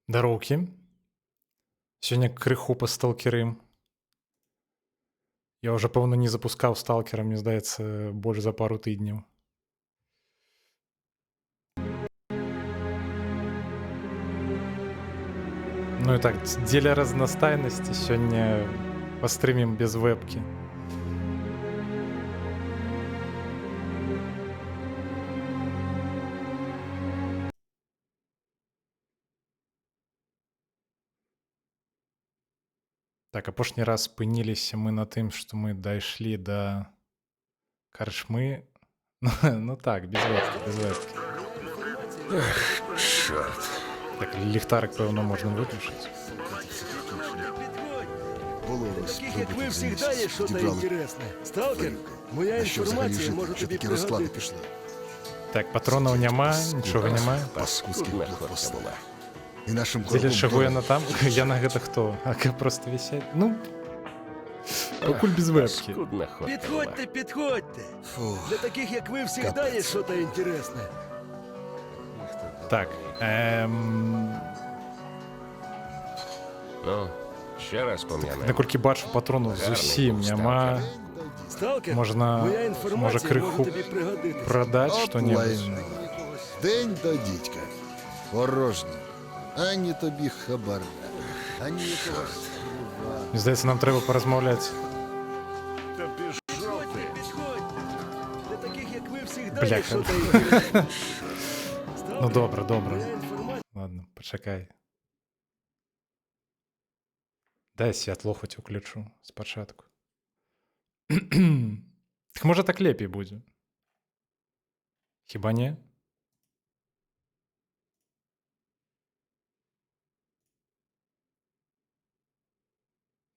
Дароўкі. Сёння крыху пасталкерым. Я ўжо, пэўна, не запускаў сталкера, мне здаецца, больш за пару тыдняў. Ну і так, дзеля разнастайнасці сёння пастрымім без вэбкі. Так, апошні раз спыніліся мы на тым, што мы дайшлі да карчмы. Ну так, без вэбкі, без вэбкі. Эх, чорт. Так, ліхтарик, пэўна, можна выключыць. Таких, як ви, всегда є щось інтересне. Сталкер, моя інформація може тобі пригодитися. Так, патронаў няма, нічога няма. Паскудна хлопка була. І нашим Дзеля чаго яна там? Яна гэта хто? Ака просто вісяць? Ну, пакуль без вэбкі. Паскудна хлопка була. Підходьте, підходьте. Для таких, як ви, всегда є щось інтересне. Так, Ну, ще раз пом'яне. наколькі бачу, патронаў зусім няма. Сталкер, Можна, моя може, інформація крыху може тобі пригодитися. прадаць што-небудзь. День до дідька. Порожній. Ані тобі хабара, ані якогось. Мне здаецца, нам трэба паразмаўляць. Та пішов ти. Підходьте. Для таких, як ви, всегда Бляха. є щось інтересне. Ну добра, добра. Моя інформація. Ладно, пачакай. Дай святло хоць уключу спачатку. Так можа так лепей будзе? Хіба не?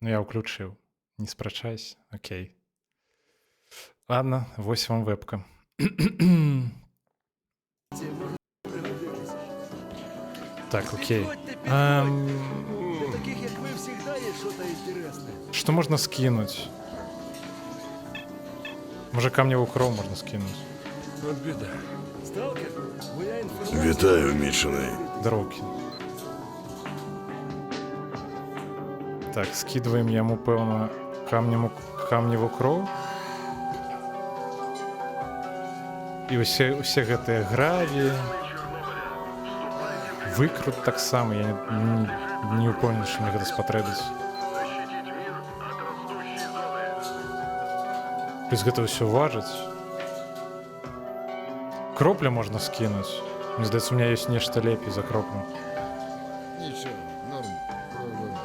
Ну я ўключыў. Не спрачайся. Окей. Ладно, вось вам вебка. Так, окей. Для таких, як ви, всегда є щось інтересне. Что можно скинуть? Может, камневую кров можно скинуть? От біда. Сталкер, моя інформація. Вітаю, мічений. Дорогки. Так, скидываем ему, певно, камневую кров. І усе гэтыя граві. Выкрут так само, я не упомню, що мне гэта спатрэбіць. Плюс гэта ўсё важыць. Кропля можна скінуць. Мне здаецца, у меня ёсць нешта лепей за кроплю. Нічого, норм. Пробуємо.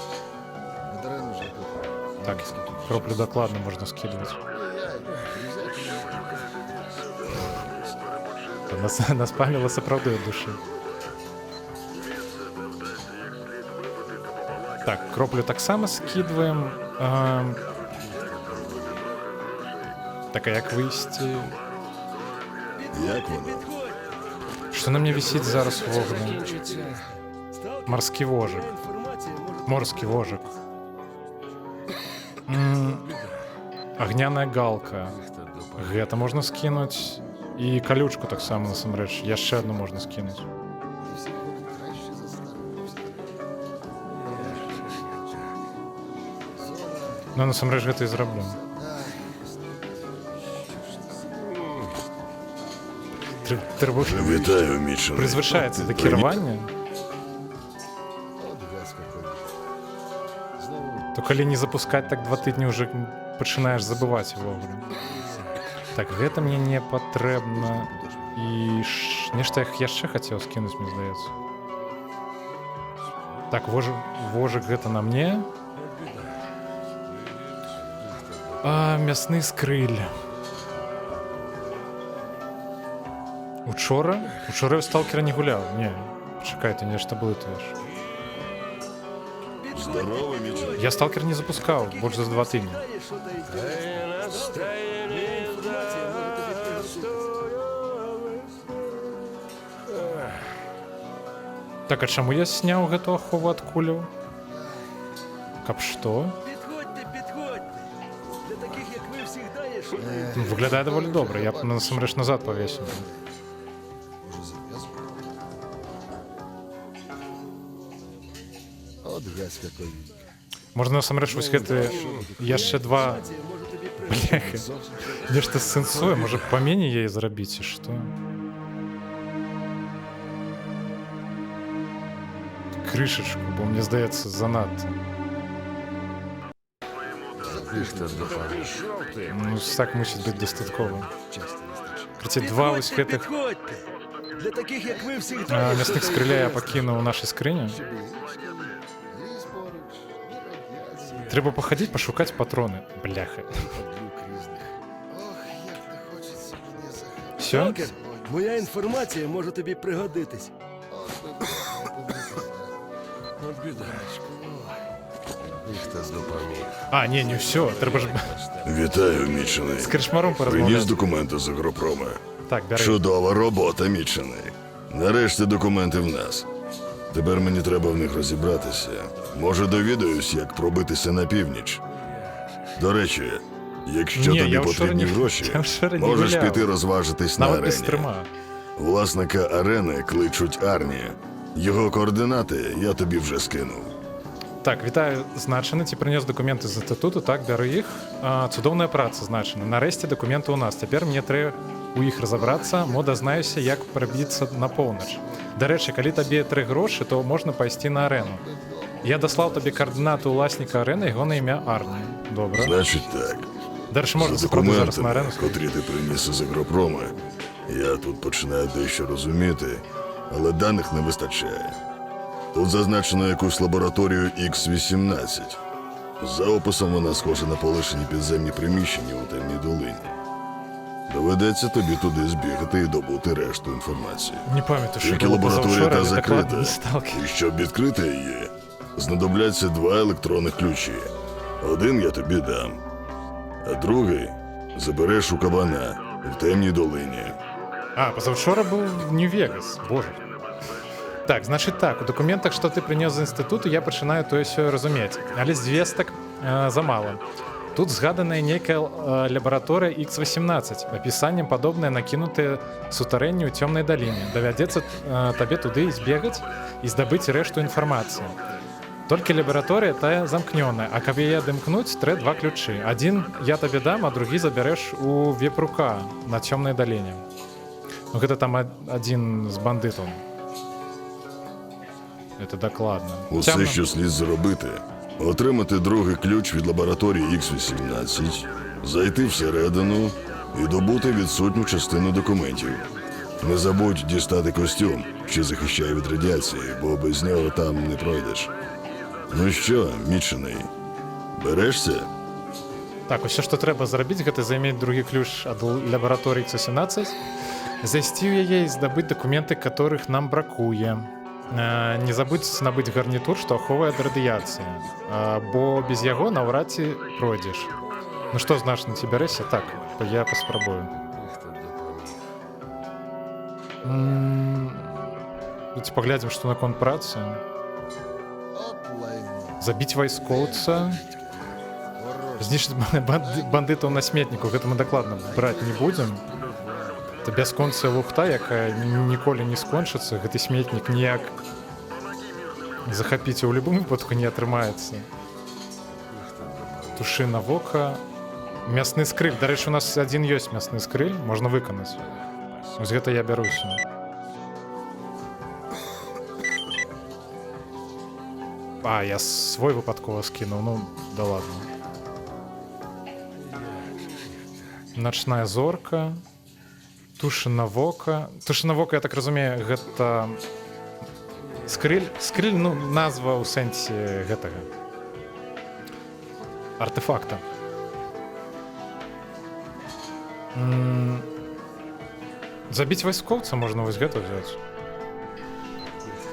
Мадарин уже тут. Так, кроплю докладно можна скидывать. Наспамила сапраўды ад душы. Так, кроплю таксама скидываем. Так, а як выйсці? Як воно? Што на мне вісіць зараз вогны? Сталкер, Марскі вожык. моя інформація може тобі Морскі вожык. Агняная галка. Гэта можна скінуць. І калючку таксама, насамрэч. Яшчэ адну можна скінуць. Ну, насамрэч, гэта і зраблю. Трэба Вітаю, мічений. прызвычаецца да кіравання. От газ какой. Знову То калі не запускаць, так 2 тыдні ўжо пачынаеш забываць увогуле. Так, гэта мне не патрэбна. І нешта я яшчэ хацеў скінуць, мне здаецца. Так, вожык гэта на мне. Мясны скрыль. Учора я ў сталкера не гуляў. Не, чакай, ты нешта блытаеш. здоровий, мічений. Я сталкер не запускаў больш за 2 тыдні. є щось інтересне. Моя інформація може тобі пригодитися. Так, а чаму я сняў гэту ахову ад куляў? Каб што? Підходьте, підходьте. Для таких, як ви, всегда є щось інтересне. Выглядае даволі добра, я б насамрэч назад павесіў. Може зав'язувати? Вязка ковійка. Можна насамрэч вось гэты яшчэ два Інформація може тобі бляхи. Нешта сэнсуе, можа памене яе зрабіць ці што? Крышачку, бо мне здаецца занадта. Пішов ти. Ну так мусіць быць дастаткова. Часто вистачає. Карці, два вось гэтых Підходьте. Для таких, як ви, всіх дає мясных що-то скрыля я інтересне. пакінуў у нашай скрыні. Ліс поруч, ні радіації, Трэба пахадзіць пашукаць патроны. Бляха. падлюк різних. Ох, як не хочеться мені захопити. Всё? Сталкер, моя інформація може тобі пригодитись. От біда. Хто допоміг. А, ні, не все. Треба ж Вітаю, Мічений. з кришмаром Приніс порозмовляти. документи з агропрома. Так, бери. Чудова робота, Мічений. Нарешті документи в нас. Тепер мені треба в них розібратися. Може, довідаюсь, як пробитися на північ. До речі, якщо Ні, тобі я вчора потрібні не- гроші, я вчора не можеш гуляв. піти розважитись на Навіть без арені. стрима. Власника арени кличуть Арні. Його координати я тобі вже скинув. Так, вітаю, значены. Ці прынёс документы з інстытуту, так, бяру іх. Цудоўная праца, значана. Нарэшце документы у нас. Цяпер мне трэба у іх разабрацца, мо дазнаюся, як прабіцца на поўнач. Дарэчы, калі табе трэ грошы, то можна пайсці на арэну. Я даслаў табе координаты ўласніка арэны, яго на імя Арні. Добра. Значить так. Дарэчы, можна За сапраўды зараз на документами, арену сходити. котрі ти приніс із агропрома, я тут починаю дещо розуміти, але даних не вистачає. Тут зазначено якусь лабораторію X-18. За описом вона схожа на полишені підземні приміщення у темній долині. Доведеться тобі туди збігати і добути решту інформації. Не пам'ятаю, що Тільки було лабораторія позавчора, та але докладно закрита. не сталкер. І щоб відкрити її, знадобляться 2 електронних ключі. Один я тобі дам, а другий забереш у кабана в темній долині. А, позавчора був в Нью-Вегас. Боже. Так, значить так, у документах, що ти приніс з інституту, я починаю то все розуміти. Але звісток замало. Тут згадана нейкая лабараторія X-18, описаннем падобнае накінутае сутарэнне ў цёмнай даліне. Давядзецца табе туды збегаць і здабыць рэшту інфармацыі. Толькі лабараторія тая замкнёная, а каб яе адымкнуць, трэ 2 ключы. Адзін я табе дам, а другі забярэш у вепрука на цёмнай даліне. Ну гэта там адзін з бандытаў. Это докладно. Усе, Цямно. що слід зробити, отримати другий ключ від лабораторії X-18, зайти всередину і добути відсутню частину документів. Не забудь дістати костюм, що захищає від радіації, бо без нього там не пройдеш. Ну що, Мічений, берешся? Так, усе, што трэба зрабіць, гэта займець другі ключ ад лабараторыі X-18, зайсці ў яе і здабыць дакументы, которых нам бракуе. Не забудь набыць гарнітур, што ахоўвае ад радыяцыі, бо без яго наўрад ці пройдзеш. Ну што значна, ці бярэся? Так, я паспрабую. Давайте паглядзім, што наконт працы. Забіць вайскоўца, знішчыць бандытаў на сметніку, гэта мы дакладна браць не будзем. Это бясконцая лухта, якая ніколі не скончыцца. Гэты сметнік ніяк захапіць у любым выпадку не атрымаецца. Тушы на вока. Мясны скрыль. Дарэчы, у нас адзін ёсць мясны скрыль, можна выканаць. Вось гэта я бяруся. А, я свой выпадкова скінуў, ну да ладно. Начная зорка. Тушына вока. Тушына вока, я так разумею, гэта скрыль. Скрыль, ну, назва ў сэнсе гэтага. Артефакта. Забіць вайскоўца можна вось гэта взяць.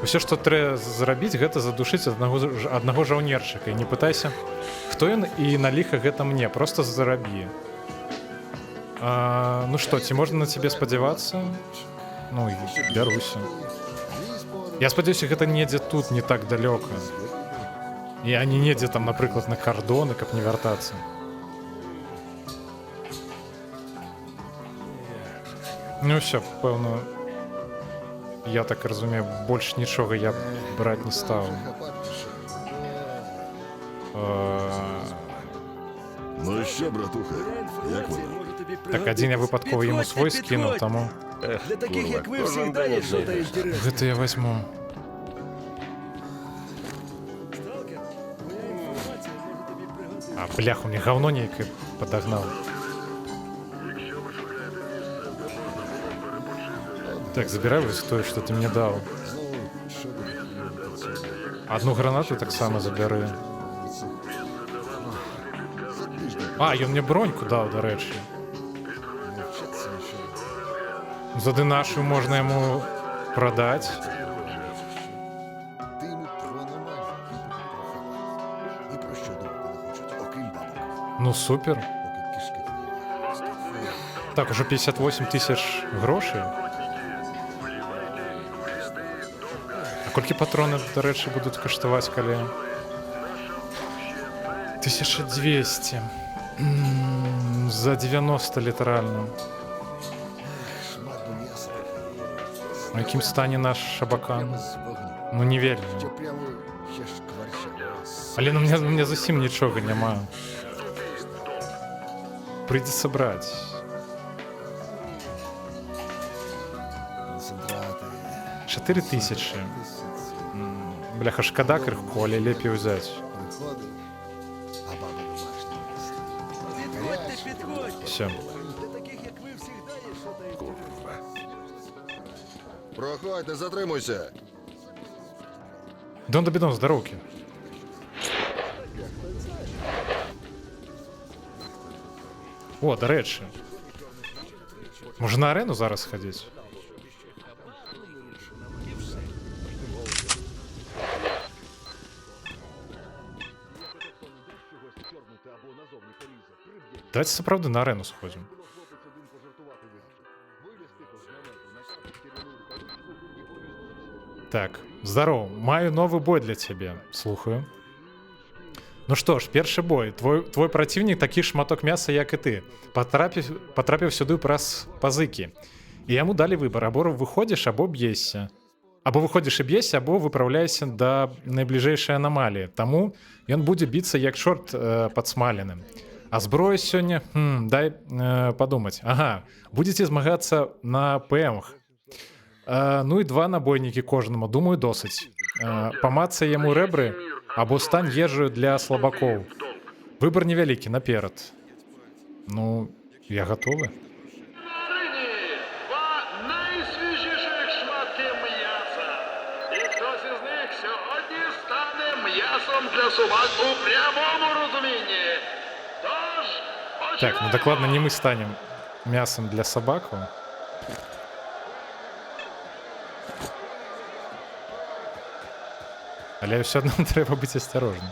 Усё, што трэба зрабіць, гэта задушыць аднаго жаўнерчыка. І не пытайся, хто ён і на ліха гэта мне. Просто зарабі. Ну што, ці можна на цябе спадзявацца? Ну, і бяруся. Я спадзяюся, гэта недзе тут не так далёка. Я не недзе там, напрыклад, на кардоны, каб не вяртацца. Ну ўсё, пэўна, я так разумею, больш нічога я браць не стаў. Ну що, братуха, Моя як інформація воно? може тобі Так, один я випадково йому свой скинув, тому Для таких, Курва, як ви, кожен всегда день є одне щось й те ж. інтересне. это я возьму. Сталкер, моя інформація може тобі пригодитися. А, бляху, мне говно некое подогнал. Так, забирай вот то, что ты мне дал. Одну гранату так само забери. А, і он мне броньку дав, до речі. За динашу можна йому продати. Ти йому про аномалії прохала. Ні про що думати не хочуть, окрім бабок, Ну супер. поки кишки твої. Так, уже 58 тисяч грошей. А колькі патрони, до речі, будуть коштувати, коли? 1200. За 90 літерально. Шмат до м'яса. А яким стані наш шабакан? З вогню. Ну не вельми. Що прямо ще шкварча. Але ну, мне зовсім нічого нема. Прийдеться брати. Концентрати. 4000. Бляха, шкода крихко, але лепі взяти. Приходив, а баба домашня. Підходьте, підходьте. Все. Для таких, як ви, всегда є щось інтересне. Проходь, не затримуйся. Дон до бідон, з дороги. О, до речі. Може на арену зараз ходити? Давайте це правда на арену сходимо. Так, здорово, маю новый бой для тебя. Слухаю. Ну что ж, перший бой. Твой противник такий шматок м'яса, як і ти. Потрапив сюди праз пазики. І йому дали вибір: або виходиш, або б'єшся. Або виходиш і б'єшся, або виправляєшся до найближчої аномалії. Тому він буде битися як чорт під смаленим. А зброю сьогодні, дай подумати. Ага, будете змагатися на ПМах. Ну і 2 набойники кожному, думаю, досить. Помацай йому ребри, або стань їжею для слабаков. Вибір невеликий, наперед. Ну, я готовий. Нині 2 найсвіжіших шматки м'яса. І хтось із них сьогодні стане м'ясом для собак у прямому розумінні. Тож, Так, ну так ладно, не мы станем мясом для собак. Але все одно треба бути осторожним.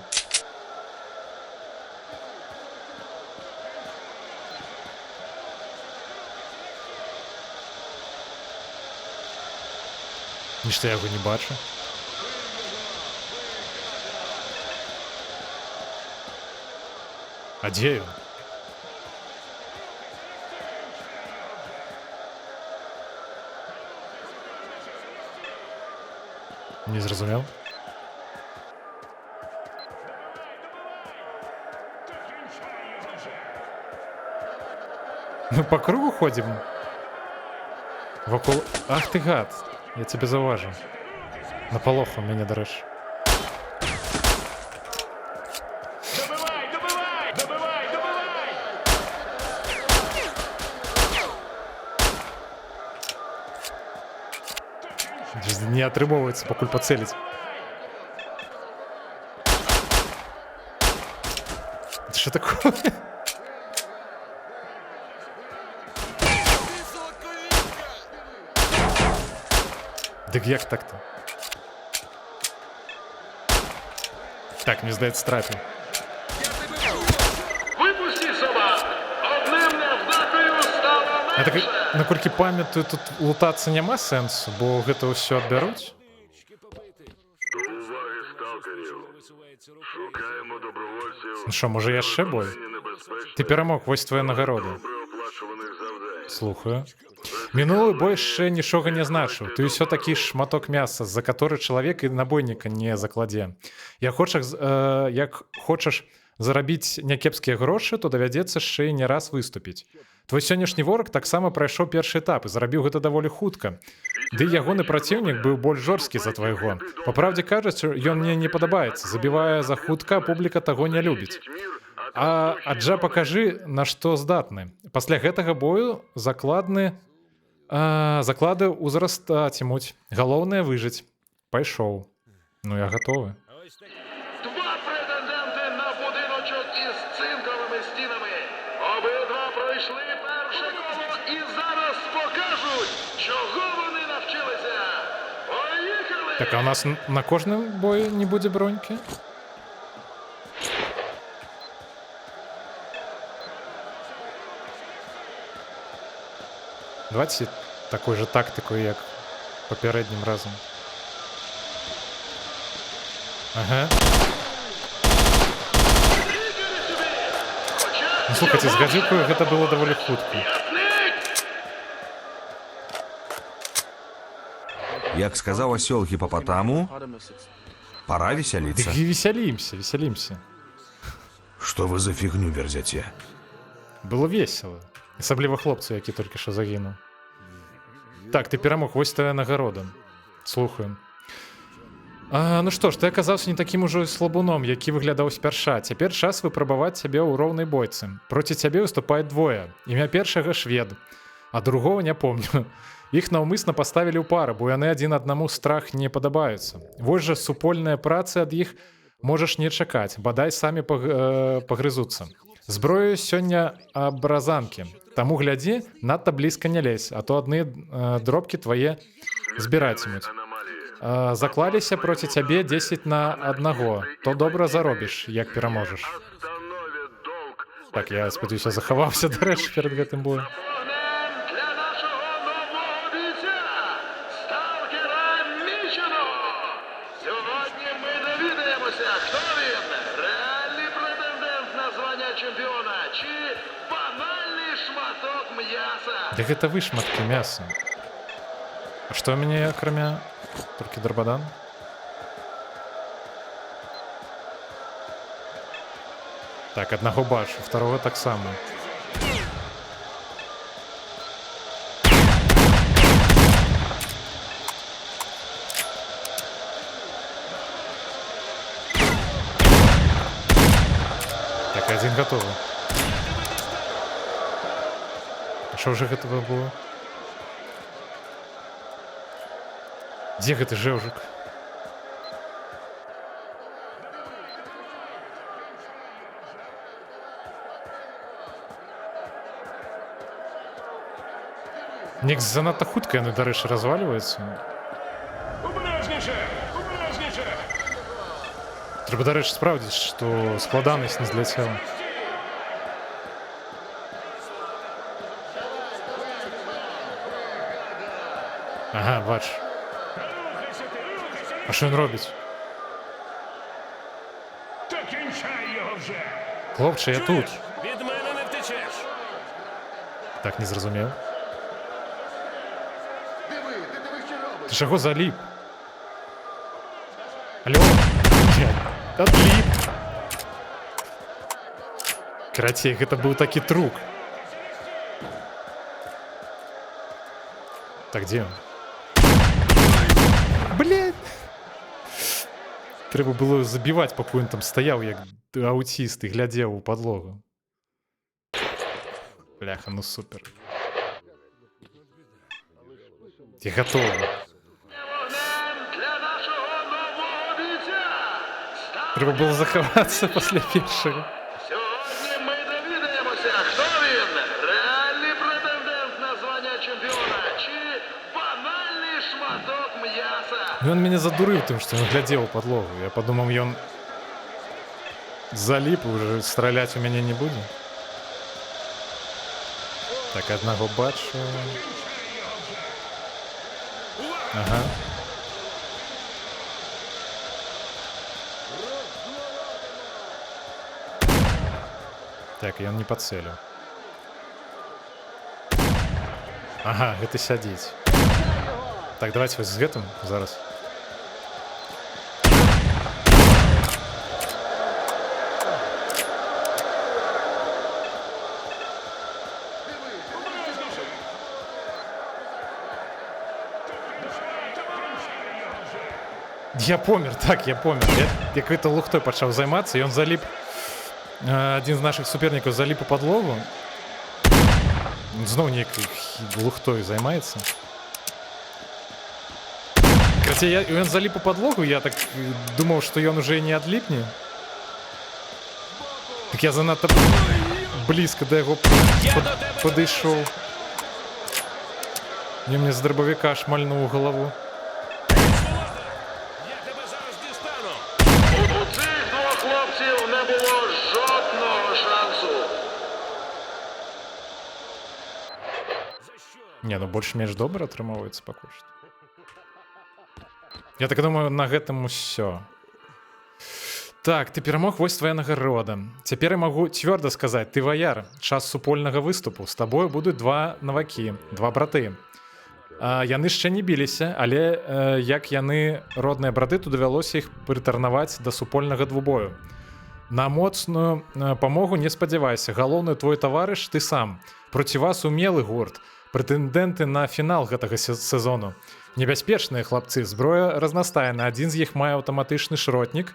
Ніщо я його не бачу. А де він? Не зрозумів. Мы по кругу ходим? Вокруг... Ах ты гад! Я тебя заважу. На полоху меня дрожь. добивай, добивай, добивай, добивай! Не отрымывается, покуль поцелить. Это что такое? Так як так-то? Так, мені здається, трапив. Випусти собак! Одним невдахою стало Я так, менше! наколькі пам'ятаю, тут лутатися нема сенсу, бо гэта все відберуть. Уваги сталкерів. Шукаємо добровольців. Ну що, може яще бой? Небезпечних Ти перемог, ось твоя нагорода. добре оплачуваних завдань. Слухаю. Мінулы бой яшчэ нічога не значыў. Ты ўсё такі шматок мяса, за который чалавек і набойніка не закладзе. Як хочаш зарабіць някепскія грошы, то давядзецца яшчэ і не раз выступіць. Твой сённяшні вораг таксама прайшоў першы этап і зарабіў гэта даволі хутка. Ды ягоны праціўнік быў больш жорсткі за твайго. Па праўдзе кажучы, ён мне не падабаецца, забівае за хутка, публіка таго не любіць. Аджа пакажы, на што здатны. Пасля гэтага бою заклады ўзрастацімуць. Галоўнае выжыць. Пайшоў. Ну я гатовы. Два претенденти на будиночок із цинковими стінами. Обидва пройшли перше коло і зараз покажуть, чого вони навчилися. Поїхали! Так, а у нас на кожным бою не будзе бронькі? Давайте такой же тактику, як папярэднім разам. Ага. Ну, слухайте, з гадзюкою гэта было даволі хутка. Як сказаў асёл гіпапатаму, пора Дык весяліцца. і весялімся. Што вы за фігню верзяце? Было весело. Асабліва хлопцу, які толькі што загінуў. Так, ты перамог, вось твоя нагарода. Слухаем. Ну што ж, ты аказаўся не такім ужо слабуном, які выглядаў спярша. Цяпер час выпрабаваць цябе ў роўнай бойцы. Проці цябе выступаюць двое. Імя першага швед, а другого не помню. Іх наўмысна паставілі ў пары, бо яны адзін аднаму страх не падабаюцца. Вось жа супольныя працы ад іх можаш не чакаць, бадай самі пагрызуцца. Зброю сёння абразанкі. Таму глядзі, надта блізка не лезь, а то адны дробкі твае збірацімуць. Заклаліся проці цябе 10 на 1, то добра заробіш, як пераможаш. Так, я спадзяюся, захаваўся, дарэчы, перад гэтым боем. Вогнем для нашого нового бійця Сталкера Мічено. Сьогодні ми довідаємося, хто він. Реальний претендент на звання чемпіона чи банальний шматок м'яса. Дык гэта вышматкі мяса. А што ў мяне, акрамя толькі драбадан? Так, аднаго бачу, второго таксама. Так, адзін гатовы. А што ўжо гэтага было? Дзе гэты жэўжык? Нік занадта хутка яны, дарэчы, развальваюцца. Обережніше! Обережніше! Трэба, дарэчы, спраўдзіць, што складанасць не зляцела. Ага, бач. А що він робить? То кінчай його вже! Хлопче, я тут. Від мене не втечеш. Так, не зрозумів. Диви, ти диви, що робиш. Ти чого заліп? Алло? Отліп. Карацей, гэта быў такі трук. Так, дзе ён? Блядь! Трэба было забіваць, пакуль ён там стаяў, як аўціст, і глядзеў у падлогу. Бляха, ну супер. Я готовы. Вогнем для нашого нового бійця Треба було заховатися після першого. Сьогодні ми довідаємося, хто він. Реальний претендент на звання чемпіона чи банальний шматок м'яса. Ну, він мене задурив тим, що він глядів у підлогу. Я подумав, він заліп, уже стріляти у мене не буде. Так, одного бачу. Ага. Так, я не поцелил. Ага, гэта сядзіць. Так, давайте вось з гэтым зараз. Я помер, так, я помер. Я какой-то лухтой пачаў займацца, і ён заліп. Адзін з нашых супернікаў заліп у падлогу. Зноў нейкай лухтой займаецца. Хаця ён заліп у падлогу, я так думаў, што ён уже не адліпне. Так я занадта блізка да яго падышоў. Ён мне з дробавіка шмальнуў у галаву. Я тебе зараз дістану. У цих двох хлопців не було жодного шансу. Не, ну больш-менш добра атрымоўваецца пакуль што. Я так думаю, на гэтым усё. Так, ты перамог, вось твоя нагарода. Цяпер я магу цвёрда сказаць, ты ваяр, час супольнага выступу. З табою будуць два навакі, два браты. Яны яшчэ не біліся, але як яны родныя браты, то давялося іх прытарнаваць да супольнага двубою. На моцную памогу не спадзявайся. Галоўны твой таварыш ты сам. Проці вас умелы гурт. Прэтэндэнты на фінал гэтага сезону. Небяспечныя хлапцы, зброя разнастайная. Адзін з іх мае аўтаматычны шротнік.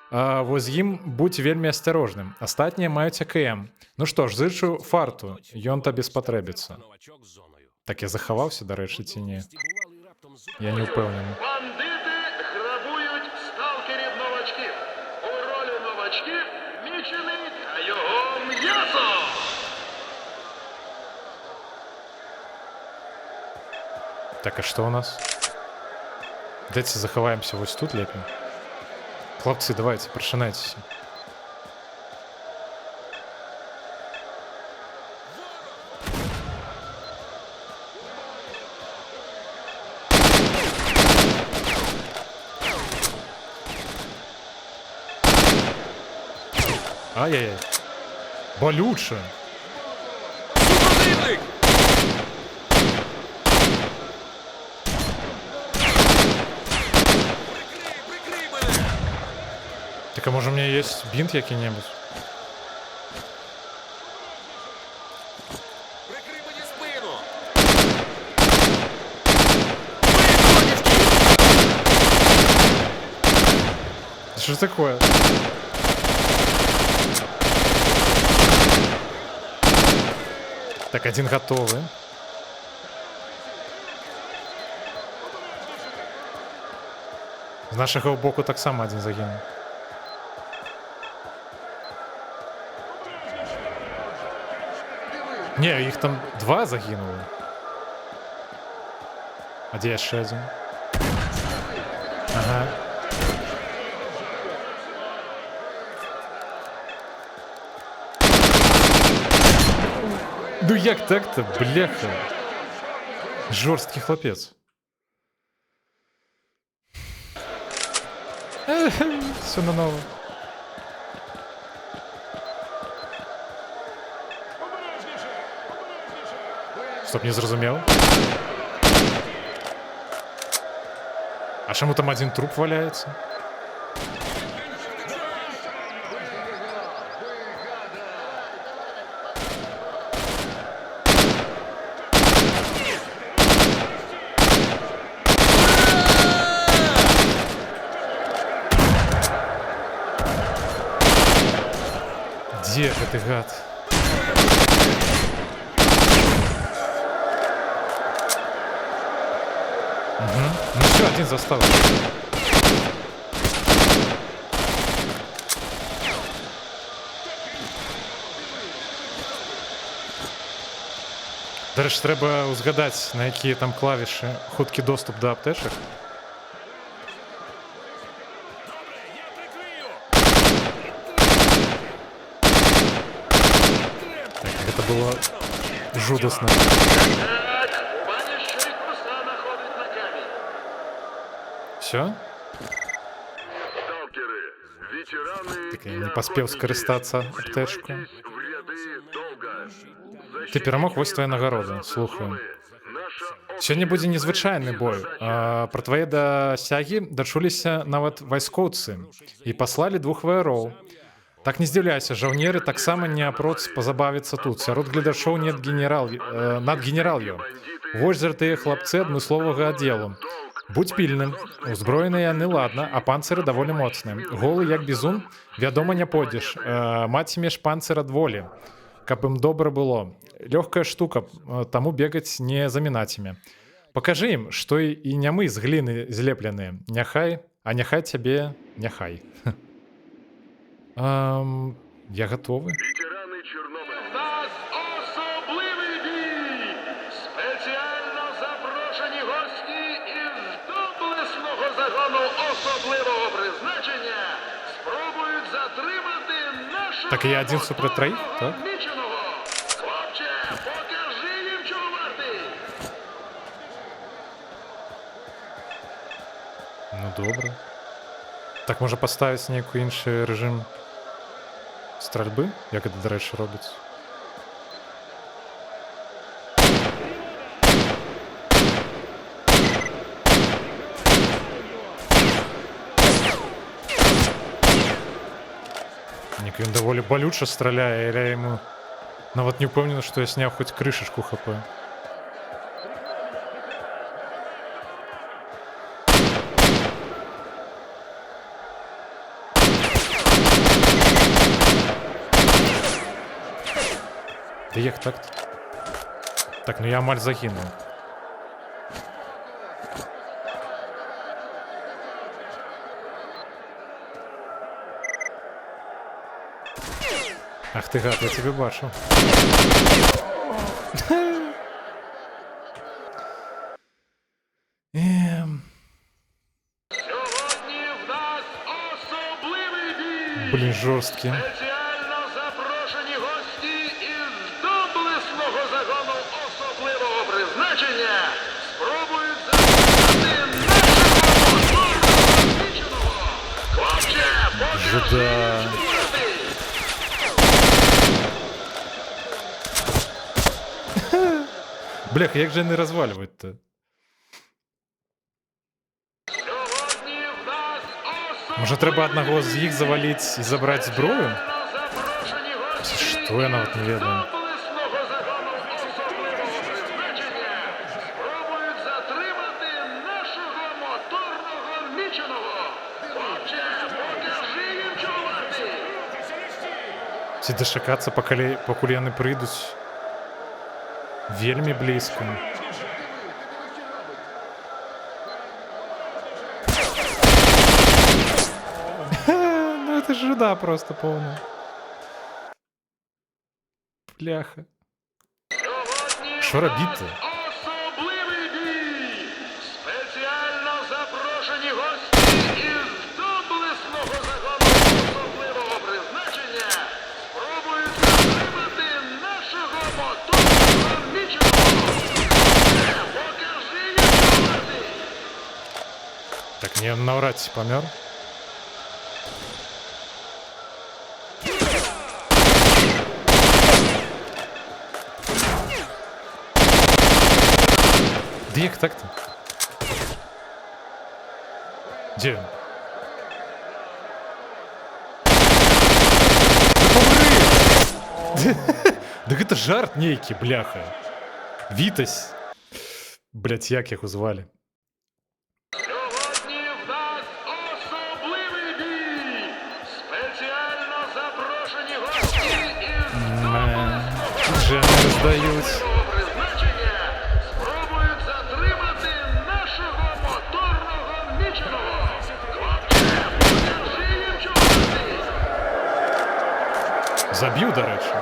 Вось з ім будь вельмі асцярожным. Астатнія маюць АКМ. Ну што ж, зычу фарту. Ён табе спатрэбіцца. Новачок з зоною. Так я захаваўся, дарэчы, ці не? Бувалий раптом з Я не ўпэўнены. Бандити грабують сталкерів новачків. У ролі новачків мічений та його м'ясо. Так, а што у нас? Дайце захаваемся вось тут лепей. Хлопцы, давайте, прачынайцеся. Ай-яй-яй. Болюче. Супротивник! Прикрий мене! Так, а може у мене є бінт який-небудь? Прикрий мені спину! Що ж таке? Так, один готовий. З нашого боку так само один загинув. Не, їх там два загинули. А де ще один? Ага. Ну як так-то, бляха? Жорсткий хлопець. Все на ново. Стоп, не зрозумів. А чому там один труп валяється? Где же ты, гад? Угу. Ну все, один застал. Дарэчы, трэба узгадаць, на якія там клавішы хуткі доступ да аптэчак. Добре, я прикрию! Так, гэта было жудасна. Так, у мене ще й коса находить на камінь. Все? Сталкеры, ветераны Так я и не поспел охотники, скористаться аптечкой. вливайтесь в ряды долга. Ты перемог, вось твоя Защитите нагорода. западной Слухаю. зоны Сёння будзе незвычайны бой. Пра твае дасягі дачуліся нават вайскоўцы і паслалі 2 ваяроў. Так не здзіўляйся, жаўнеры таксама не апроц пазабавіцца тут. Сярод гледачоў нет надгенерал-ё. Вось затыя хлапцы адмысловага аддзелу. Будь пільным. Узброеныя яны ладна, а панцыры даволі моцныя. Голы як бізун, вядома, не пойдзеш. Мацімеш панцыр ад волі, каб ім добра было. Лёгкая штука, таму бегаць не замінаць імі. Пакажы ім, што і не мы з гліны злепленыя. Няхай, а няхай цябе, няхай. Я гатовы. Ветерани Чорнобиля. У нас особливий бій! Спеціально запрошені гості із доблесного загону особливого призначення спробують затримати нашого Так і я один супер троїх, так? міченого. Хлопче, покажи їм, чого вартий! Ну добре. Так можа паставіць нейкі іншы рэжым стральбы, як гэта, дарэчы, робіць. Нік ён даволі балюча страляе, я яму нават не ўпэўнены, што я сняў хоць крышачку хп. Да як так-то? Так, ну я амаль загінуў. Ах ты гад, я тебе бачу. Сьогодні в нас особливий бій! Блін, жорсткі. Спеціально запрошені гості із доблесного загону особливого призначення спробують затримати нашого міченого. Хлопче, покажи Жида. їм, чого вартий! Бляха, як же не розвалювати-то? Сьогодні в нас Може треба одного з їх завалити і забрати зброю? запрошені гості Що я навіть не ведаю. доблесного загону особливого призначення спробують затримати нашого моторного міченого. Хлопче, покажи їм, чого вартий! Ці дошакаться, покулі яны прийдуть. Вельми близько. Ну это жида просто повна. Бляха. Сьогодні Що робити? особливий бій! Спеціально запрошені гості із доблесного загону особливого призначення спробують затримати нашого моторного міченого. Покажи їм, чого вартий! Так не навряд чи помер. Да як так-то? Де він? Так это жарт нейкі, бляха. Вітась. Блять, як його звали? Сьогодні в нас особливий бій! Спеціально запрошені гості із Вже не роздають. особливого призначення спробують затримати нашого моторного міченого. Хлопче, покажи їм, чого вартий! Заб'ю, до речі.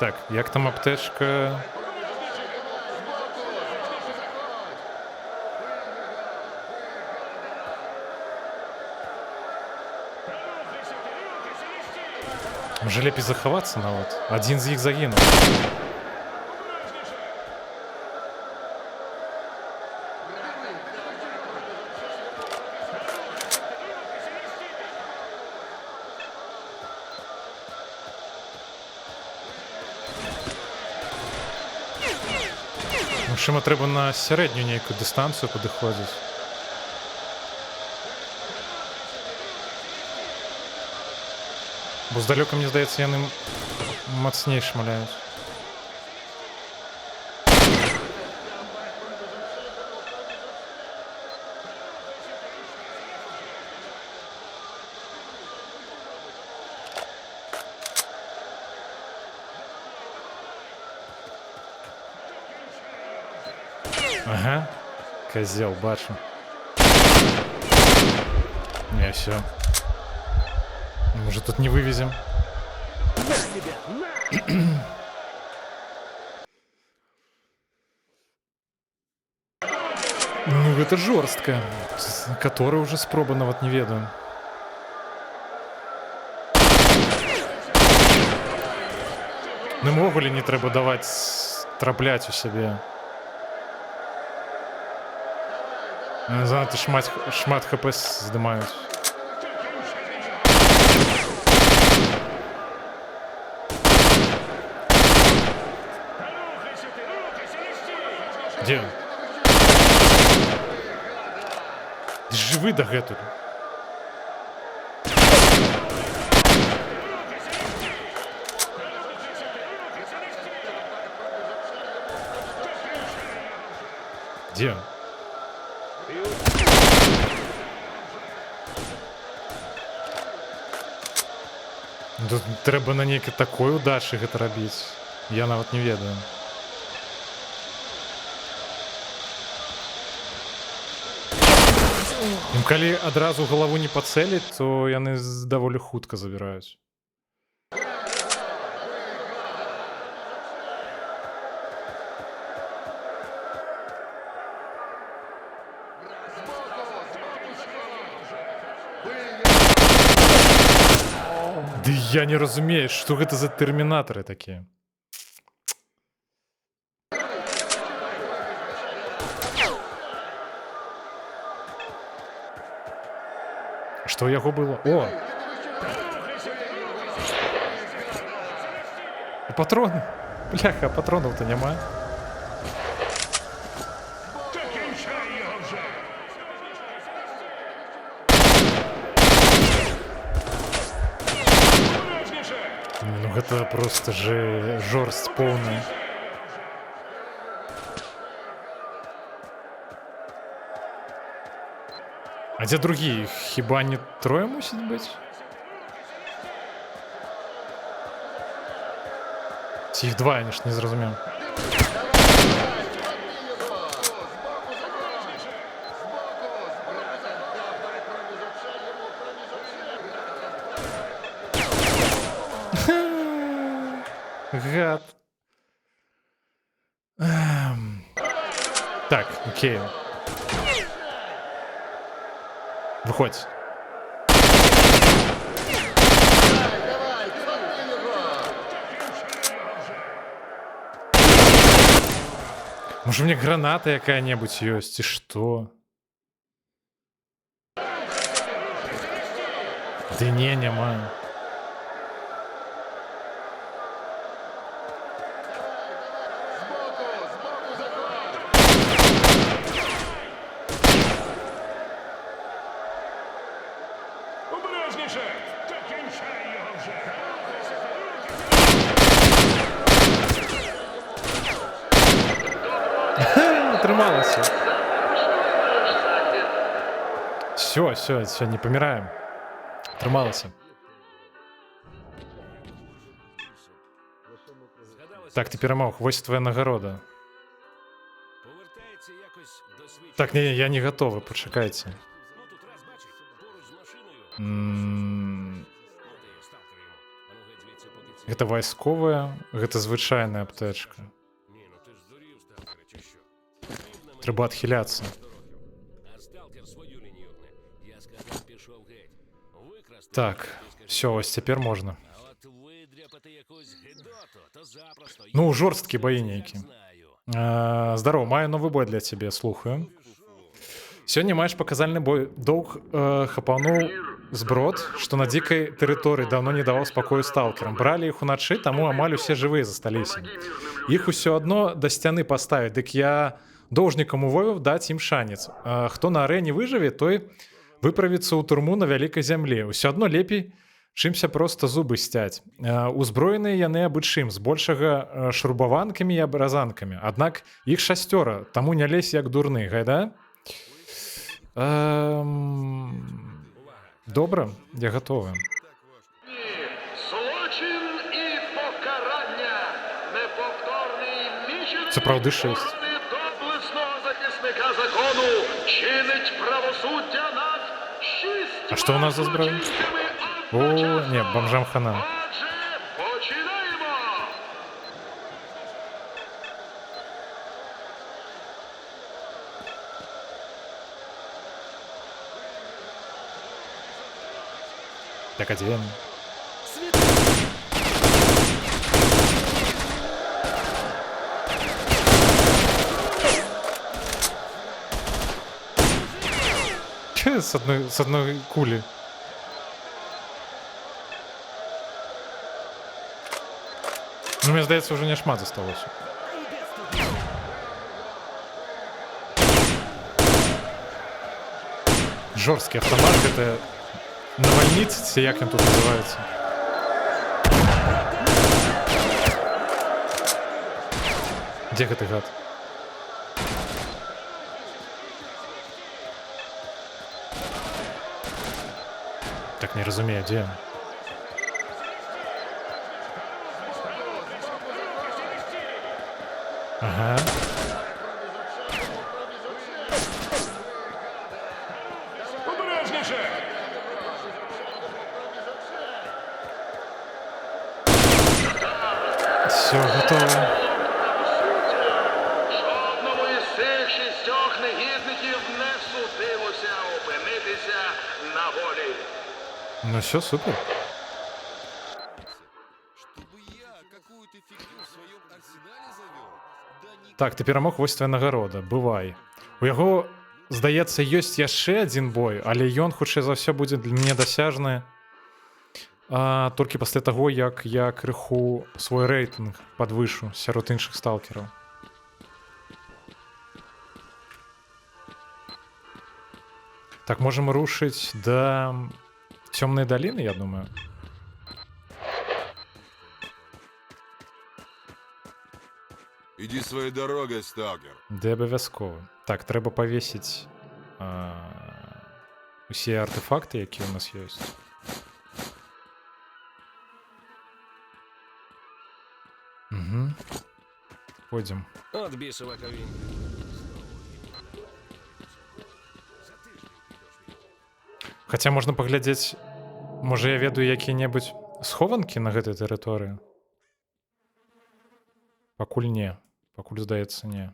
Так, як там аптечка? Може лепей заховатися нават? Один з їх загинув. Машима треба на середню нейку дистанцію підходити. Бо здалека, мені здається, яны мацней шмаляють. Ага, козел, бачу. Не, все. Может, тут не вывезем? Ну, это жорстко. Который уже спробано, вот не ведаю. Не могу ли не треба давать траплять у себе? Не знаю, ти шмат хп здимають. Де? Ти живий до гету. Де? Тут треба на нейкі такой удачі гэта рабіць. Я нават не ведаю. Ім калі адразу галаву не пацэліць, то яны даволі хутка забіраюць. Ды я не разумею, што гэта за тэрмінатары такія. Што ў яго было? О! Патроны! Бляха, патронаў-то няма. Ну гэта просто же жорст поўная. А дзе другі? Хіба не трое мусіць быць? Ці іх два, я ж не зразумеў. Гад. Так, окей. Выходь. Может, у меня граната какая-нибудь есть, и что? Да не, нема. Обережніше! Та кінчай його вже! Трималася. Все, не помираем. Трималася. Так, ти перемог. Ось твоя нагорода. Повертається якось до свідчення. Так, не, я не готовий, почекайте. Ну тут раз бачиш, поруч з машиною. Ти сталкер йому. А ну геть звідси, поки ці... Гэта вайсковая, гэта звычайная аптечка. Ні, ну ти ж здурів, сталкере, чи що? Рівна мені Трэба адхіляцца. дорогів. А сталкер свою лінію гне. Я сказав, пішов геть. Викрасти. Так, ти скажи. все, ось тепер можна. А от видряпати якусь гидоту, то запросто. Ну, Я жорсткі це бої як нейкі. знаю. Здорово, маю новый бой для тебе, слухаю. Сёння маеш паказальны бой. Доўг хапануў зброд, што на дзікай тэрыторыі даўно не даваў спакою сталкерам. Бралі іх уначы, таму амаль усе жывыя засталіся. іх усё адно да сцяны паставяць, дык я доўжнікам увовіў даць ім шанец. Хто на арэне выжыве, той выправіцца ў турму на вялікай зямлі. Усё адно лепей, чымся проста зубы сцяць. Узброеныя яны абы чым, збольшага шрубаванкамі і абразанкамі. Аднак іх 6, таму не лезь як дурны, гайда? Добра, я гатовы. Злочин і покарання. Неповторний мічений Сапраўды 6. доблесного захисника закону чинить правосуддя над 6 А што ў нас за зброя? О, не, бомжам хана. Отже, починаємо! Так адзін. С одной кулі. Ну, мне здаецца, уже не шмат засталося. Жорсткі автомат, гэта навальніцы, ці як ён тут называецца. Дзе гэты гад? Так не разумею, дзе ён? Ага. Все, готово. Жодному із цих 6 негідників не судилося опинитися на волі. Ну все, супер. Так, ты перамог, вось твоя нагорода, бывай. У яго, здаецца, ёсць яшчэ адзін бой, але ён, хутчэй за ўсё, будзе для мяне дасяжны толькі пасля таго, як я крыху свой рэйтынг падвышу сярод іншых сталкераў. Так, можам рушыць да цёмнай даліны, я думаю. Иди своей дорогой, сталкер. Ды абавязкова. Так, трэба павесіць усе артефакты, якія ў нас ёсць. Угу. Пойдзем. От бісова ковінь. Хаця можна паглядзець, можа я ведаю якія-небудзь схованкі на гэтай тэрыторыі? Пакуль не. Пакуль, здаецца, не.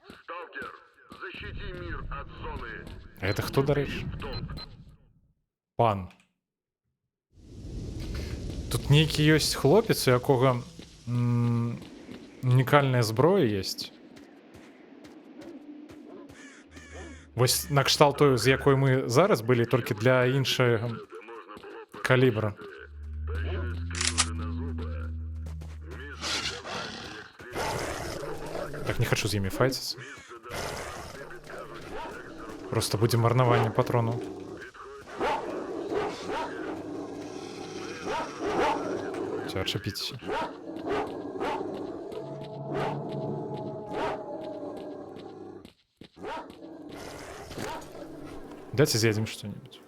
Сталкер, защити мир от зоны. А гэта хто, дарэчы? Пан. Тут нейкі ёсць хлопец, у якога унікальная зброя ёсць. Вось накшталт той, з якой мы зараз былі, толькі для іншага калібра. Так, не хочу з імі файціцца. Просто будзе марнаванне патронаў. Все, отшипитесь. Давайте съедем что-нибудь.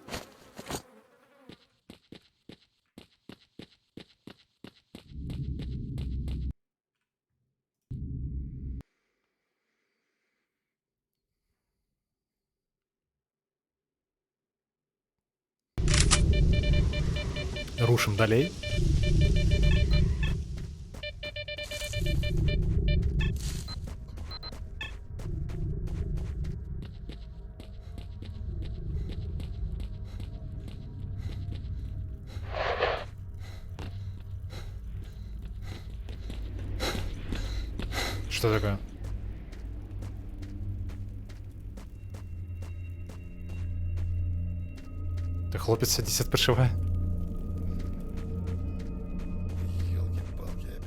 Рушим далей. Что такое? Ты хлопец 70 пошиває? Ёлки-палки.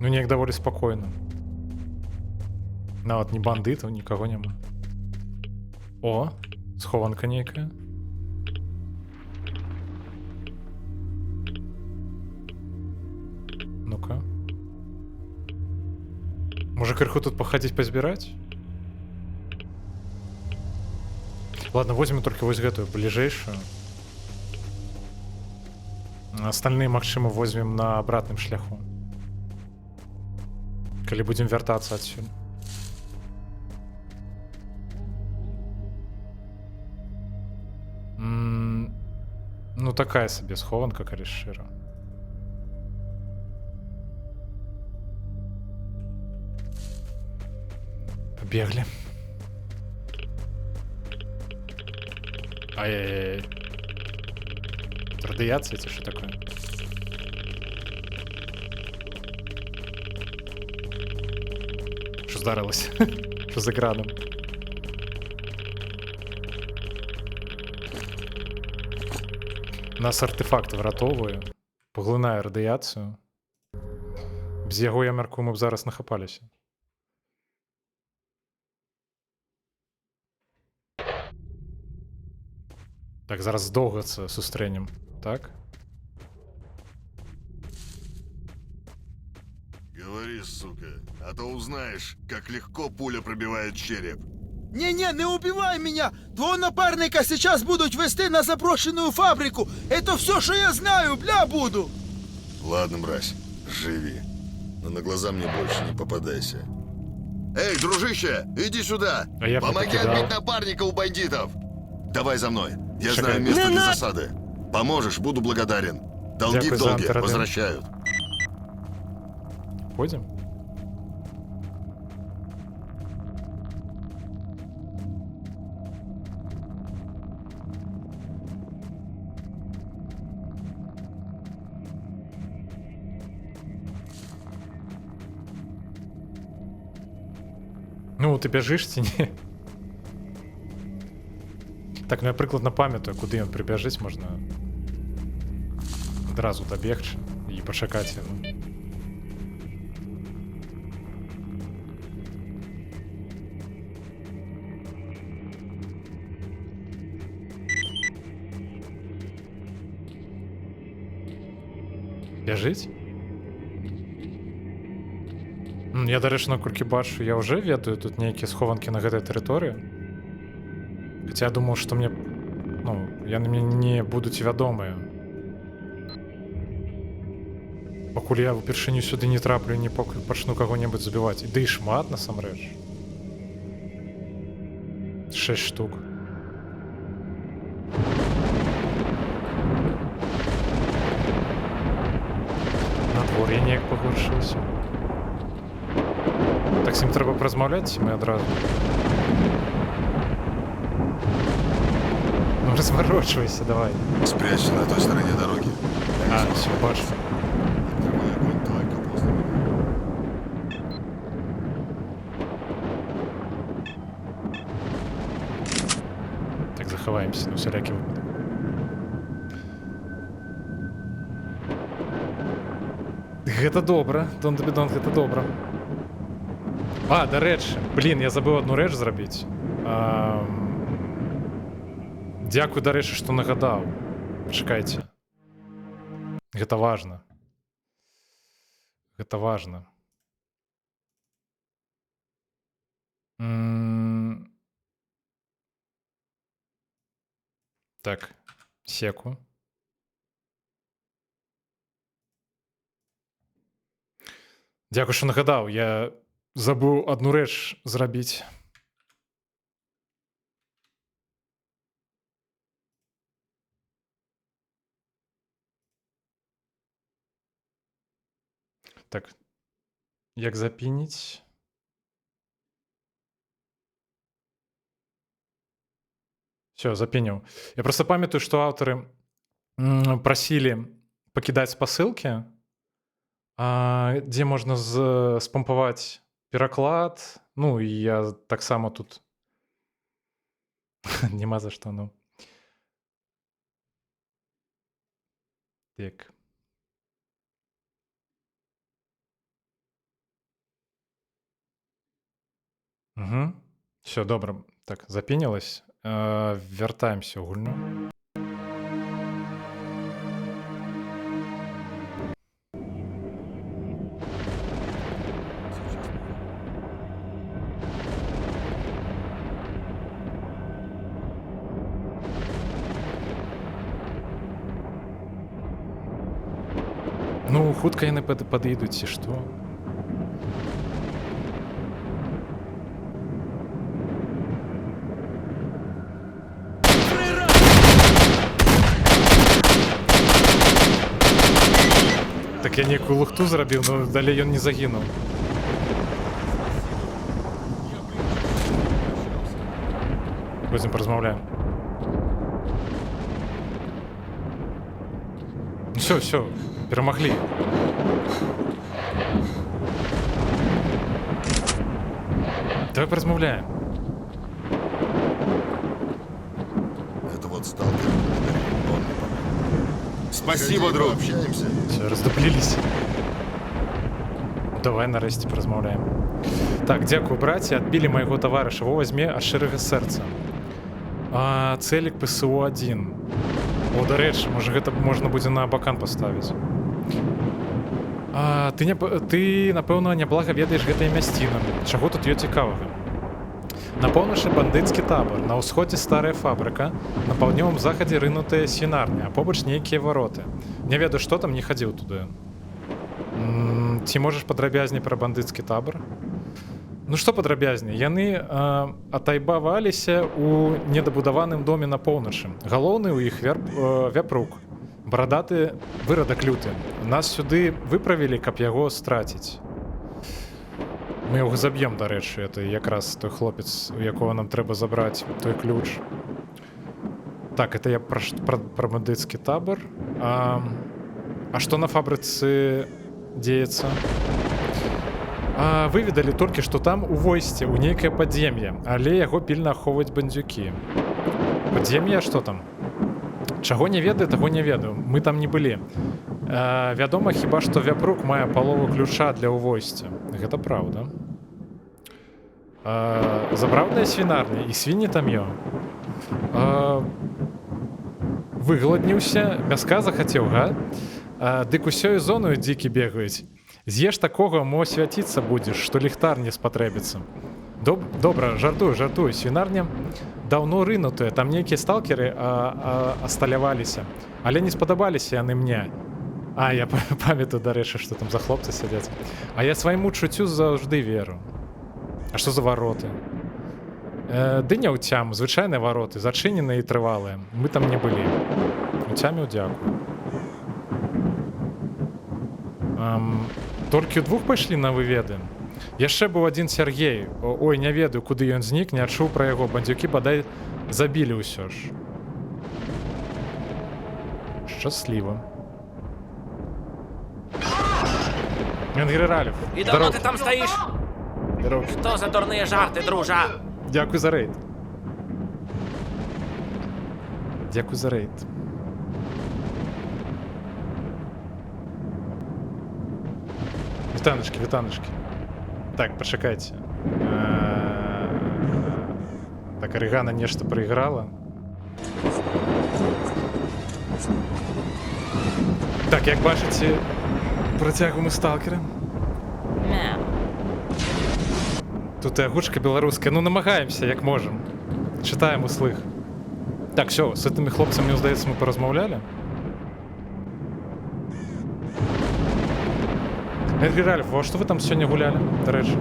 Ну, неяк даволі спакойна. Нават ні бандытаў, нікаго няма. О, схованка нейкая. Ну-ка. Можа, крыху тут пахадзіць пазбіраць? Ладно, возьмем толькі вось гэтую бліжэйшую. Остальные, магчыма, возьмем на абратным шляху. Калі будзем вяртацца адсюль. Ну, такая сабе схованка, калі шчыра. Побегли. Ай-яй-яй. Радиация, это что такое? Что здарилось? Что за градом? Нас артефакт вратовує, поглинає радіацію. Без його, я мяркую, ми б зараз нахапалися. Так, зараз довго це зустрінем, так? Говори, сука, а то узнаешь, как легко пуля пробивает череп. Не-не, не убивай меня! Твого напарника сейчас будут вести на заброшенную фабрику! Это все, что я знаю, бля, буду! Ладно, мразь, живи. Но на глаза мне больше не попадайся. Эй, дружище, иди сюда! А я Помоги покидал. отбить напарника у бандитов! Давай за мной, я Шагай. знаю место Не для надо! засады. Поможешь, буду благодарен. Долги Дякую в за долге антирадин. возвращают. Пойдем? Ну, ти біжиш ці ні? Так, ну я прикладно пам'ятаю, куди він прибіжить, можна одразу добігти і почекати його. Біжить? Я, до речі, наколькі бачу, я вже ведаю тут нейкія схованкі на гэтай тэрыторыі. Хаця я думаў, што мне... Ну, яны мне не будуць вядомыя. Пакуль я упершыню сюды не траплю, не пачну каго-небудзь забіваць. Ды і шмат, насамрэч. 6 штук. Надвор'е неяк пагоршылася. Так з ім трэба празмаўляць, ці мы адразу? Ну, разворачивайся, давай. Спрячься на той стороне дороги. А, все, бачу. Открывай огонь только после меня. Так, заховаемся на всякий выпадок. Гэта добра, Дон Дабідон, гэта добра. А, да рэчы, блин, я забыў одну рэч зрабіць. Дзякуй, дарэчы, што нагадаў. Пачакайце. Гэта важна. Гэта важна. Так, секу. Дзякуй, што нагадаў. Я забыў одну рэч зрабіць. Так, як запініць? Все, запініў. Я просто памятаю, што аўтары прасілі пакідаць спасылкі, дзе можна спампаваць пераклад. Ну, і я таксама тут няма за што, ну. Так. Угу. Все, добре. Так, запінілась. Вертаємося у гульню. Ну, хутка яны падыйдуць, ці што? Так я нейкую лухту зрабіў, но далей ён не загінуў. Пойдзем паразмаўляем. Все, перамаглі. Давай паразмаўляем. Это вот сталкер. Он не помог. Спасибо, Погоди, друг. Общаемся. Все, раздупліліся. Давай нарэшце паразмаўляем. Так, дзякую, браце, адбілі майго таварыша. Во вазьме ад шчырага сэрца. Цэлік ПСУ-1. О, дарэчы, можа гэта можна будзе на абакан паставіць. Ты, напэўна, няблага ведаеш гэтыя мясціны. Чаго тут ёсць цікавага? На поўначы бандыцкі табор, на ўсходзе старая фабрыка, на паўднёвым захадзе рынутая свінарня, а побач нейкія вароты. Не ведаю, што там, не хадзіў туды. Ці можаш падрабязней пра бандыцкі табор? Ну што падрабязней? Яны атайбаваліся ў недабудаваным доме на поўначы. Галоўны ў іх вяпрук. Барадаты вырадак люты. Нас сюды выправілі, каб яго страціць. Мы яго заб'ем, дарэчы, это якраз той хлопец, у якога нам трэба забраць той ключ. Так, это я пра бандыцкі табор. А што на фабрыцы дзеецца? Выведалі толькі, што там у войсце, у нейкае падзем'е, але яго пільна ахоўваюць бандзюкі. Падзем'е, што там? Чаго не ведаю, таго не ведаю. Мы там не былі. Вядома, хіба што вяпрук мае палову ключа для ўвойсця. Гэта праўда. Забраўная свінарня, і свінні там ё. Выгладніўся, мяска захацеў, га? Дык усёй зоною дзікі бегаюць. З'еш такога, мо свяціцца будзеш, што ліхтар не спатрэбіцца. Добра, жартую, свінарня даўно рынутая, там нейкія сталкеры асталяваліся, але не спадабаліся яны мне. Я памятаю, дарэчы, што там за хлопцы сядзяць. А я свайму чуццю заўжды веру. А што за вароты? Ды не ўцяму, звычайныя вароты, зачыненыя і трывалыя. Мы там не былі. Уцяміў, дзякую. Толькі ўдвух пайшлі на выведы. Яшчэ быў адзін Сергей. Ой, не ведаю, куды ён знік, не адчуў пра яго. Бандзюкі бадай забілі ўсё ж. Шчасліва. Янгералев. І давно ти там стоїш? Здоров. Що за дурні жарти, дружа? Дякую за рейд. Дякую за рейд. Вітаночки. Так, пачакайце. Так, Арыгана нешта прайграла. Так, як бачыце, працягваем і сталкера. Тут і агучка беларуская. Ну, намагаемся, як можам. Чытаем услых. Так, все, з гэтымі хлопцамі, здаецца, мы паразмаўлялі. Эдгар Альф, во што вы там сёння гулялі, дарэчы?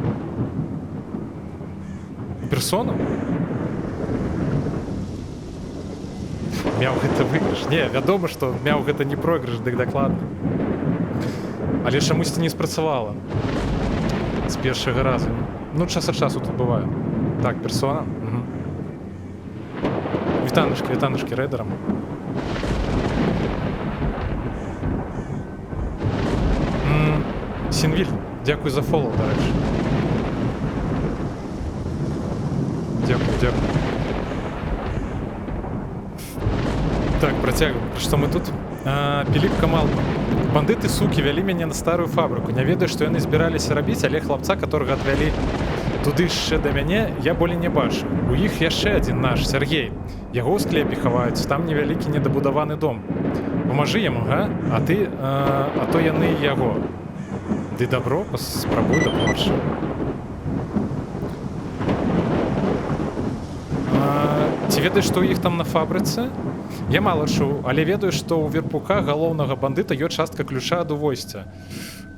Персону? Мяў гэта выйгрыш. Не, вядома, што мяў гэта не пройгрыш, дык дакладна. Але чамусьці не спрацавала. З першага разу. Ну, час ад часу тут бывае. Так, персона. Угу. Вітанушкі рэйдерам. Сінвіль, дзякуй за фоллоу, дарэчы. Дзякуй. Так, працягваем. Што мы тут? Піліп Камалка. Бандыты, сукі, вялі мяне на старую фабрыку. Не ведаю, што яны збіраліся рабіць, але хлапца, которага адвялі туды яшчэ да мяне я болей не бачу. У іх яшчэ адзін наш Сергей. Яго ў склепе хаваюць, там невялікі недабудаваны дом. Памажы яму, га? А то яны яго. Ды добро, спрабуй дапамагчы. Ці ведаеш, што ў іх там на фабрыцы? Я мала чуў, але ведаю, што ў верпука галоўнага бандыта ёсць частка ключа ад увойсця.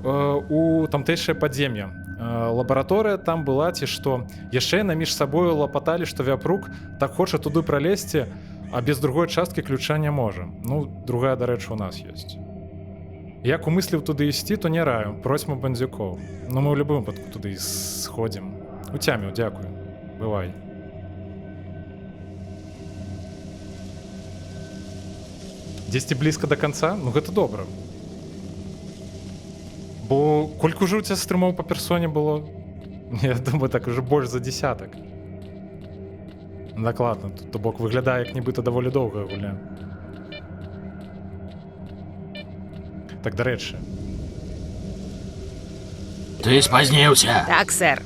У тамтэйшае падзем'е. Лабараторыя там была ці што. Яшчэ яны між сабою лапаталі, што вяпрук так хоча туды пралезці, а без другой часткі ключа не можа. Ну, другая, дарэчы, у нас ёсць. Як умысліў туды ісці, то не раю. Просьма бандзюкоў. Ну, мы ў любым выпадку туды сходзім. Уцяміў, дзякую. Бывай. Дзесьці блізка да канца? Ну, гэта добра. Бо колькі ўжо ў цябе стрымоў па персоне было? Я думаю, так уже больш за дзесятак. Дакладна, то бок выглядае, як нібыта даволі доўгая гуля. Так, дарэчы. Ты спазніўся. Так, сэр.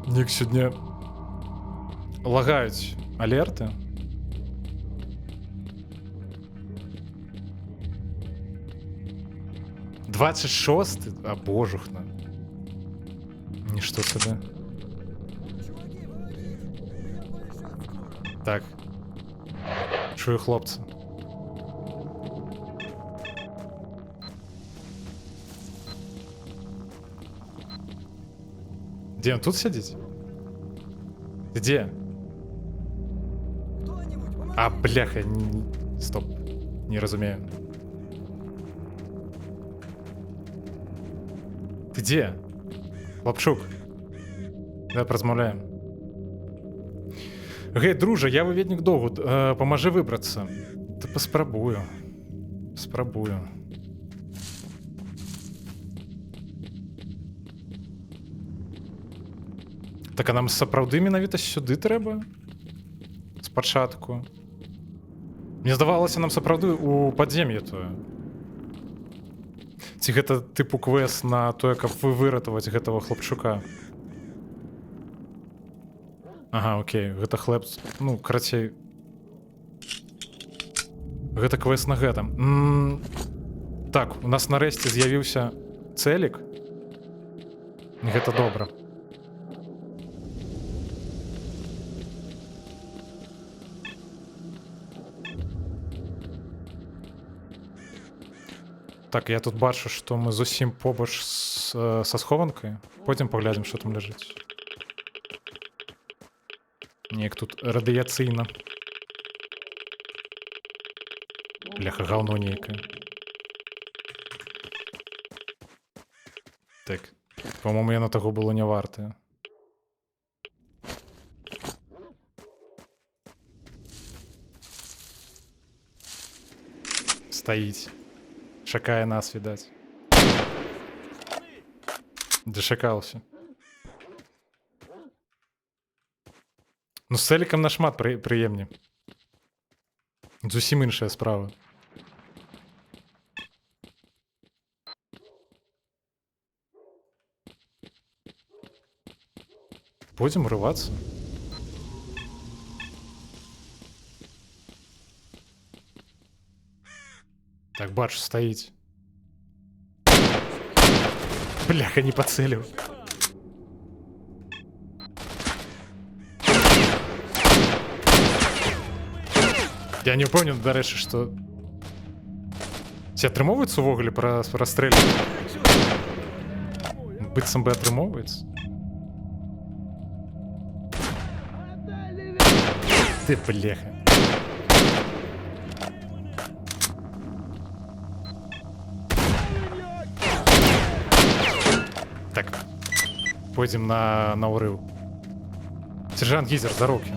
Нік сёння лагаюць алерты. Двадцять шосты? А божухна. Нішто сабе. Так. Чую хлопца. Дзе он тут сядзіць? Ты дзе? А, бляха, стоп. Не разумею. Ты дзе? Лапшук. Давай празмаўляем. Гэй, дружа, я выведнік доўгу. Памажы выбрацца. Та паспрабую. Спрабую. Так а нам сапраўды менавіта сюды трэба? Спачатку. Мне здавалася, нам сапраўды у падзем'е тое. Ці гэта тыпу квест на тое, каб вы выратаваць гэтага хлапчука? Ага, окей, гэта хлеб... Ну, карацей... Гэта квест на гэтым. Так, у нас нарэшце з'явіўся цэлік. Гэта добра. Так, я тут бачу, што мы зусім побач са схованкай. Пойдзем паглядзім, што там ляжыць. Неяк тут радыяцыйна. Бляха, гаўно нейкае. Так, па-моему, яно таго было не вартае. Стаіць. Чакае нас, відаць. Дачакаўся. Ну, з цэлікам нашмат прыемней. Зусім іншая справа. Пойдзем урывацца. Так, бачу, стаіць. Бляха, не пацэліў. Я не ўпэўнены, дарэчы, што... Ці атрымоўваецца увогуле прастрэльваць? Быццам бы атрымоўваецца. Ты, бляха. Так, пойдем на ўрыў. Сержант Гізер, за руки.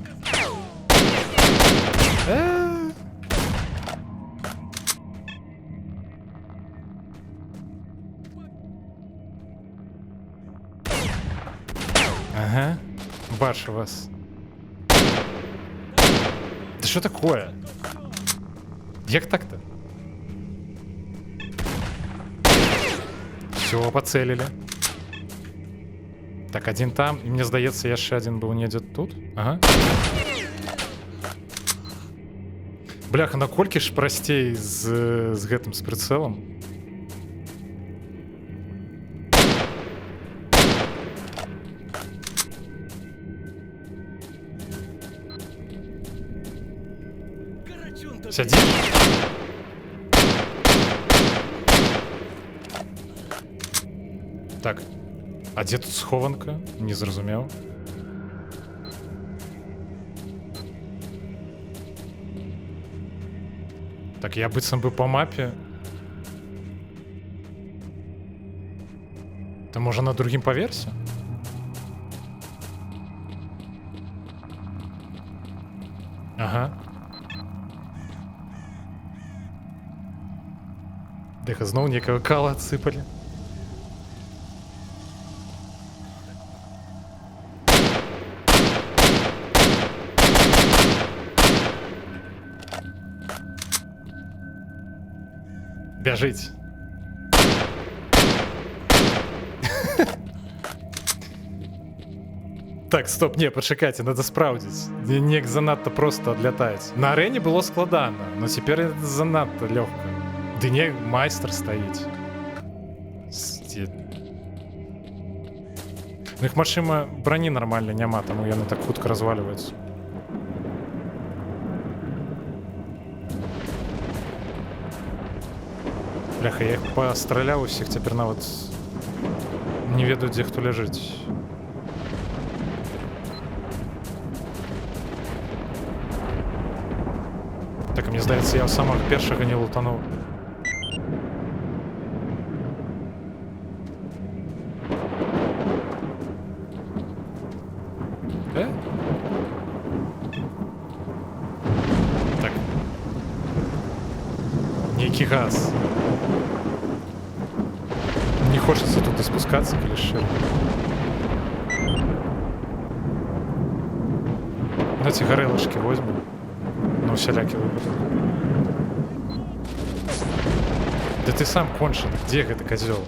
Ага, бачу вас. Да что такое? Як так-то? Все, поцелили. Так, один там, і мне здаецца, яшчэ один быў недзе тут. Ага. Бляха, наколькі ж прасцей з гэтым, з прыцэлам? Сядзі. Так. А дзе тут схованка? Не зразумеў. Так, я быццам бы по мапе. Та можа на другім паверсе? Ага. Дыха, зноў некага кала адсыпалі. Бяжыць. Так, стоп, не, пачакайце, надо спраўдзіць. Неяк занадта проста адлятаць. На арэне было складана, но цяпер занадта лёгка. Ды не, майстар стаіць. Ну іх, магчыма, брані нармальна няма, таму яны так хутка разваліваюцца. Бляха, я іх пастраляў усіх, цяпер нават не ведаю, дзе хто ляжыць. Так, мне здаецца, я самага першага не лутануў. Так. Нейкі газ. Не хочется тут и спускаться, калі шчыра. Давайте гарэлачкі возьмем. На усялякі выпадак. Да ты сам конченый. Где гэты козёл?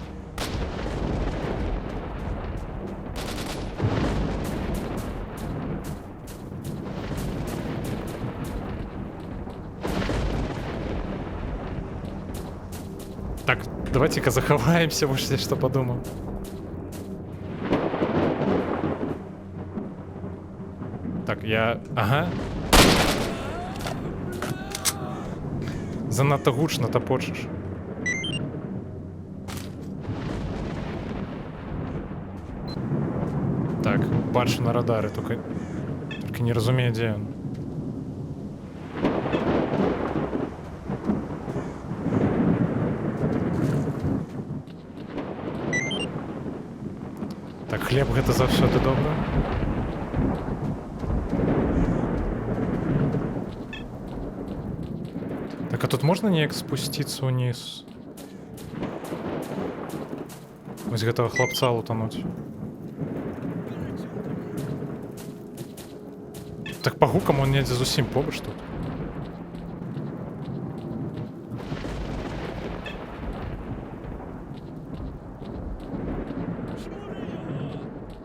Так, давайте-ка заховаемся, может, я что подумал. Так, я... Ага. Занадто гучно топочешь. Так, бачу на радаре, только не разумею, где он. Так, хлеб гэта заўсёды добра. Так, а тут можна неяк спусціцца ўніз? Вось гэтага хлапца лутануць. Так па гукам он недзе зусім побач тут.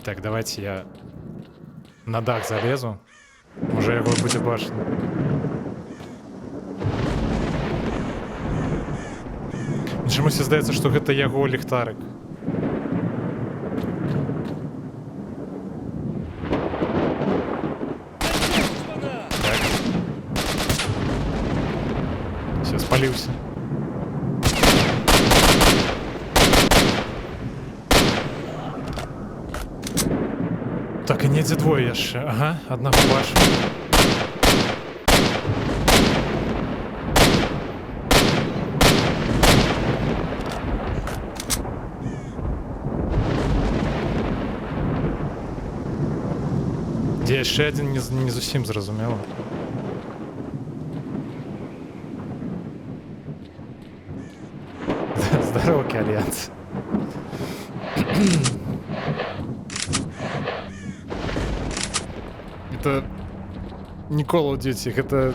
Так, давайте я на дах залезу. Уже яго будзе бачна. Чамусь здаецца, што гэта яго ліхтарык. Так. Все, спаліўся. Так, і недзе двое яшчэ. Ага, аднаго бачу. Дзе яшчэ адзін не зусім зразумела. Здароўкі, Альянс. Это не Call of Duty, это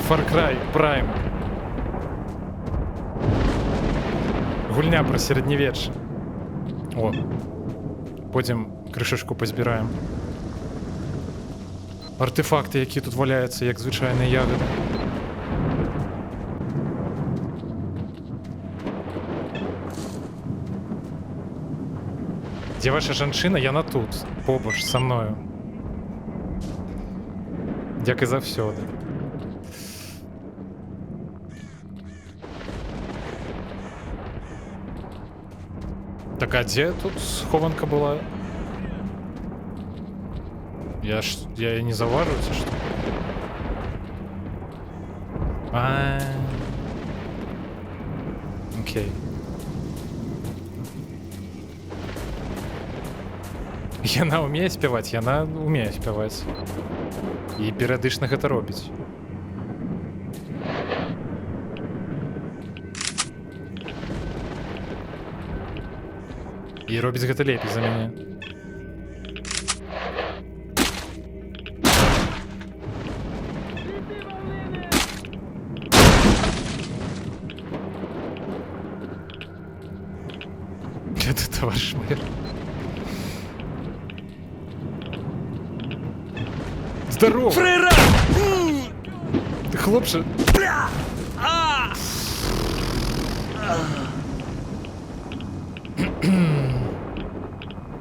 Far Cry Prime. Гульня про сярэднявечча. О, потім Кришечку позбираємо. Артефакти, які тут валяються, як звичайні ягоди. Де ваша жанчина? Яна тут, побач, со мною. Дякую за все. Так, а де тут схованка була? Я не заважу, це що? А. Окей. Яна вміє співати, яна вміє співати. І періодично гэта робить. І робить гэта лепей за мяне. Это товарищ мэр. Здорово! Фрейра! Ты хлопче.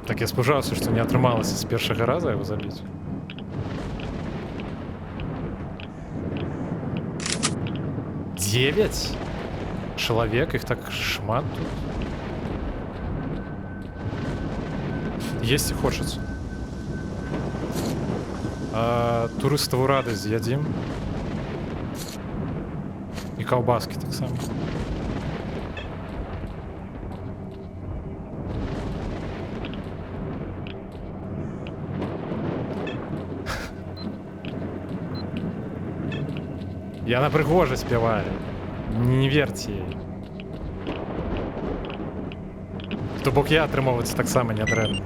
Так, я спужаўся, што не атрымалася з першага раза яго забіць. Девять? Чалавек, іх так шмат тут. Есці хочацца. Турыставу радасць з'ядзім. І каўбаскі таксама. Яна прыгожа спявае. Не верце ей. То бок я атрымоўваецца таксама нядрэнна.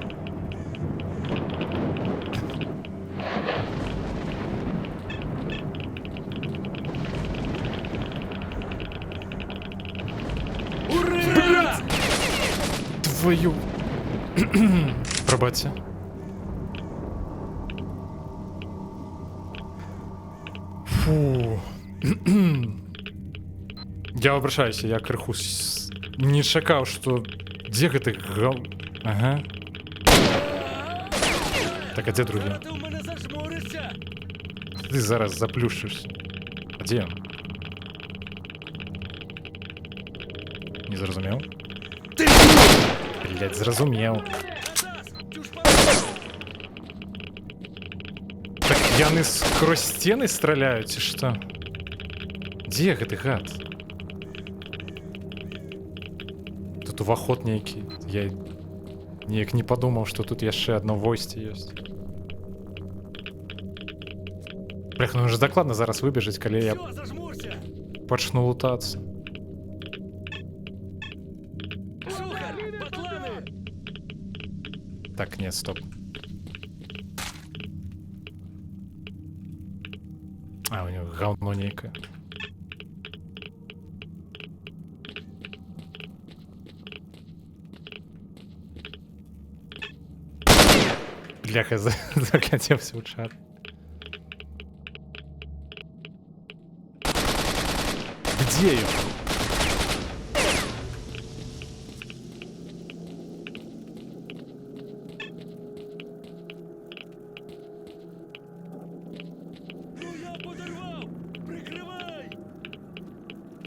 Твою. Пробачте. Фу. Я обращаюсь, я крыху не чакаў, што дзе гэты гал... Ага. Так, а дзе другі? Ты зараз заплюшчышся. А дзе ён? Не зразумеў? Блядь, зразумеў. Так яны скрозь сцены страляюць, ці што? Дзе гэты гад? Тут уваход нейкі. Я неяк не падумаў, што тут яшчэ адно войсце ёсць. Блях, ну ж дакладна зараз выбежыць, калі я пачну лутацца. Так, нет, стоп. А, у него говно некое. Бляха, закатился в чат. Где ее?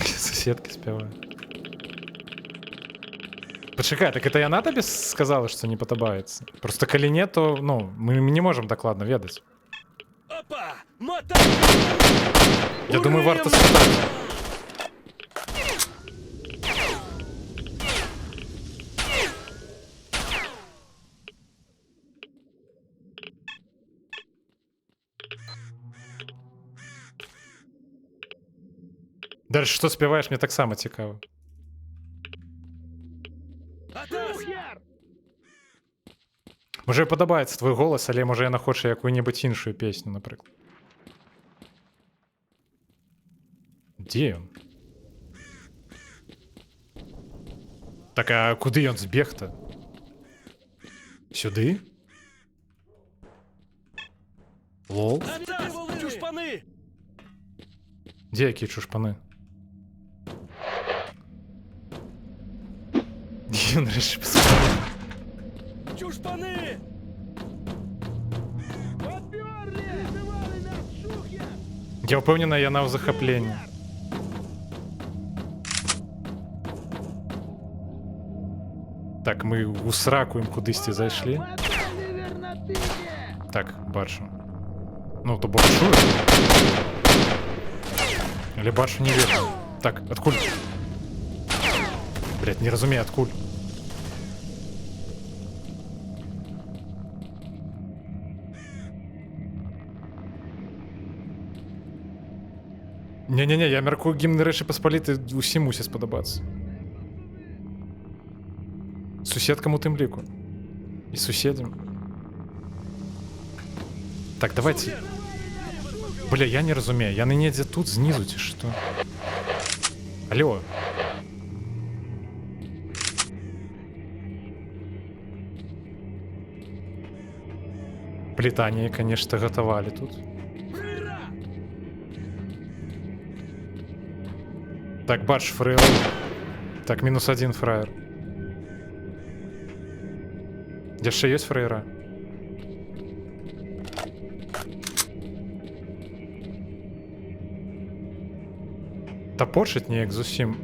Соседки спевают. Почекай, так это яна табе сказала, что не падабаецца? Просто калі не, то, ну, мы не можем дакладна ведаць. Я думаю, варта спытаць. Дальше што спяваеш, мне таксама цікава. Можа, падабаецца твой голас, але можа яна хоча якую-небудзь іншую песню, напрыклад. Дзе ён? Так, а куды ён збег-то? Сюды? Лол. Чушпани! Де які чушпани? Він решив посмотреть. Чушпани! Я впевнений, я на захопленні. Так, ми у сраку їм кудись зайшли. Так, бачу. Ну, то бачу. Или бачу не вірю. Так, откуль? Блять, не розумію, откуль. Не-не-не, я мяркую гімн Рэчы Паспалітай усім мусіць спадабацца. Суседкам у тым ліку. І суседзям. Так, давайте. Бля, я не разумею, яны недзе тут знизу ці што? Алло. Плітанне, конечно, гатавалі тут. Так, бач, фрейл. Так, -1 фраер. Яшчэ ёсць фраера? Тапочыць неяк зусім.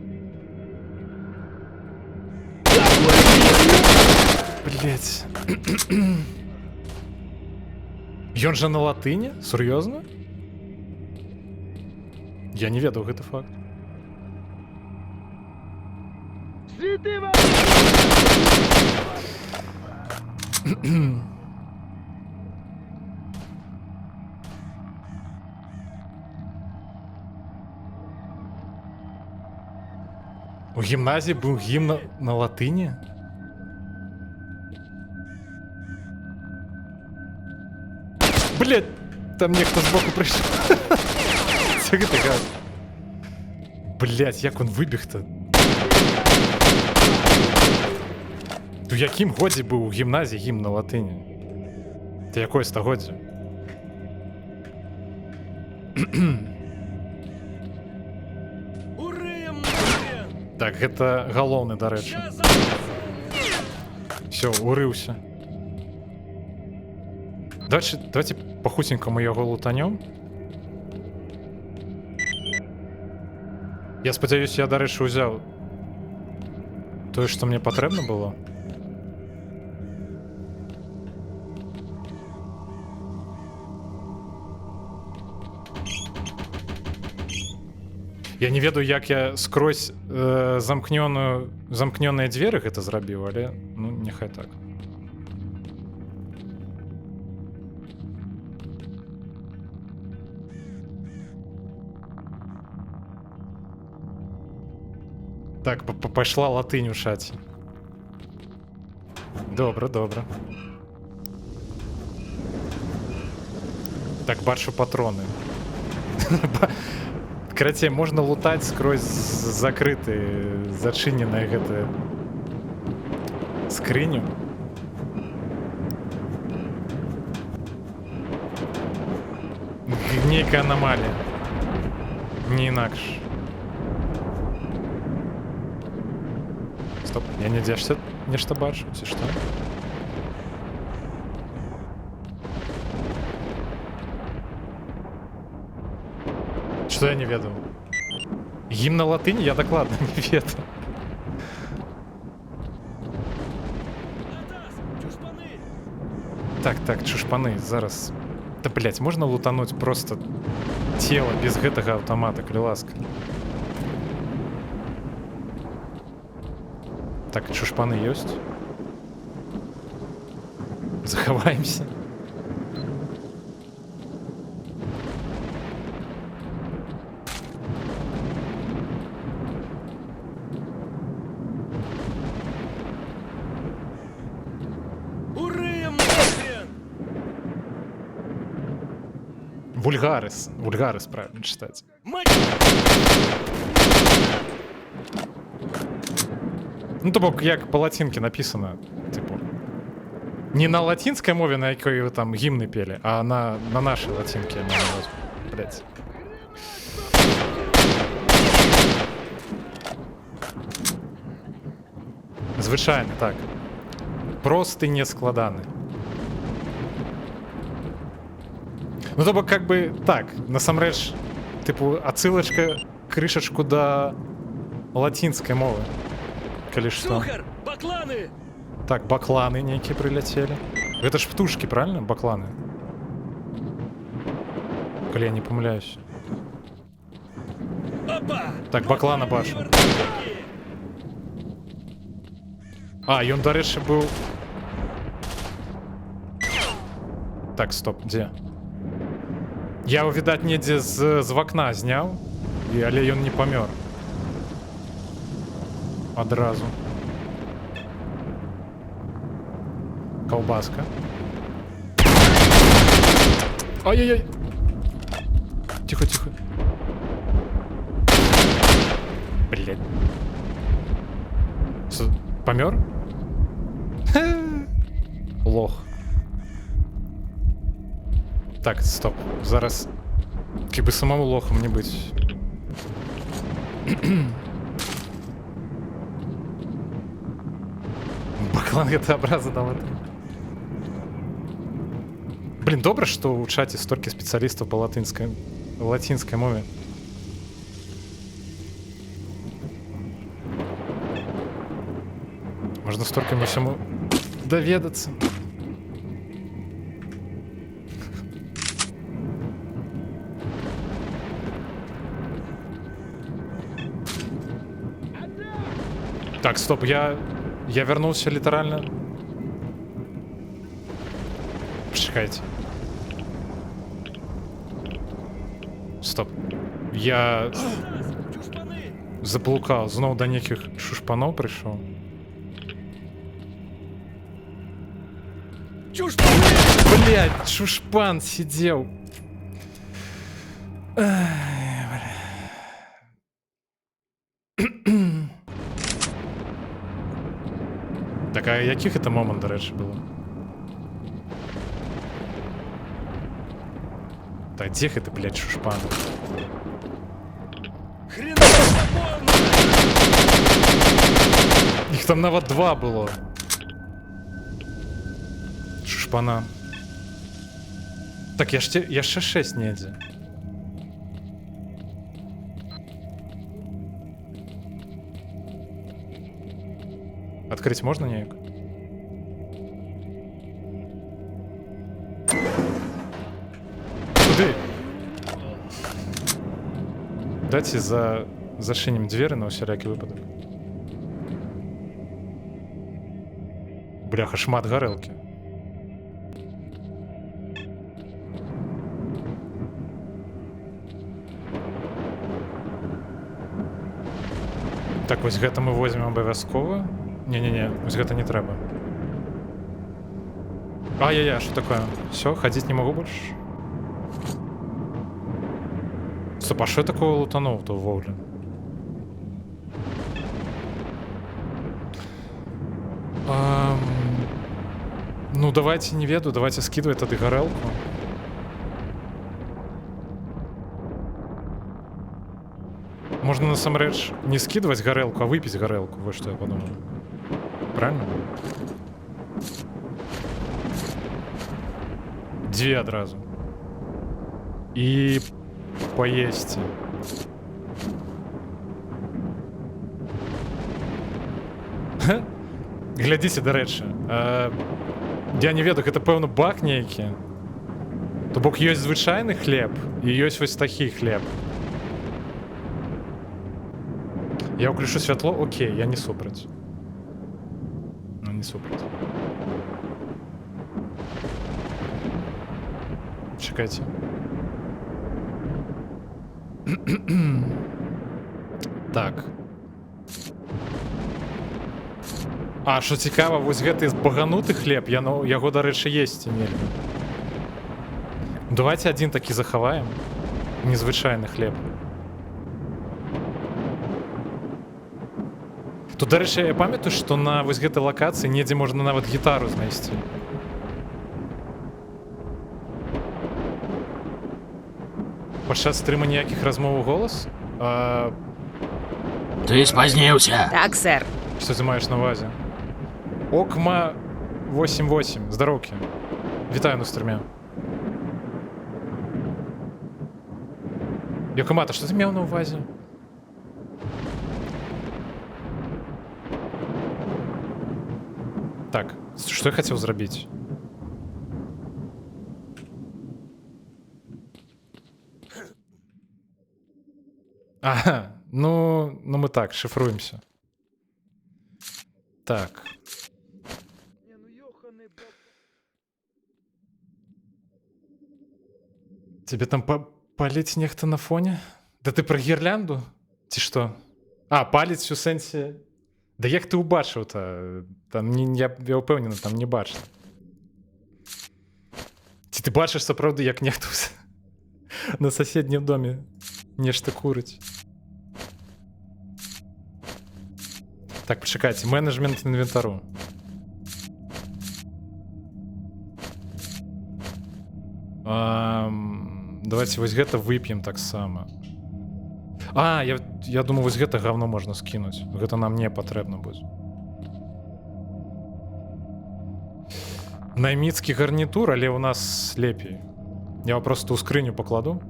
Блять. Ён жа на латыні? Сур'ёзна? Я не ведаў гэты факт. У гімназіі быў гімн на латыні? Блять, там нехто збоку прыйшоў. Це гэта гад. Блять, як он выбег-то? У якім годзе быў у гімназіі гімн на латыні? Ты якое стагоддзе? Так, гэта галоўны, дарэчы. Всё, урыўся. Давайте па-хуценькаму яго лутанём. Я спадзяюсь, я, дарэчы, узяў тое, што мне патрэбна было. Я не ведаю, як я скрозь замкнёныя дзверы гэта зрабіў, але ну няхай так. Так, пайшла латынь у шаце. Добра, добра. Так, бачу патроны. Карацей, можна лутаць скрозь закрыты, зачыненае гэтае скрыню. Нейкая аномалія. Не інакш. Стоп, я не дзешся нешта бачу, ці што? Что я не ведаю? Гимн на латыни я докладно не ведаю. Так, чушпаны, зараз. Да, блять, можно лутануть просто тело без гэтага автомата, калі ласка. Так, чушпаны ёсць? Захаваемся. Вульгарис. Вульгарис правильно читать. Ну, то бок, як по латинке написано, типу. Не на латинской мове, на якой вы там гимны пели, а на нашей латинке. Блять. Звичайно, так. Просты не складаны. Ну, тобто, как бы, так, насамрэч, типу, отсылочка крышечку до латинской мовы. Калі што. Бакланы! Так, бакланы нейкія прилетели. Это ж птушки, правильно? Бакланы. Калі я не помыляюсь. Опа! Так, баклана бачу. А, ён, дарэчы, быў... Так, стоп, дзе? Я его, відаць, недзе з вакна зняў, але ён не памёр. Адразу. Колбаска. Ай-яй-яй. Тихо, тихо. Блядь. Помер? Лох. Так, стоп. Зараз. Как бы самому лохом не быть. Баклан гэта абраза дал это. Блин, добра, што ў чаце столькі спецыялістаў па латинской мове. Можна столькі усяму даведацца. Так, стоп, я вернулся литерально. Чекайте. Стоп. Я заблукал. Знову до неких шушпанов пришел. Блять, шушпан сидел. Так, а яких это момент, до речі, було? Так, де это, блядь, шушпан? Їх там навіть 2 було. Шушпана. Так, я ще 6 недзе. Открыть можно неяк? Куды? Дайте зашинем двери на усялякі выпадок. Бляха, шмат гарэлкі. Так, вось гэта мы возьмем абавязкова. Не-не-не, вось гэта не трэба. Ай-яй-яй, что такое? Все, ходить не могу больше. Стоп, а что я такого лутанул-то в Воуле? Ну, давайте, не веду, давайте скидывать эту горелку. Можно насамрэч не скидывать горелку, а выпить горелку. Вот что я подумал. Правильно? 2 одразу. И поесть. Глядите, до речі. Я не веду, это певно баг нейкі. То бок ёсць звычайны хлеб і ёсць вось такі хлеб. Я уключу святло, окей, я не супраць. Ну, не супраць. Чекайте. Так. А, що цікаво, вось гэты багануты хлеб, яго, да рэчы, есці нельга. Давайте один такі захаваем. Незвычайны хлеб. Тут, да рэчы, я памятаю, што на вось гэтай лакацыі недзе можна нават гітару знайсці. Падчас стрыма ніякіх размоў у голас? Ты спазніўся. Так, сэр. Что ты маеш на увазе? Окма 88. Здароўкі. Вітаю на стрыме. Якомата, что ты меў на увазе? Так, что я хотел зрабіць? Ага, ну мы так, шифруемся. Так. Тебе там паліць нехта на фоне? Да ты про гірлянду? Ці што? А, паліць у сэнсе... Да як ты убачыў-то? Там я ўпэўнены, там не бачна. Ці ты бачыш сапраўды, як нехта на соседнім доме нешта курыць? Так, пачакайце, менеджмент інвентару. Давайте вось гэта вып'ем таксама. А, я думаю, вось гэта гавно можна скінуць. Гэта нам не патрэбна будзе. Найміцкі гарнітур, але ў нас лепей. Я его просто ў скрыню пакладу.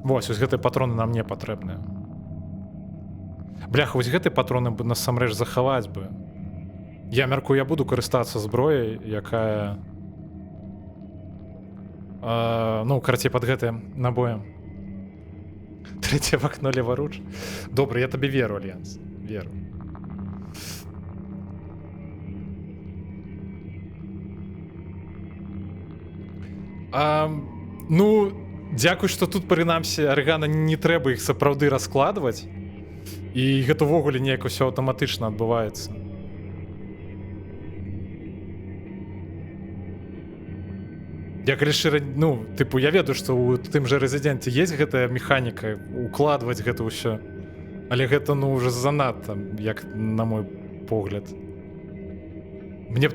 Вось гэтыя патроны нам не патрэбныя. Бляха, вось гэтыя патроны бы насамрэч захаваць бы. Я мяркую, я буду карыстацца зброяй, якая... Ну, карацей, пад гэтыя набоем. Трэцяе в акно леваруч. Добра, я табе веру, Альянс. Веру. Ну, дзякуй, што тут, прынамсі, арэгана не трэба іх сапраўды раскладваць. І гэта ўвогуле неяк усё аўтаматычна адбываецца. Я калі шчыра, ну, тыпу, я ведаю, што ў тым жа рэзідэнце есть гэтая механіка укладваць гэта ўсё. Але гэта, ну, уже занадта, як на мой погляд. Мне б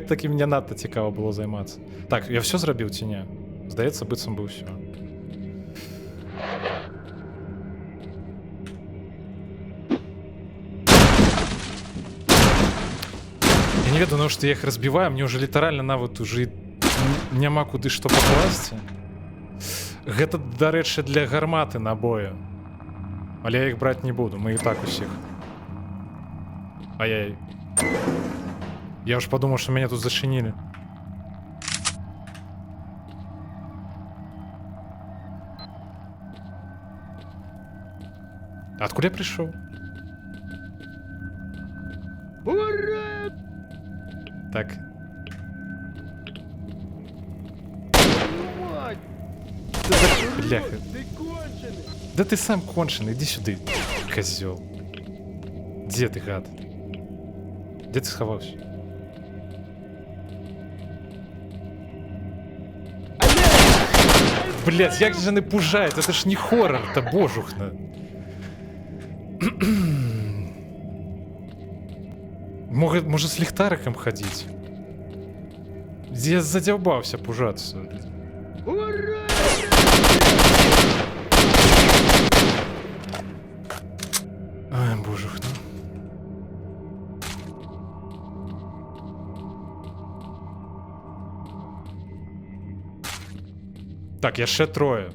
такім не надта цікава было займацца. Так, я ўсё зрабіў ці не? Здаецца, быццам бы ўсё. Я не ведаю, што я іх разбіваю, мне ўжо літаральна нават уже няма куды што пакласці. Гэта, дарэчы, для гарматы набою. Але я іх браць не буду, мы і так усіх. Ай-яй. Я уж подумал, что меня тут зачинили. Откуда я пришел? Ура! Так. Мать! Бляха. Ты конченый! Да ты сам конченый, иди сюда, козел. Где ты, гад? Где ты сховался? Блять, як же не пужает, это ж не хоррор, это божухна. Может с ліхтариком ходить? Я задолбался пужаться. Ура! Ай, божухна. Так, яшчэ трое.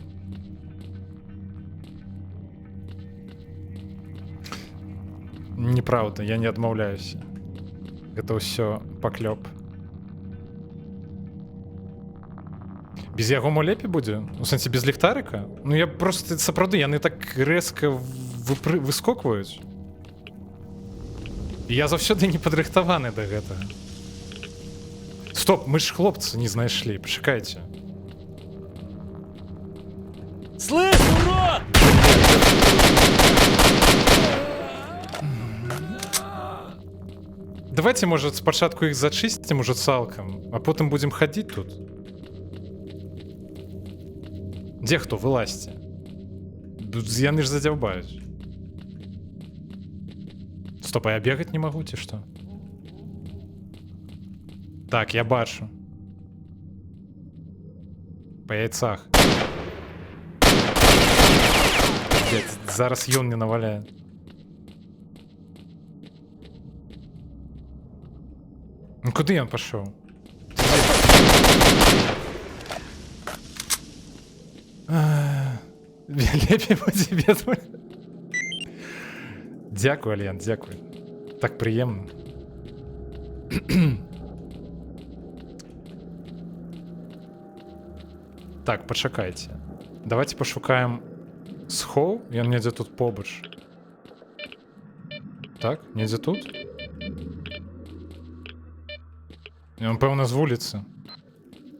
Неправда, я не адмаўляюся. Гэта ўсё паклёп. Без яго мо лепей будзе? У сэнсе без ліхтарыка? Ну я просто сапраўды, яны так рэзка выскокваюць. І я заўсёды не падрыхтаваны да гэтага. Стоп, мы ж хлопцы не знайшлі, пачакайце. Слышь, урод! Давайте, может, спачатку іх зачысцім уже цалкам, а потым будзем хадзіць тут. Дзе хто? Вылазьце. Яны ж задзяўбаюць. Стоп, а я бегаць не магу, ці што? Так, я бачу. По яйцах. Блять, зараз ён не наваляє. Ну куди ён пішов? Лепей по тебе. Дякую, Альян, дякую. Так приємно. Так, почекайте. Давайте пошукаємо схов. Ён недзе тут побач. Так, недзе тут? Ён, певно, з вулиці.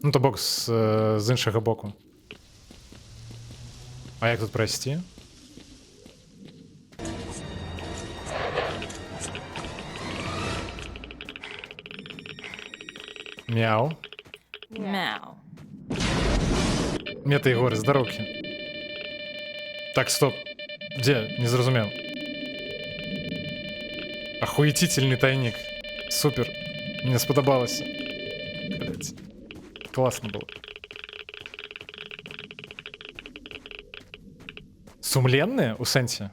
Ну, то бок з іншого боку. А як тут пройти? Мяу. Мяу. Мета Егор, здоровки. Так, стоп. Где? Не зрозумел. Охуетительный тайник. Супер. Мне сподобалось. Блять. Классно было. Сумленные у Сенсі?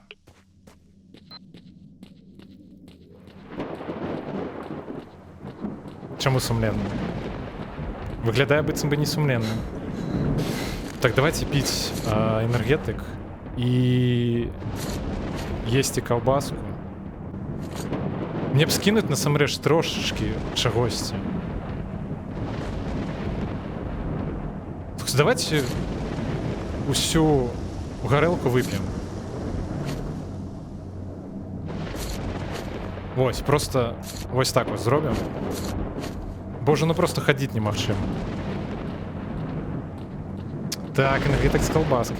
Чому сумленные? Выглядая быццам бы не сумленным. Так, давайте пить энергетик и есть и колбаску. Мне б скинуть насамрэч трошечки чагосьці. Давайте усю гарэлку выпьем. Вось, просто вось так вот зробим. Боже, ну просто ходить немагчыма. Так, энергетик з колбаски.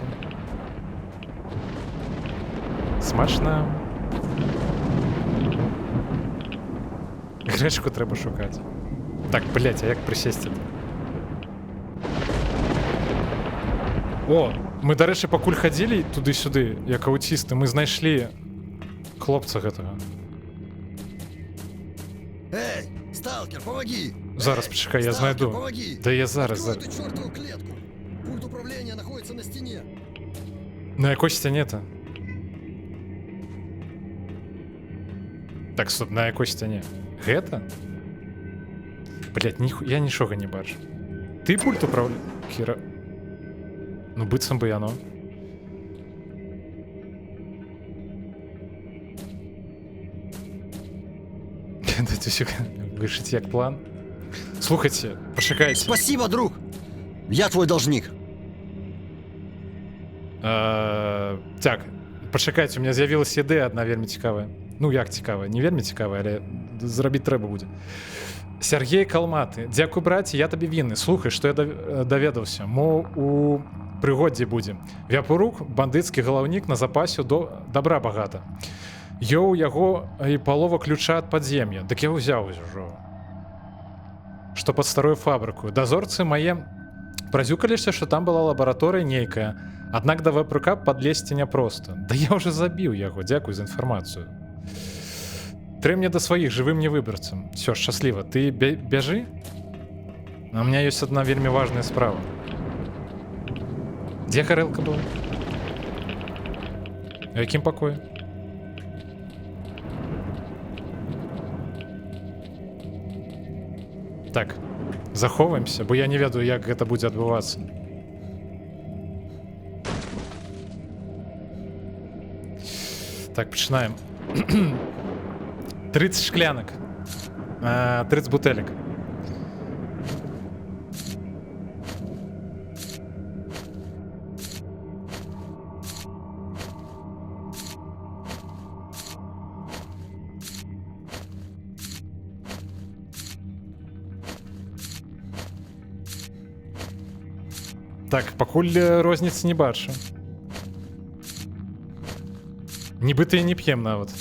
Смачно. Гречку треба шукати. Так, блять, а як присісти? О, ми, до речі, покуль ходили туди-сюди, як аутісти, ми знайшли хлопця гэтага. Эй, сталкер, помоги! Зараз, почекай, я Сталкер, знайду. помоги! Да я зараз. Открой эту чертову клетку! Пульт управления находится на стене. На якой стяне-то? Так, стоп, на якой стяне? Гэта? Блять, я нічога не бачу. Ты пульт управляешь? Кіра. Ну, быццам бы яно. Вышить як план. Слухайте, почекайте. Спасибо, друг! Я твой должник. Так, почекайте, у меня з'явилася ідея одна вельмі цікавая. Ну, як цікавая, не вельмі цікавая, але зрабіць трэба будзе. Сергей Калматы, дзякуй, браці, я табе вінны. Слухай, што я даведаўся. Мо у прыгоддзе будзе. Вяпурук, бандыцкі галаўнік, на запасе добра багата. Ёў яго і палова ключа ад падзем'я. Дык я ўзяў ужо. Што пад старую фабрыку. Дазорцы мае празюкаліся, што там была лабараторыя нейкая. Аднак да вапрука падлезці няпроста. Да я ўжо забіў яго, дзякуй за інфармацыю. Трэ мне да сваіх жывым не выбарцам. Всё, шчасліва, ты бяжы? А у меня ёсць адна вельмі важная справа. Дзе гарэлка была? У якім пакоі? Так, захоўваемся, бо я не ведаю, як гэта будзе адбывацца. Так, пачынаем. 30 шклянак. 30 бутэлек. Так, пакуль розніцы не бачу. Нібыта і не п'ем нават.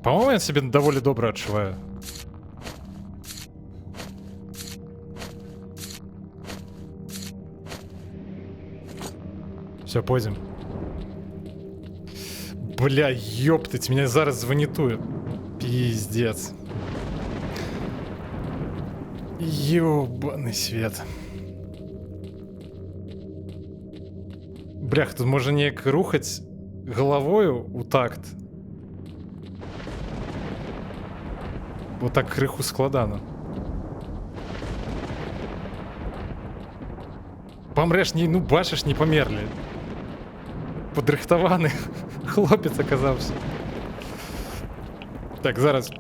По-моему, я себе довольно добро адчуваю. Все, пойдем. Бля, ёптать, меня зараз звонитует. Пиздец. Ёбаный свет. Блях, тут можна неяк рухаць головою у такт. Вот так крыху складана. Памрэш, не, ну бачыш, не памерлі. Падрыхтаваны хлопец аказаўся. Так, зараз.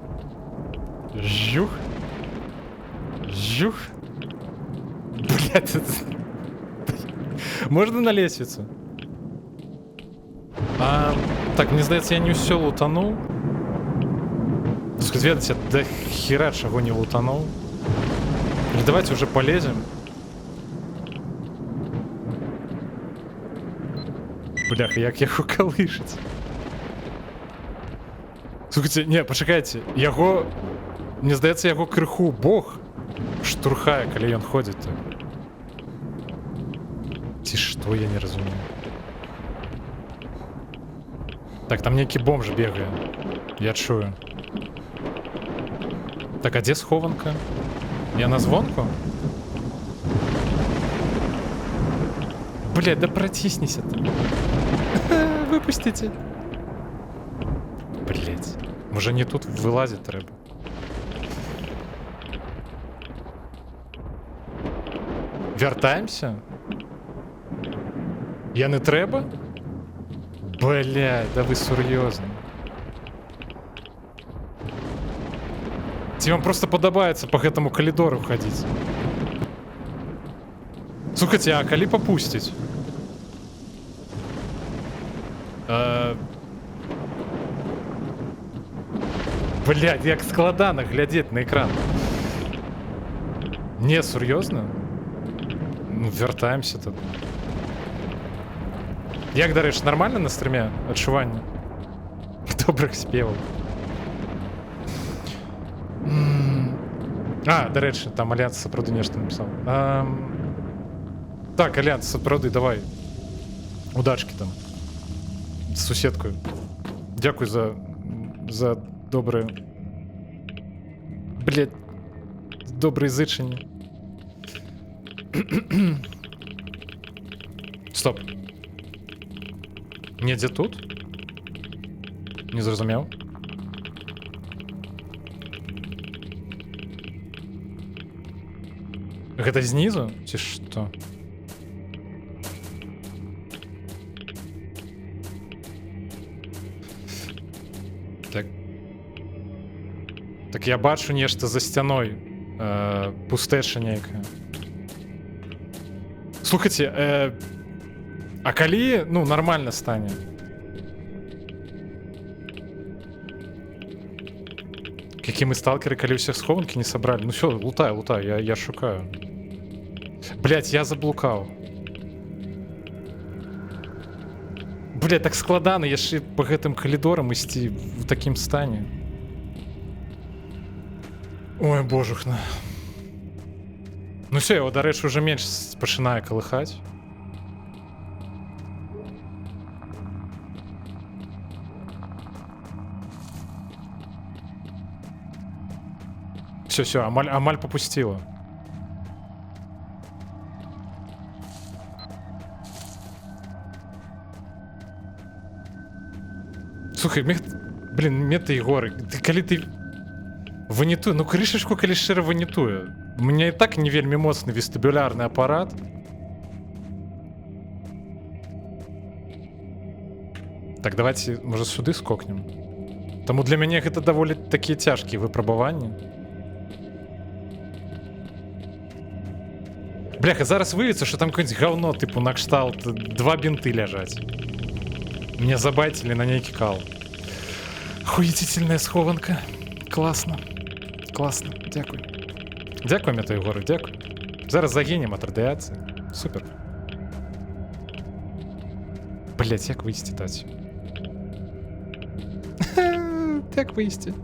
Жух. Жух. Блядь, это... Можно на лестницу? Так, мне здаецца, я не ўсё лутануў. Ведаць, я да хера чаго не лутануў. Или давайте уже полезем. Бляха, як яго калышыць. Слухайте, не, пачакайце, яго... Мне здаецца, яго крыху Бог штурхае, калі ён ходзіць. Ці што, я не разумею. Так, там нейкі бомж бегае. Я чую. Так, а дзе схованка? Я на звонку? Блядь, да протиснись ты. Выпустите. Блядь. Може не тут вилазить треба. Вертаємося? Я не треба? Блядь, да ви серйозно. Ці вам просто подобається по гэтому коридору ходить? Слухайте, а коли попустить? Блядь, як складано глядеть на экран. Не, серьезно? Ну, вертаемся тут. Як, до речі, нормально на стрімі адчування? Добрих співів. А, до речі, там Альянс сапраўды нешта написал. Так, Альянс сапраўды, давай. Удачки там. З суседкою. Дякую за добрые... Блядь. Добрые зычення. Стоп. Недзе тут? Не зразумеў. Гэта знизу? Ці што? Так. Так я бачу нешта за сцяной. Пустэча нейкая. Слухайте, а калі, ну, нормально стане? Какие мы сталкеры, калі ўсіх схованки не собрали? Ну все, лутай, я шукаю. Блять, я заблукаў. Блять, так складана яшчэ по гэтым калідорам ісці в такім стане. Ой, божухна. Ну все, яго, дарэчы, уже менш пачынае калыхаць. Все, амаль попустила. Слухай, блин, мета-ігоры, ты калі ты ванітуе, ну крышачку калі шчыра ванітуе. У меня и так не вельмі моцны вестибулярны апарат. Так, давайте, можа, сюды скокнем. Таму для мяне гэта даволі такія цяжкія выпрабаванні. Бляха, зараз выявіцца, што там какое-нибудь говно, типу, накшталт, 2 бинты ляжаць. Мне забайтили на нейкі кал. Хуетительная схованка. Классно. Классно. Дякую. Дякую, мета-ігоры, дякую. Зараз загінем ад радыяцыі. Супер. Блять, як выйсці таць? Як выйсці?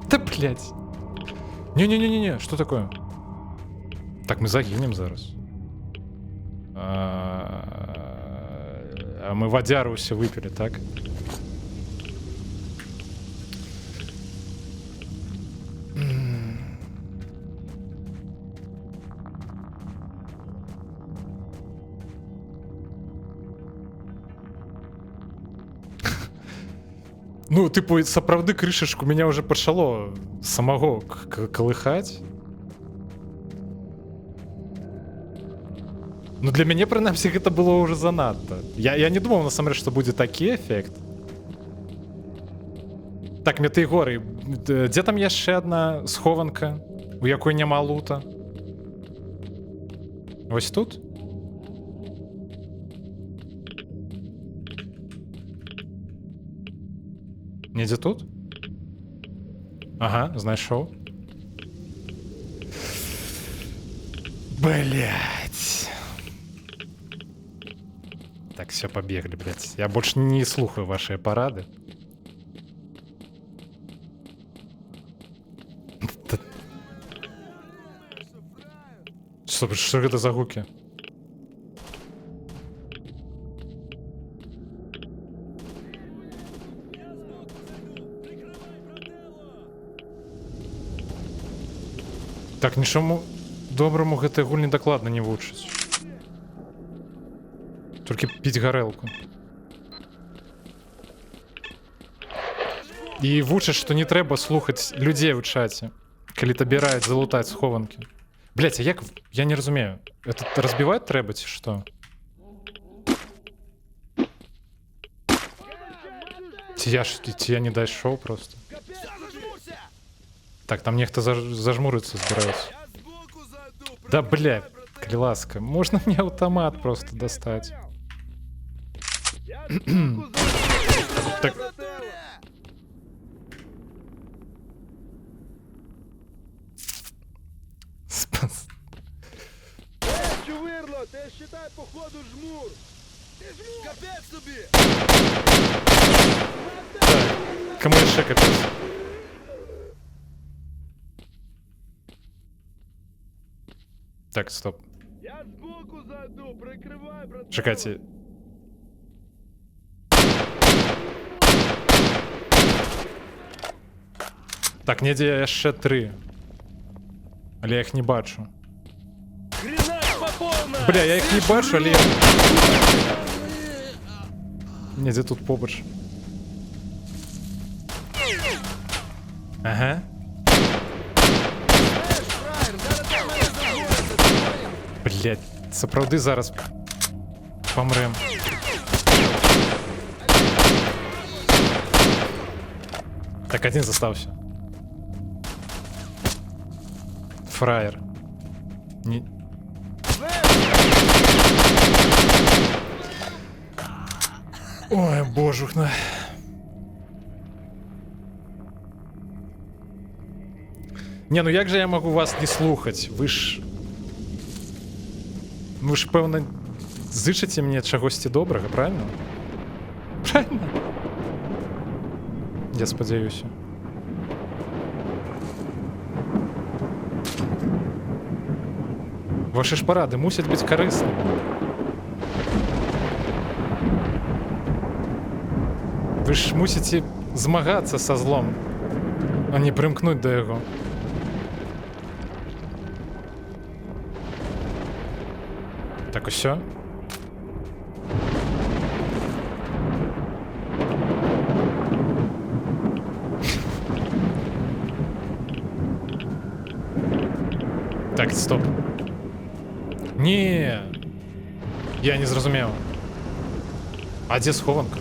Да блять. Не-не-не-не, что такое? Так, мы загинем зараз. А мы водяру все выпили, так? Ну, типу, сапраўды крышачку меня уже пачало самого колыхать. Ну, для мяне, прынамсі, гэта было уже занадта. Я не думаў, насамрэч, што будзе такі эфект. Так, Метэйгоры, дзе там яшчэ адна схованка, у якой няма лута? Вось тут? Недзе тут? Ага, знайшоў. Блять. Так, все, побегли, блять. Я больше не слухаю ваши парады. Что это за гуки? Так, нічому доброму гэтай гульні дакладна не вучыць. Толькі піць гарэлку. І вучаць, што не трэба слухаць людзей у чаце, калі табе раяць залутаць схованкі. Блять, а як... Я не разумею. Это разбивать трэба ці што? Ці я не дайшоў просто. Так, там нехта зажмурыцца збіраецца. Да, бля, калі ласка, можна мне аўтамат просто дастаць? Так... Спас. Чувирло, ти считай, походу, жмур. Капець тобі! Так, кому ще капець? Так, стоп. Я збоку зайду, прикривай, брат. Чекайте. Так, недзе яшчэ 3. Але я іх не бачу. Бля, я іх не бачу, але... Недзе тут побач. Ага. Блять, сапраўды зараз помрем. Так, один застаўся. Фраер. Не... Ой, божухна. Не, ну як же я могу вас не слухаць? Вы ж, пэўна, зычыце мне чагосьці добрага, правильно? Правильно? Я спадзяюся. Ваши ж парады мусяць быць карыснымі. Вы ж мусіце змагацца са злом, а не прымкнуць да яго. Так, усё. Так, стоп. Не, я не зразумеў. А дзе схованка?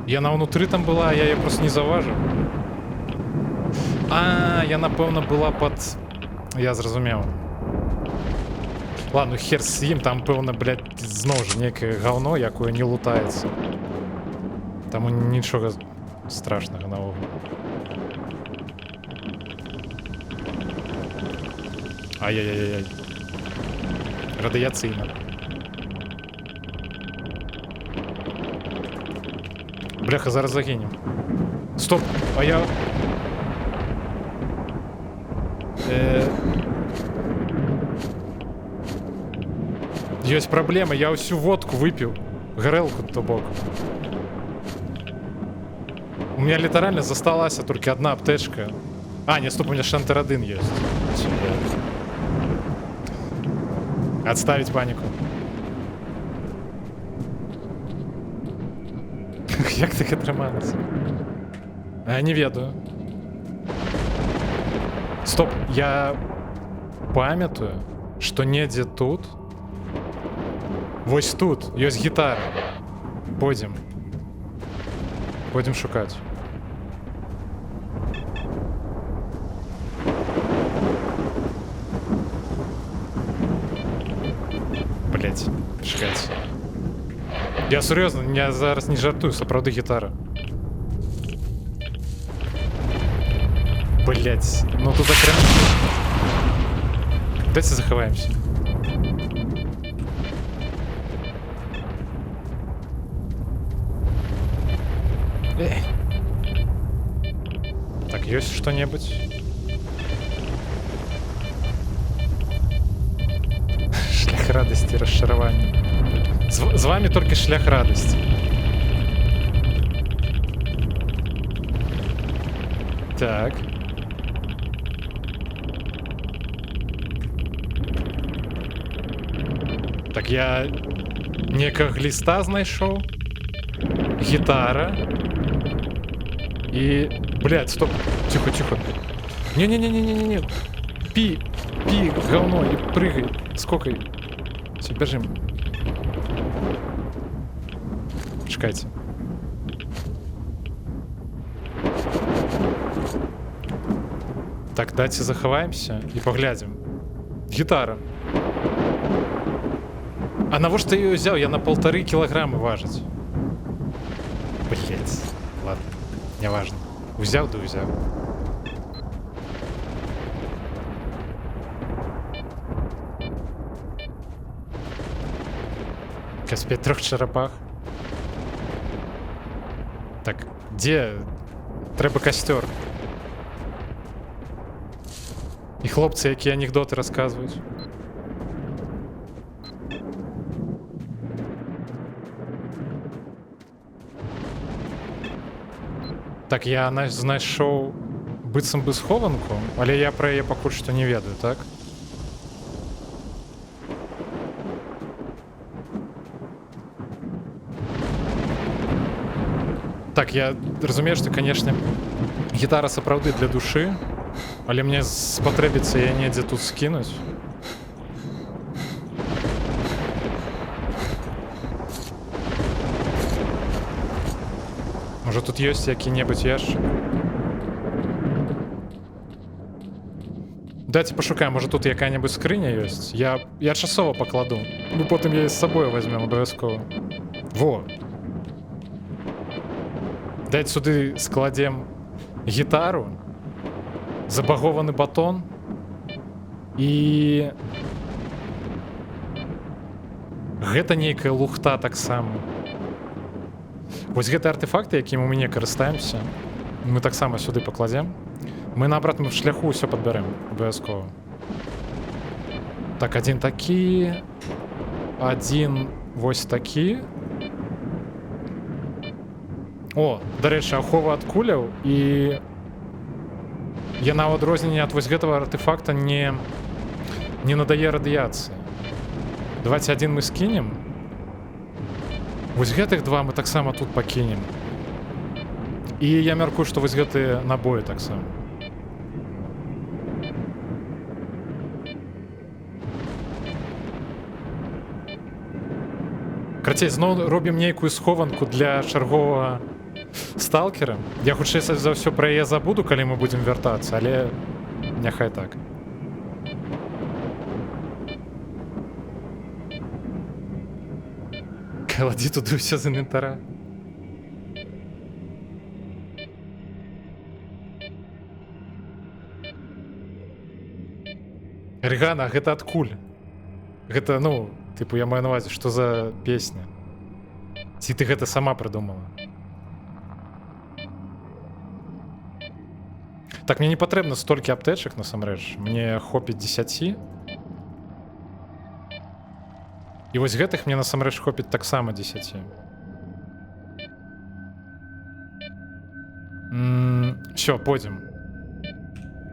Яна ўнутры там была, я яе просто не заўважыў. А, я, напэўна, была пад... Я зразумеў. Ладно, хер з ім, там, пэўна, блядь, зноў жа некае гаўно, якое не лутаецца. Таму нічога страшнага наогул. Ай-яй-яй-яй. Радыяцыйна. Бляха, зараз загінем. Стоп, а я... Ёсць праблема, я ўсю водку выпіў. Гарэлку, то бок. У меня літаральна засталася толькі одна аптечка. А, не, стоп, у меня шантерадын ёсць. Отставить панику. Як таке атрымалася? А, не ведаю. Стоп, я памятаю, што недзе тут. Вось тут ёсць гітара. Пойдзем. Пойдзем шукаць. Блять, чекайте. Я серйозно, я зараз не жартую, сапраўды гітара. Блять, ну тут окрем. Давайте заховаемся. Так, есть что-нибудь? Шлях радости, расчарования. З вами только шлях радости. Так. Так, я некага гліста знайшоў. Гітара. И, блядь, стоп. Тихо, тихо. Не-не-не-не-не-не. Пи, говно, и прыгай. Скокай. Все, бежим. Чекайте. Так, дайте заховаемся и поглядим. Гитара. А навошта я ее взял? Я на 1,5 килограмма важить. Блять. Ладно. Неважно. Узяв, да узяв. Каспет 3 черепах. Так, где? Треба костер. І хлопці, які анекдоти розказують. Так, я знайшоў быццам бы схованку, але я пра яе пакуль што не ведаю, так? Так, я разумею, што, канешне, гітара сапраўды для душы, але мне спатрэбіцца яе недзе тут скінуць. Может, тут есть які-небудзь яшчик? Дайте пошукаем, может, тут якая-небудзь скрыня ёсць? Я часова пакладу. Ну, потым я з сабой возьмем абавязкова. Во! Дайте сюды складем гітару, забагованы батон і... Гэта нейкая лухта таксама. Вось гэты артефакты, якім у мяне карыстаемся, мы таксама сюды пакладзем. Мы на обратным шляху ўсё падбярэм абавязкова. Так, адзін такі, адзін вось такі. О, дарэчы, ахова ад куляў, і яна ў адрозненне ад вось гэтага артефакта не надае радыяцыі. Давайте адзін мы скінем. Вось гэтых два мы таксама тут пакінем. І я мяркую, што вось гэтыя набоі таксама. Карацей, зноў робім нейкую схованку для чарговага сталкера. Я хутчэй за ўсё пра яе забуду, калі мы будзем вяртацца, але няхай так. Кладі туды ўсё з інвентара. Рыгана, гэта адкуль? Гэта, ну, тыпу, я маю на увазе, што за песня? Ці ты гэта сама прыдумала? Так, мне не патрэбна столькі аптэчак, насамрэч. Мне хопіць 10. І вось гэтых мне насамрэч хопіць таксама 10. Всё, пойдзем.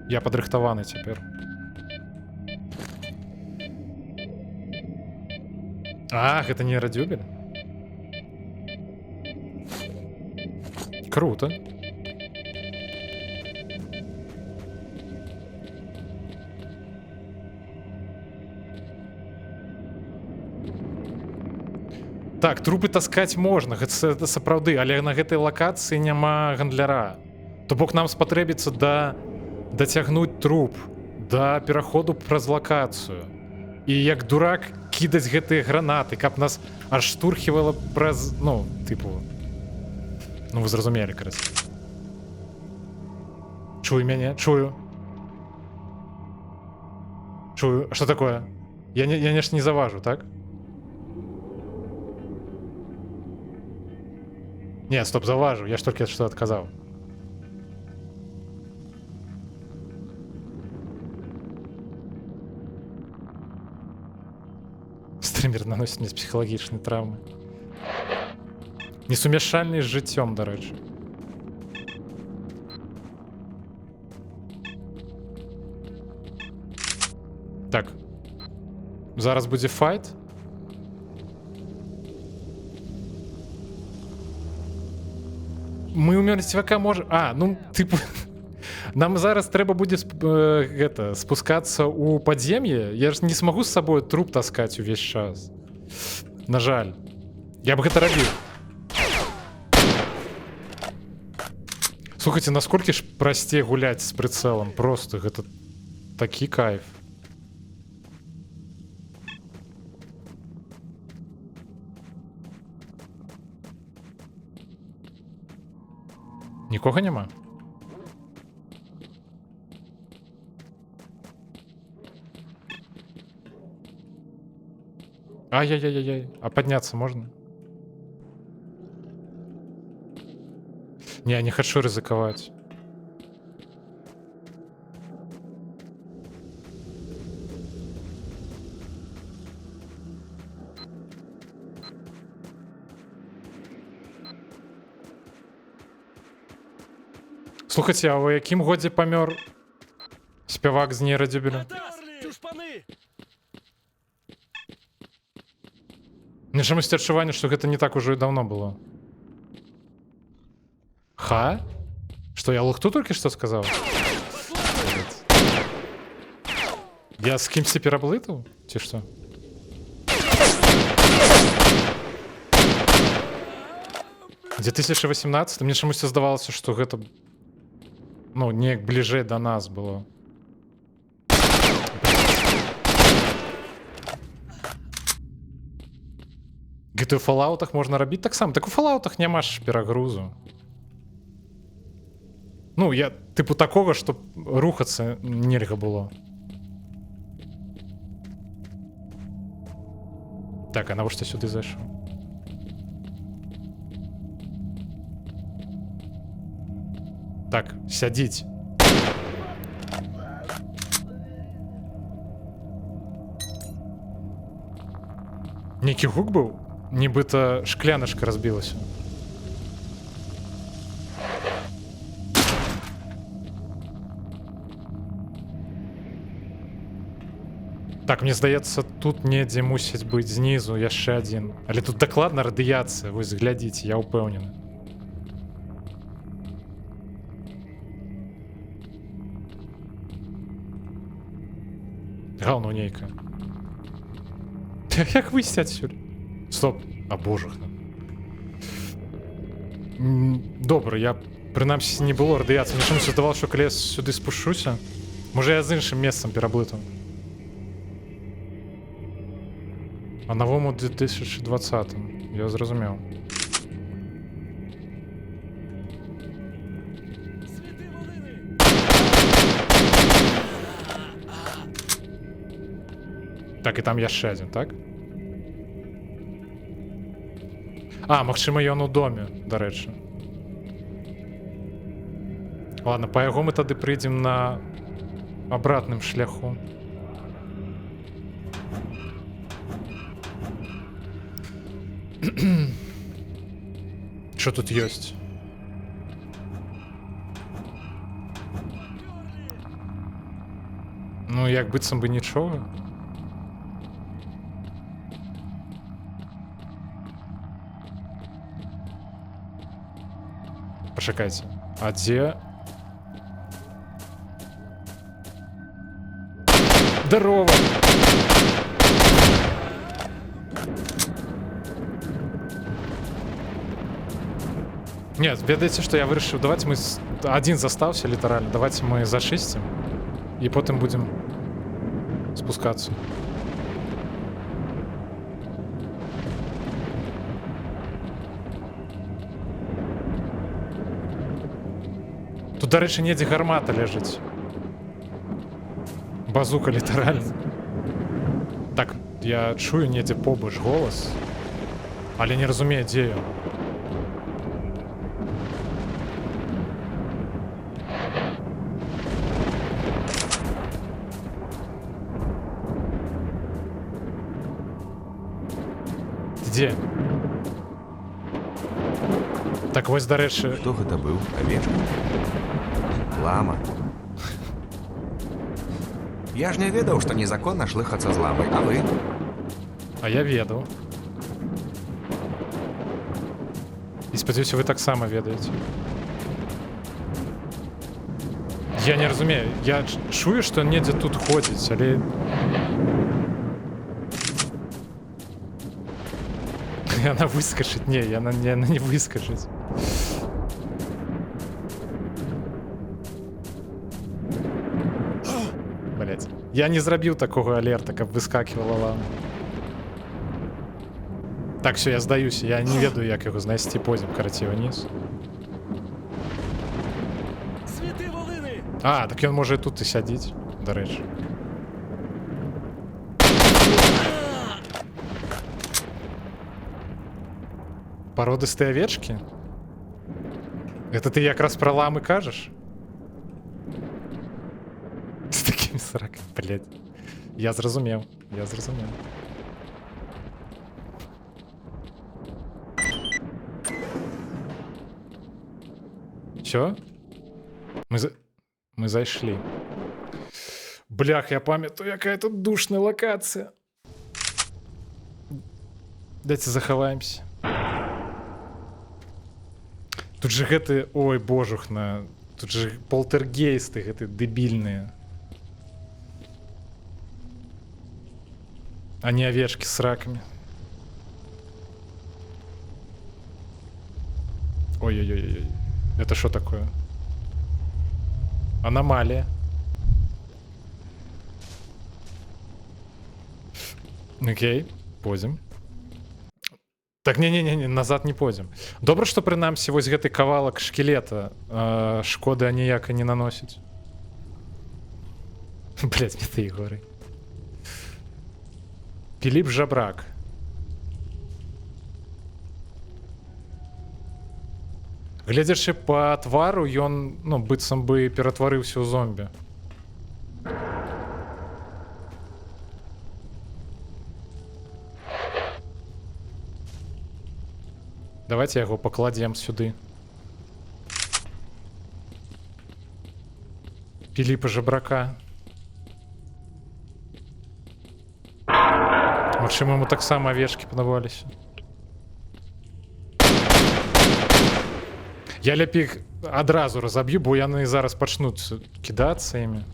Я падрыхтаваны цяпер. А, гэта не радзюбель? Круто. Так, трупы таскаць можна, гэта сапраўды, але на гэтай лакацыі няма гандляра. То бок нам спатрэбіцца дацягнуць труп да пераходу праз лакацыю. І як дурак кідаць гэтыя гранаты, каб нас аж штурхівала праз, ну, тыпу... Ну, вы зразумелі, караць. Чую мяне, чую. Чую. А што такое? Я нешта не заважу, так? Не, стоп, заважу, я ж толькі што адказаў. Стрімер наносіць мне псіхалагічныя траўмы. Несумяшальны з жыццём, дарэчы. Так. Зараз будзе файт. Мы ў мёрцвяка можа... А, ну, тыпу... Нам зараз трэба будзе спускацца ў падзем'е. Я ж не смагу з сабой труп таскаць увесь час. На жаль. Я б гэта рабіў. Слухайце, насколькі ж прасцей гуляць з прыцэлам? Просто гэта такі кайф. Нікога няма? Ай-яй-яй-яй, а падняцца можна? Не, не хачу рызыкаваць. Слухайце, а ў якім годзе памёр спявак з нейрадзюбеля? Мне чамусьці адчуванне, што гэта не так ужо і даўно было. Ха? Што, я лухту толькі што сказаў? Я з кімсьці пераблытаў? Ці што? В 2018 мне чамусьці здавалася, што гэта, ну, неяк бліжэй да нас было. Гэта ў фалаутах можна рабіць таксама. Так у фалаутах няма ж перагрузу. Ну, я, тыпу, такога, што рухацца нельга было. Так, а навошта сюды зайшоў? Так, сядзіць. Нейкі гук быў? Нібыта шклянашка разбілася. Так, мне здаецца, тут недзе мусіць быць знізу яшчэ адзін. Але тут дакладна радыяцыя, вось глядзіце, я ўпэўнены. Гаўно нейкае. Як выйсці адсюль? Стоп. А божах. Добра, я прынамсі не было радыяцыі. Мне чамусь здавалася, што калі я сюды спушуся, можа я з іншым месцам пераблытаў. А новому 2020-м. Я зразумеў. Так, і там яшчэ адзін, так? А, магчыма, ён у доме, дарэчы. Ладно, па яго мы тады прыйдзем на абратным шляху. Що тут ёсць? Ну, як быццам бы нічога. Пачакайце. А дзе? Здарова! Не, ведаеце, што я вырашыў, давайте мы адзін застаўся літаральна, давайте мы зачысцім і потым будзем спускацца. Тут, дарэчы, недзе гармата ляжыць. Базука літаральна. Так, я чую недзе побач голас, але не разумею, дзе ён. Дзе? Так вось, дарэчы, Хто гэта быў? Авечка? Лама. Я ж не ведаў, што незаконна шлыхацца з ламай, а вы? а я ведаў. І спадзяюся, вы таксама ведаеце. Я не разумею, я чую, што недзе тут ходзіць, але... Яна выскачыць, не, яна не выскачыць. Блять, я не зрабіў такога алерта, каб выскакивала лама. Так, все, я здаюся, я не ведаю, як яго знайсці, пойдзем, карацей, уніз. А, так ён можа і тут і сядзіць, дарэчы. Породистые овечки? Это ты якраз про ламы кажешь? С такими сраками, блядь. Я зразумел, я зразумел. Чё? Мы зайшли. Блях, я памятаю, якая тут душная локация. Дайте захаваемся. Тут же гэты... Ой, божухна. Тут же полтергейсты гэты дэбільныя. А не овечки с раками. Ой-ой-ой-ой. Это что такое? Аномалия. Окей, пойдзем. Так, не-не-не, назад не пойдзем. Добра, што прынамсі вось гэты кавалак шкілета шкоды аніякай не наносіць. Блядь, метаігоры. Піліп Жабрак. Гледзячы па твару, ён, ну, быццам бы ператварыўся ў зомбі. Давайте яго пакладзем сюды. Піліпа Жабрака. Магчыма, яму таксама авечкі падабаліся. Я лепей іх адразу разаб'ю, бо яны зараз пачнуць кідацца імі.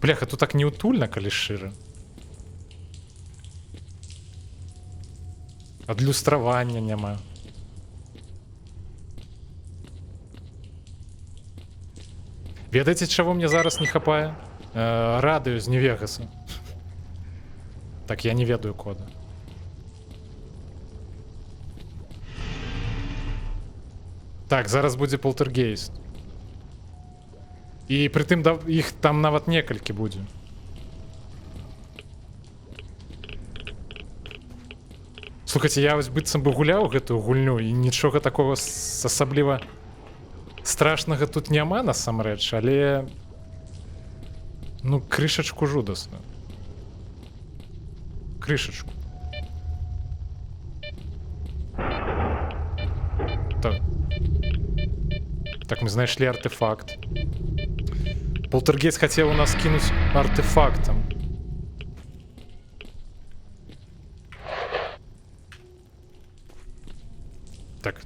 Бляха, тут так неутульна, калі шчыра. Адлюстравання няма. Ведаеце, чаго мне зараз не хапае? Радыё з Нью-Вегаса. Так, я не ведаю кода. Так, зараз будзе полтергейст. І притым іх там нават некалькі будзе. Слухайце, я вось быццам бы гуляў гэтую гульню, і нічога такого асабліва страшнага тут няма насамрэч, але... Ну, крышачку жудасна. Крышачку. Так. Так, мы знайшлі артефакт. Полтергейст хотел у нас кинуть артефактом. Так.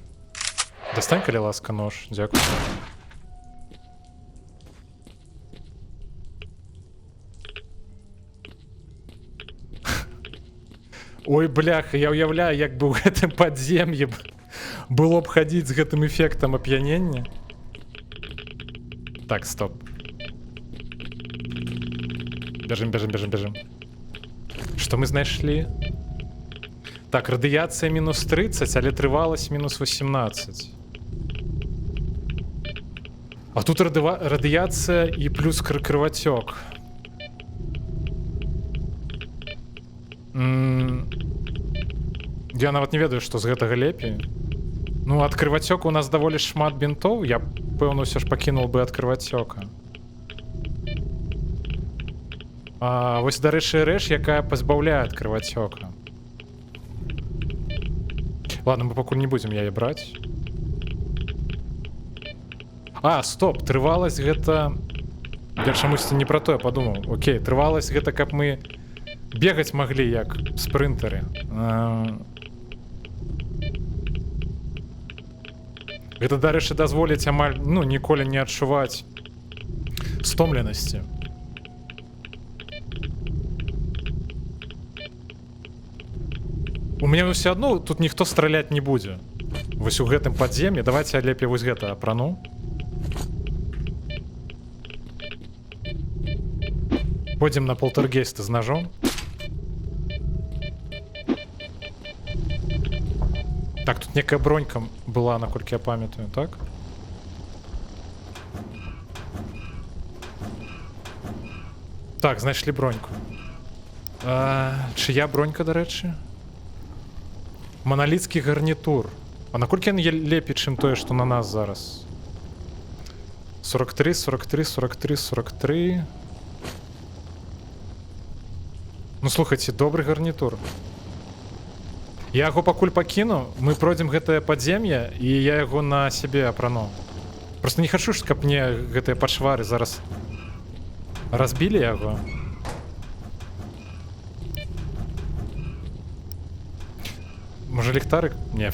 Достань, калі ласка, нож. Дякую. Ой, бляха, я уяўляю, як бы ў гэтым падзем'і было б хадзіць з гэтым эфектам ап'янення. Так, стоп. Бежим. Што мы знайшлі? Так, радыяцыя мінус 30, але трываласць мінус 18. А тут радыяцыя і плюс крывацёк. Я нават не ведаю, што з гэтага лепей. Ну, ад крывацёка у нас даволі шмат бінтоў. Я, пэўна, ўсё ж пакінуў бы ад крывацёка. А вось, дарэчы, рэч, якая пазбаўляе ад крывацёка. Ладно, мы пакуль не будзем яе браць. А, стоп, трываласць гэта... Я чамусьці не пра тое падумаў. Окей, трываласць гэта, каб мы бегаць маглі, як спрынтары. Гэта, дарэчы, дазволіць амаль, ну, ніколі не адчуваць стомленасці. У мяне ўсё адно тут ніхто страляць не будзе. Вось у гэтым падзем'і. Давайте я лепей вось гэта апрану. Пойдзем на полтергейста з ножом. Так, тут некая бронька была, наколькі я памятаю, так? Так, знайшлі броньку. Чыя бронька, дарэчы? Маналіцкі гарнітур. А наколькі ён лепей, чым тое, што на нас зараз? 43, 43, 43, 43. Ну, слухайце, добры гарнітур. Я яго пакуль пакіну, мы пройдзем гэтае падзем'е, і я яго на сябе апрану. Просто не хачу, каб мне гэтыя пачвары зараз разбілі яго. Можа, ліхтарык? Не,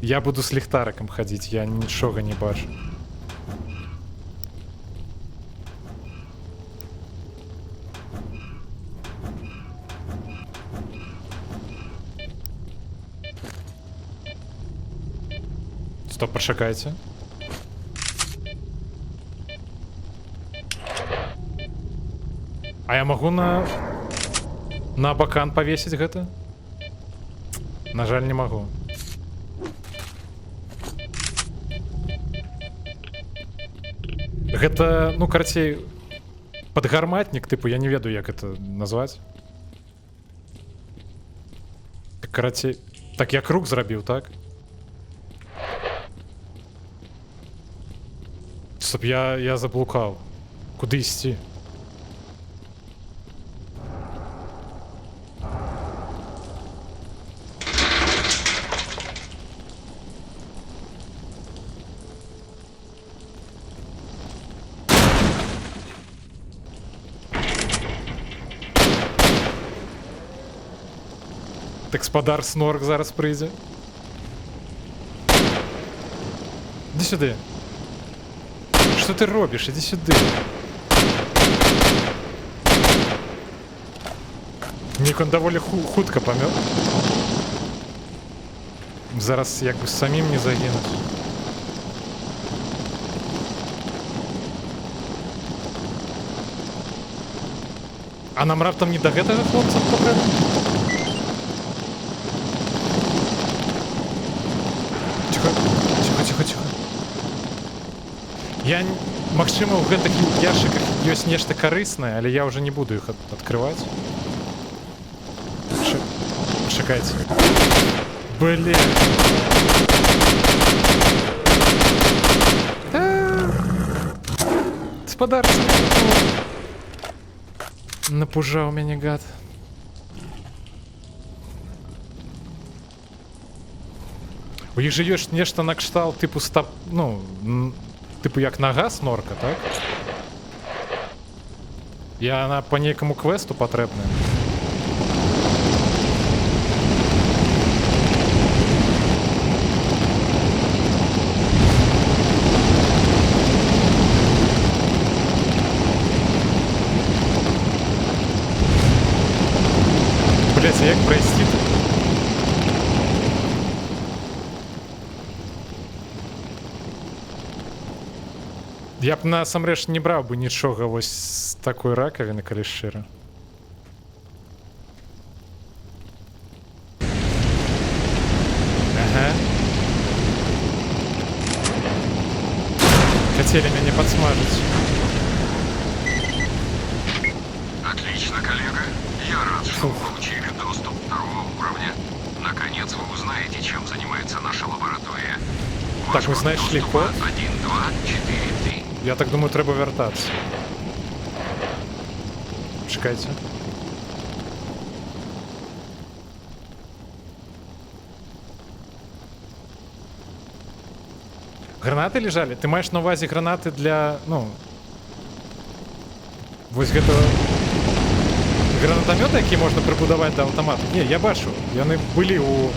я буду з ліхтарыкам хадзіць, я нічога не бачу. Стоп, пачакайце. А я магу на абакан павесіць гэта? На жаль, не магу. Гэта, ну, карацей, падгарматнік, тыпу, я не ведаю, як это назваць. Карацей, так я круг зрабіў, так? Стоп, я заблукаў. Куды ісці? Так спадар Снорк зараз прыйдзе. Іди сюди. Що ти робиш? Іди сюди. Нікон доволі хутка помер. Зараз якби самим не загинуть. А нам раптом не до гэтага хлопцам патрэбна? Тихо. Я, магчыма, ў гэтых яшчыках ёсць нешта карыснае, але я ўжо не буду іх адкрываць. Чакайце. Блин. Спадарцы. Напужаў мяне, гад. У іх жа ёсць нешта накшталт тыпу стап, ну, тыпу як нага Снорка, так? Яна по нейкаму квесту патрэбная. Блять, а як пройсці тут? Я б насамрэч не браў бы нічога вось з такой ракавіны, калі шчыра. Ага. Хацелі мяне падсмажыць. Отлично, коллега. Я рад, что вы получили доступ второго уровня. Наконец вы узнаете, чем занимается наша лаборатория. Так, мы знайшлі код. 1, 2, 4, 3. Я так думаю, трэба вяртацца. Чекайце. Гранаты лежалі? Ты маеш на увазе гранаты для, ну... Вось гэта... Гранатамёты, які можна прыбудаваць да аўтамата? Не, я бачу. Яны былі у...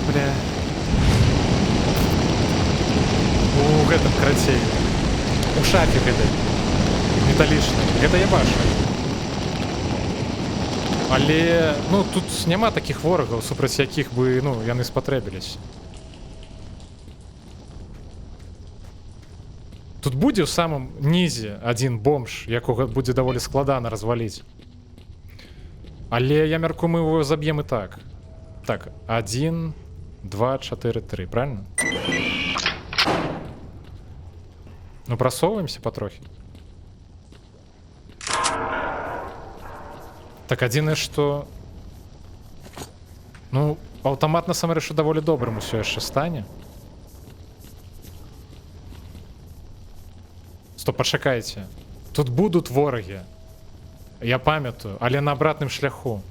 бля... У гэтым карацей. У шафе гэтай. Металічнай. Гэта я бачу. Але, ну, тут няма такіх ворагаў, супраць якіх бы, ну, яны спатрэбіліся. Тут будзе ў самым нізе адзін бомж, якога будзе даволі складана разваліць. Але я мяркую, мы его заб'ем і так. Так, 1, 2, 4, 3, правильно? Ну, просовываемся потрохи. Так, адзінае, што... Ну, аўтамат насамрэч даволі добрым усё яшчэ стане. Стоп, пачакайце. Тут будуць ворагі. Я памятаю, але на абратным шляху.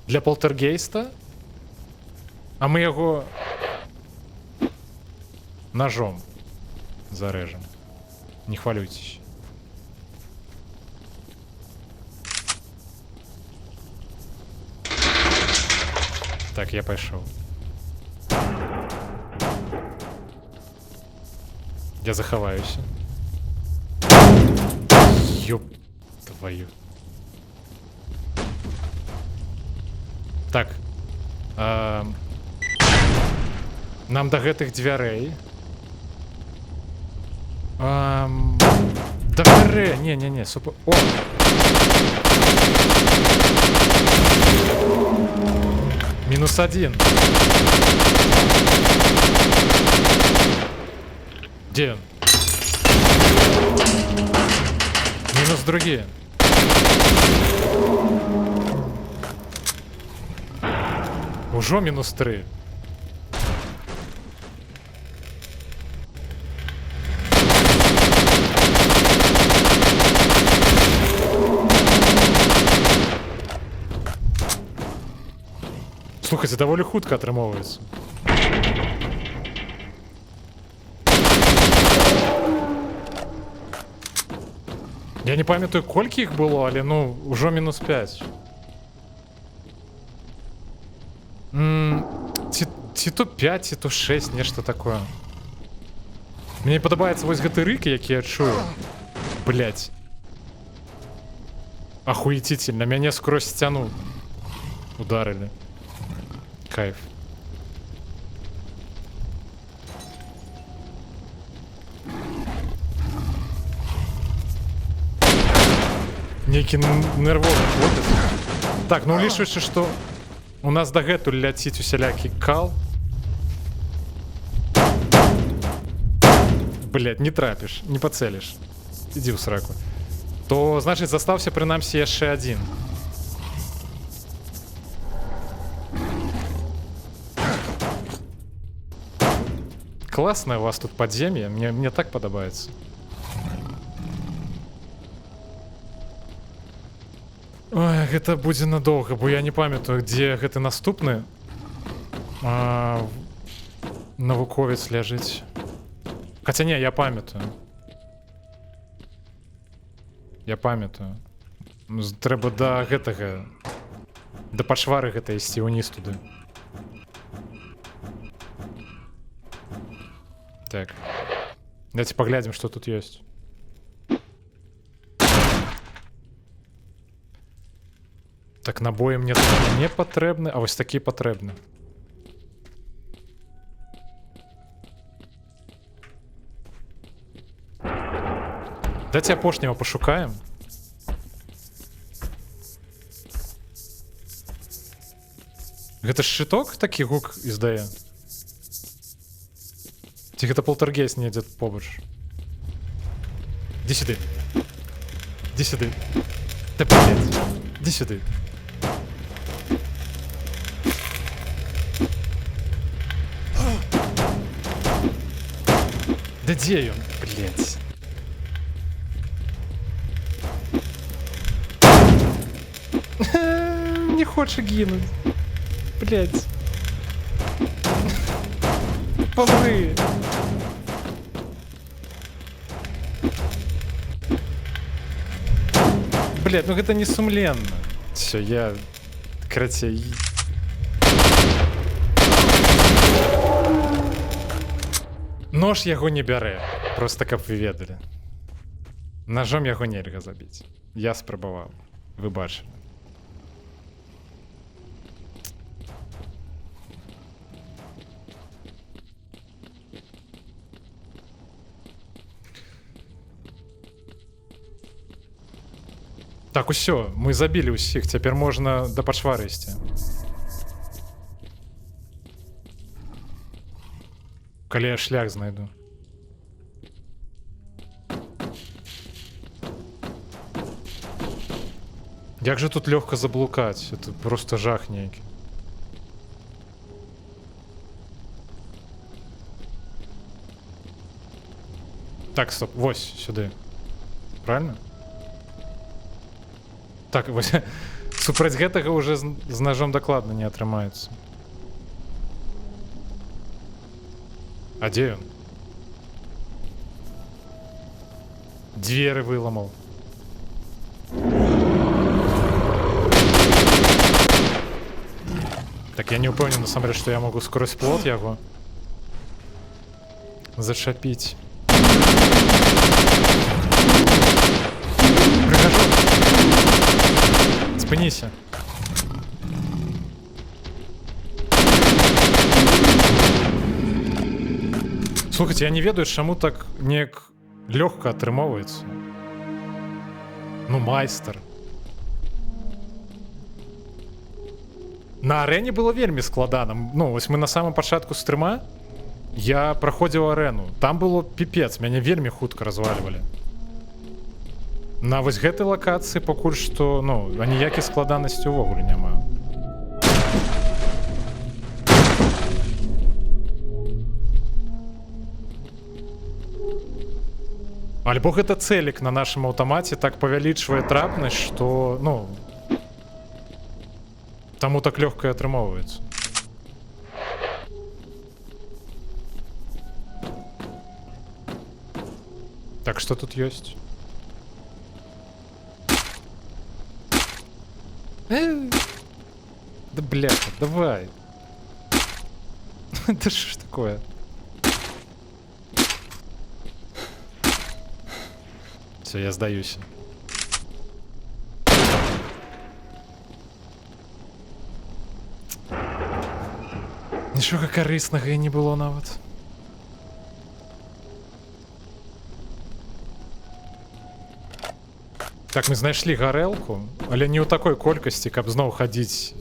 Для полтергейста? А мы яго... ножом зарэжам. Не хвалюйтесь. Так, я пайшоў. Я захаваюся. Ёп твою. Так. Нам до гэтых дзвярэй. Дзвярэй! Не-не-не, супер. О! -1. Где он? -2. Ужо -3. Слухайте, даволі хутка атрымоўваецца. Я не памятаю, колькі іх было, але ну, ужо -5. Ці то 5, ці то 6, нешта такое. Мне падабаецца вось гэты рык, які я чую. Блять. Ахуетительно, мяне скрозь сцяну ударили. Кайф. Нейкі нервовы хлопец. Так, ну улічваючы, што у нас дагэтуль ляціць усялякі кал. Блядь, не трапіш, не пацэліш. Ідзі ў сраку. То, значыць, застаўся прынамсі яшчэ адзін. Классное у вас тут подземье, мне так падабаецца. Ой, гэта будзе надоўга, бо я не памятаю, дзе гэты наступны навуковец ляжыць. Хаця не, я памятаю. Я памятаю. Трэба да гэтага... Да пачвары гэта ісці ўніз туды. Так. Давайте паглядзім, што тут ёсць. Так, набоі мне тут не патрэбны, а вось такі патрэбны. Давайте апошняго пашукаем. Гэта ж шчыток такі гук издае? Ці гэта полтергейст недзе побач? Іди сюды. Іди сюды. Та блядь. Іди сюды. Да дзе ён, блядь? Не хоче гинуть. Блядь. Помри. Блядь, ну гэта не сумленна. Все, я... Карацей... Нож яго не бярэ. Просто каб вы ведалі. Ножом яго нельга забіць. Я спрабаваў. Вы бачылі. Так, усё, мы забілі ўсіх, цяпер можна да пачвары ісці. Калі я шлях знайду. Як же тут лёгка заблукаць? Это просто жах нейкі. Так, стоп, вось сюды. Правильно? Так, вось супраць гэтага уже з ножом дакладна не атрымаецца. А дзе ён? Дзверы выламаў. Так, я не ўпэўнены насамрэч, што я магу скрозь плот яго зачапіць. Прыхожу. Спыніся. Слухайте, я не ведаю, чаму так неяк лёгка атрымоўваецца. Ну, майстар. На арэне было вельмі складана. Ну, вось мы на самым пачатку стрыма я праходзіў арэну. Там было піпец, мяне вельмі хутка развальвалі. На вось гэтай лакацыі пакуль што, ну, аніякай складанасці ўвогуле няма. Альбо гэта цэлік на нашым аўтамаце так павялічвае трапнасць, што, ну, таму так лёгка і атрымоўваецца. Так, што тут ёсць? Да бляха, давай. Да что ж такое? Все, я сдаюсь. Нічога карыснага і не было нават. Так, мы знайшлі гарэлку, але не ў такой колькасці, каб зноў хадзіць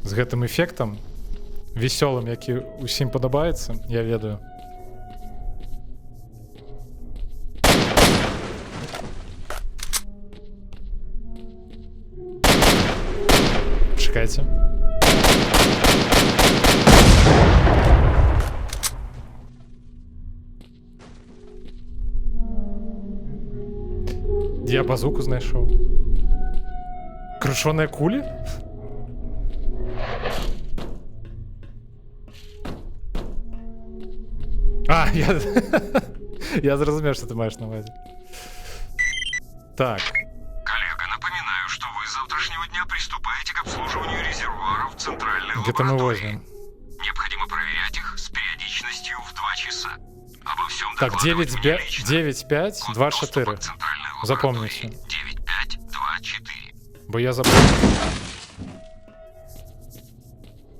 з гэтым эфектам весёлым, які ўсім падабаецца, я ведаю. Чакайце. Я базуку знайшоў. Крушоныя кулі? А, я зразумеў, што ты маеш на увазе. Так. Где-то мы возьмем. Необходимо проверять их с периодичностью в 2 часа. Обо всем Так, докладывать мне лично. 9-5, Код 2 доступа 4. к центральной лаборатории Запомните. 9524. Бо я забыл.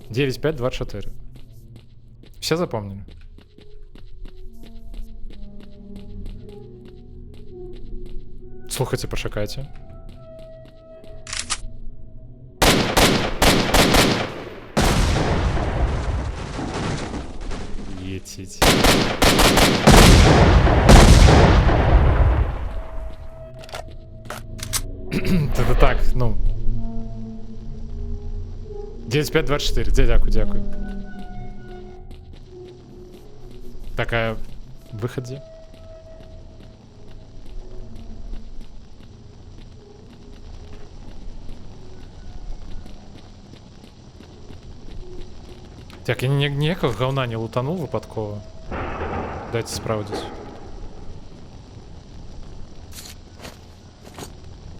9-5-2-4. Все запомнили? Слухайте, пошукайте. Етить. Это так, ну. 9524. Дякую, дякую. Так, а выход где? Так, я ніякого говна не лутанул випадково. Дайте справдись.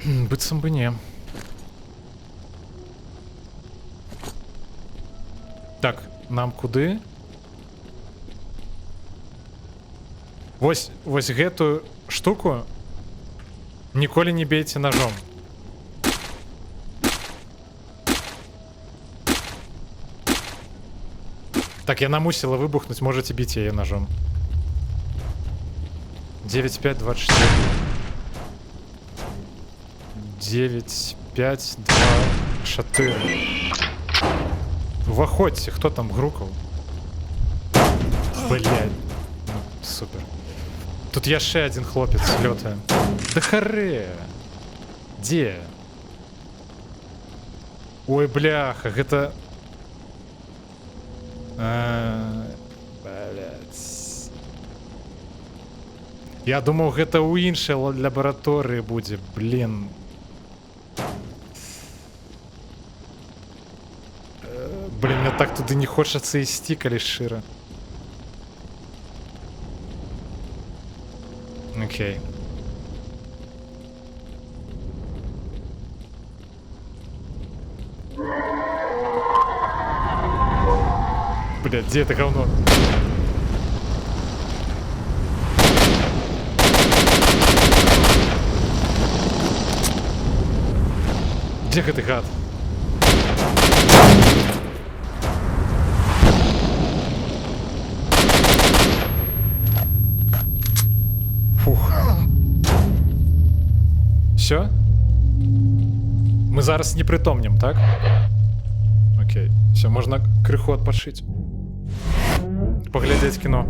Быццам бы не. Так, нам куди? Вось гэту штуку ніколі не бейте ножом. Так, яна мусила выбухнуть, можете бить яе ножом. 9-5-24. 9-5-2-4. Выходьте, хто там грукал? Блядь. Ну, супер. Тут яшчэ один хлопец лётае. Да харе. Дзе? Ой, бляха, гэта... Блядь. Я думаў, гэта ў іншай лабараторыі будзе, блин. Блин, мне так туды не хочацца ісці, калі шчыра. Окей. Блядь, где это говно? Где гэты гад? Фух. Все? Мы зараз не притомним, так? Окей. Все, можно крыху отпашить. Поглядеть кино.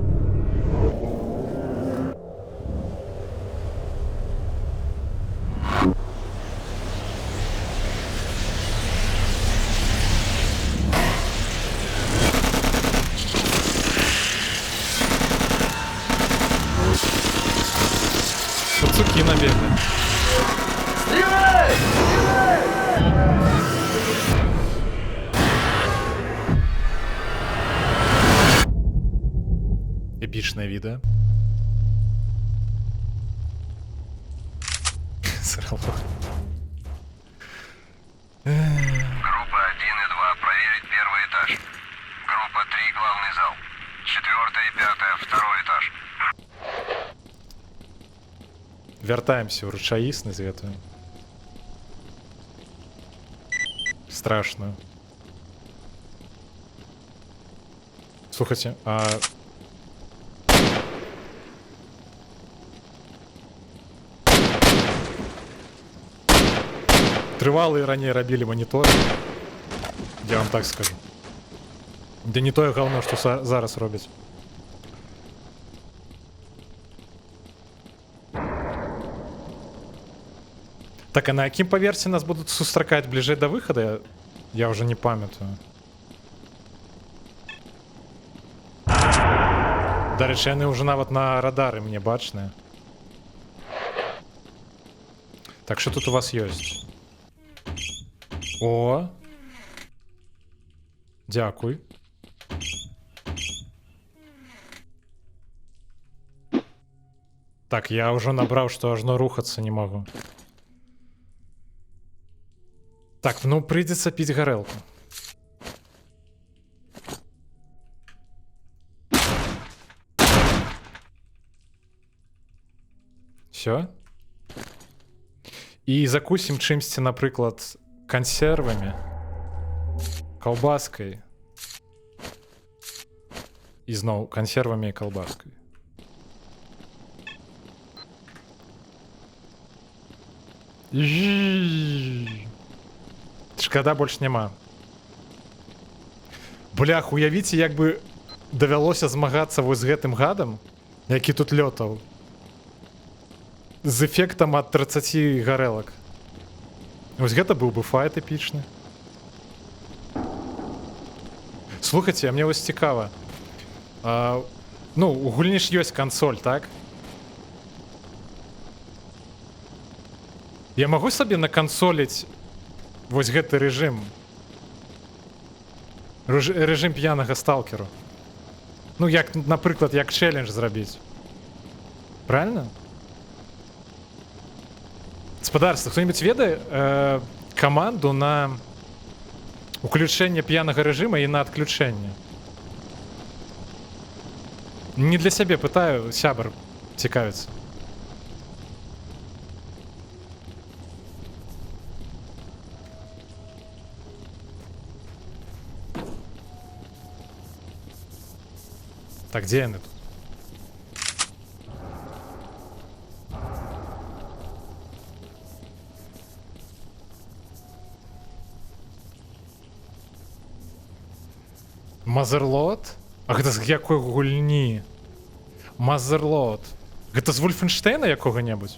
Пацуки набегли. Эпичное видео. Срало. Группа 1 и 2 проверить первый этаж. Группа 3 главный зал. 4-я и 5-я второй этаж. Вяртаемся ў рэчаіснасць гэтую. Страшную. Слухайте, а... Трывалыя раней рабілі маніторы. Я вам так скажу. Да не тое галоўнае, што зараз робяць. Так, а на якім паверсе нас будуць сустракаць бліжэй да выхада? Я ўжо не памятаю. Дарэчы, яны ўжо нават на радары мне бачныя. Так, што тут у вас ёсць? О! Дзякуй. Так, я ўжо набраў, што ажно рухацца не магу. Так, ну придется пить горелку. Все. І закусім чимсьці, наприклад, консервами, колбаской. І знову консервами і колбаскою. Шкода больше нема. Блях, уявіце, як би давялося змагацца вось з гэтым гадам, які тут лётаў. З эфектам ад 30 гарэлак. Вось гэта быў бы файт эпічны. Слухайце, а мне вось цікава. Ну, у гульні ж ёсць кансоль, так? Я магу сабе накансоліць вось гэты рэжым? Рэжым п'янага сталкеру. Ну, як, напрыклад, як челлендж зрабіць. Правильно? Спадарства, хто-нибудь ведае каманду на уключэнне п'янага рэжыма і на адключэнне? Не для сябе пытаю, сябар цікавіцца. Так, где яны тут? Мазерлот? А гэта з якой гульні? Мазерлот. Гэта з Вольфенштейна якога-небудзь?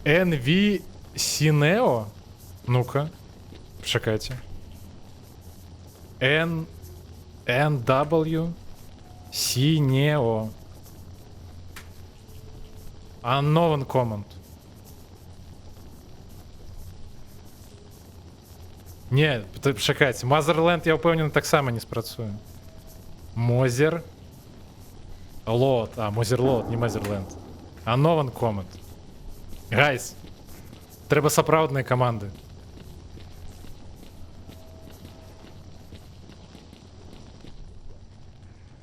NV Sineo? Ну-ка, чакайце. NW Sineo. Unknown command. Не, чакайце, Мазерленд, я ўпэўнены, таксама не спрацуе. Мозер Лот. А, Мозерлот, не Мазерленд. Unknown command. Гайс, трэба сапраўдныя каманды.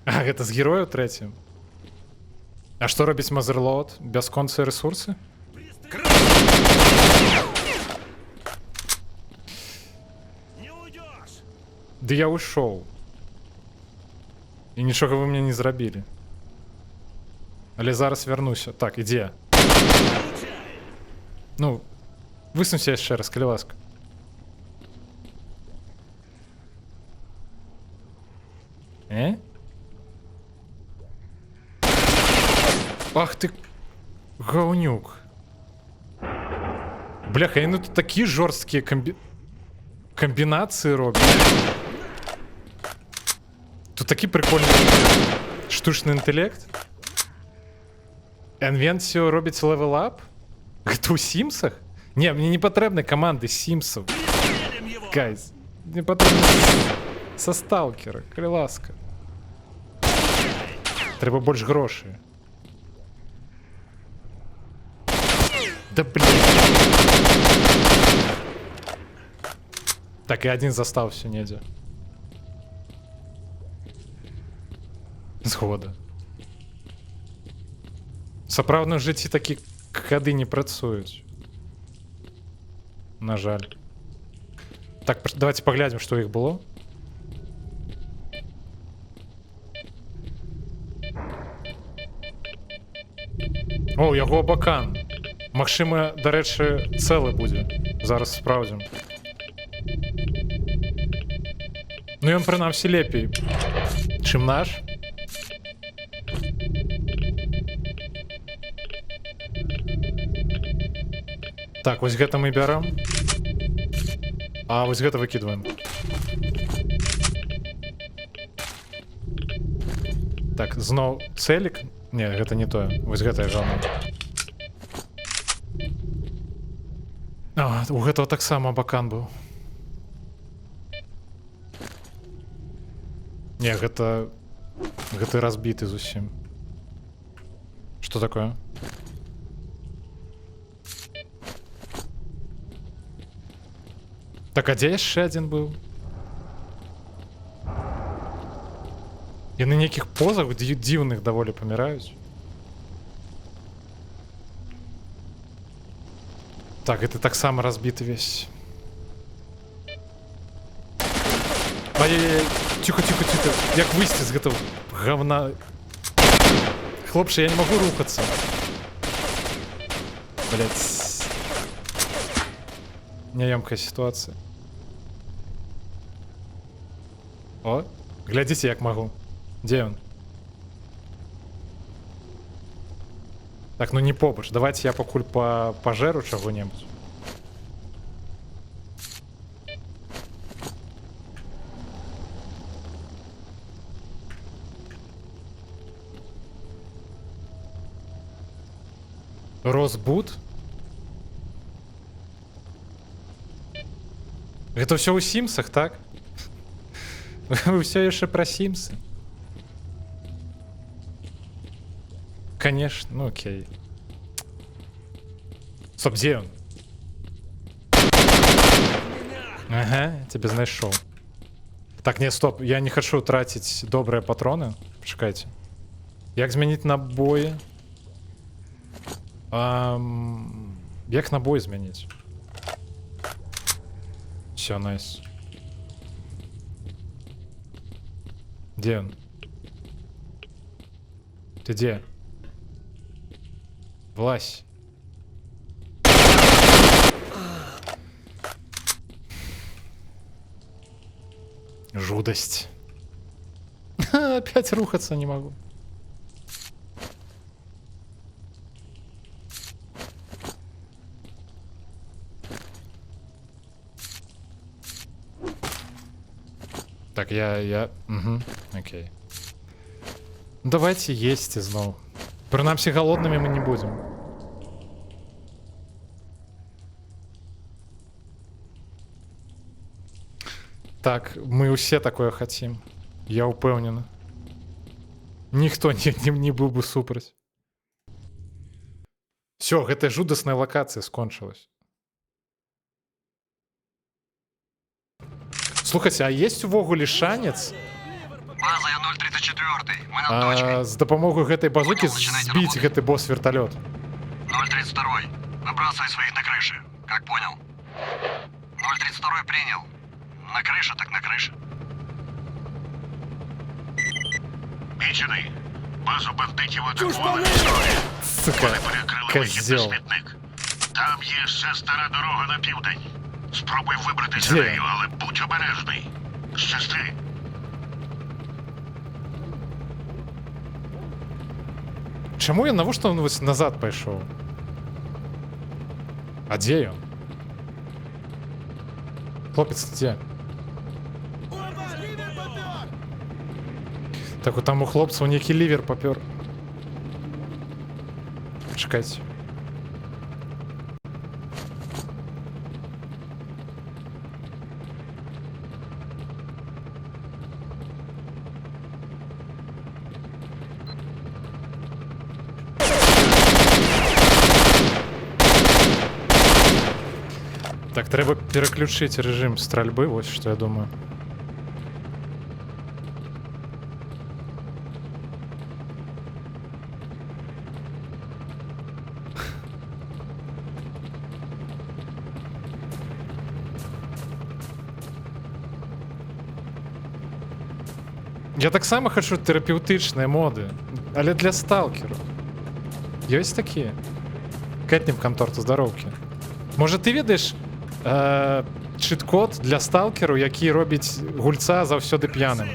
А, гэта з герояў трэцім. А што робіць Мазерлот? Бясконцыя рэсурсы? Ды я ушоў. І нічога вы мне не зрабілі. Але зараз вярнуся. Так, ідзе. Ну, высунься яшчэ раз, калі ласка. Ах ты, гаўнюк. Бляха, яны тут такія жорсткія камбінацыі робяць. Тут такі прикольны штучны інтэлект. Энвенсіо робіць левел-ап? Гэта ў Сімсах? Не, мне не патрэбны каманды Сімсаў. Гайз, мне патрэбны са сталкера, калі ласка. Трэба больш грошай. Да блин. Так, і адзін застаўся недзе. Згода. Сапраўдна ў жыцці такі хады не працуюць. На жаль. Так, давайте паглядзім, што іх было. О, у яго абакан. Магчыма, дарэчы, цэлы будзе. Зараз спраўдзім. Ну ён прынамсі лепей, чым наш. Так, вось гэта мы бярам. А вось гэта выкідваем. Так, зноў цэлік. Не, гэта не тое. Вось гэта я жаму. А, у гэтага таксама абакан быў. Не, гэта разбіты зусім. Што такое? Так, а дзе яшчэ адзін быў? Яны нейкіх позах дзіўных даволі паміраюць. Так, это так само разбитый весь. Ай-яй-яй, тихо. Як высти з гэтага говна. Хлопцы, я не могу рухаться. Блять. Неёмкая ситуация. О, глядите, як могу. Где он? Так, ну не побач. Давайте я покуль пожеру чего-нибудь. Росбут? Это все у Симсах, так? Вы все еще про Симсы? Конечно, ну окей. Стоп, где он? Ага, я тебе нашел. Так, нет, стоп, я не хочу тратить добрые патроны. Почекайте. Як змінити набої? Як набой змінити? Все, найс. Где он? Ты где? Влазь. Жудость. Опять рухаться не могу. Так, Угу, окей. Давайте есть знову. Принаймні голодными мы не будем. Так, мы все такое хотим. Я упевнена. Ніхто не був би супроть. Все, гэта жудасная локація скончилась. Слухайте, а есть увогуле шанец? База 034. Мы над точкой. З допомогою гэтай базуки збить гэты босс-вертолет. 032. Выбрасывай своих на крыше. Как понял? 032 принял. На крыше так на крыше. Меченый. Базу бандитів атакували. Сука, Вони перекрили вихід на козел. смітник. Там є ще стара дорога на південь. Спробуй вибратися Де? нею, але будь обережний. Щасти. Чому я навошта он ось назад пішов? А де он? Хлопець, де? Так, от там у хлопців некий лівер попер. Чекайте. Так, треба переключити режим стрільби, ось що я думаю. Я так само хочу терапевтичні моди, але для сталкерів. Є такі. Кетніп контор, то здоровки. Може ти ведаєш чит-код для сталкеру, який робить гульця завсёди п'яним?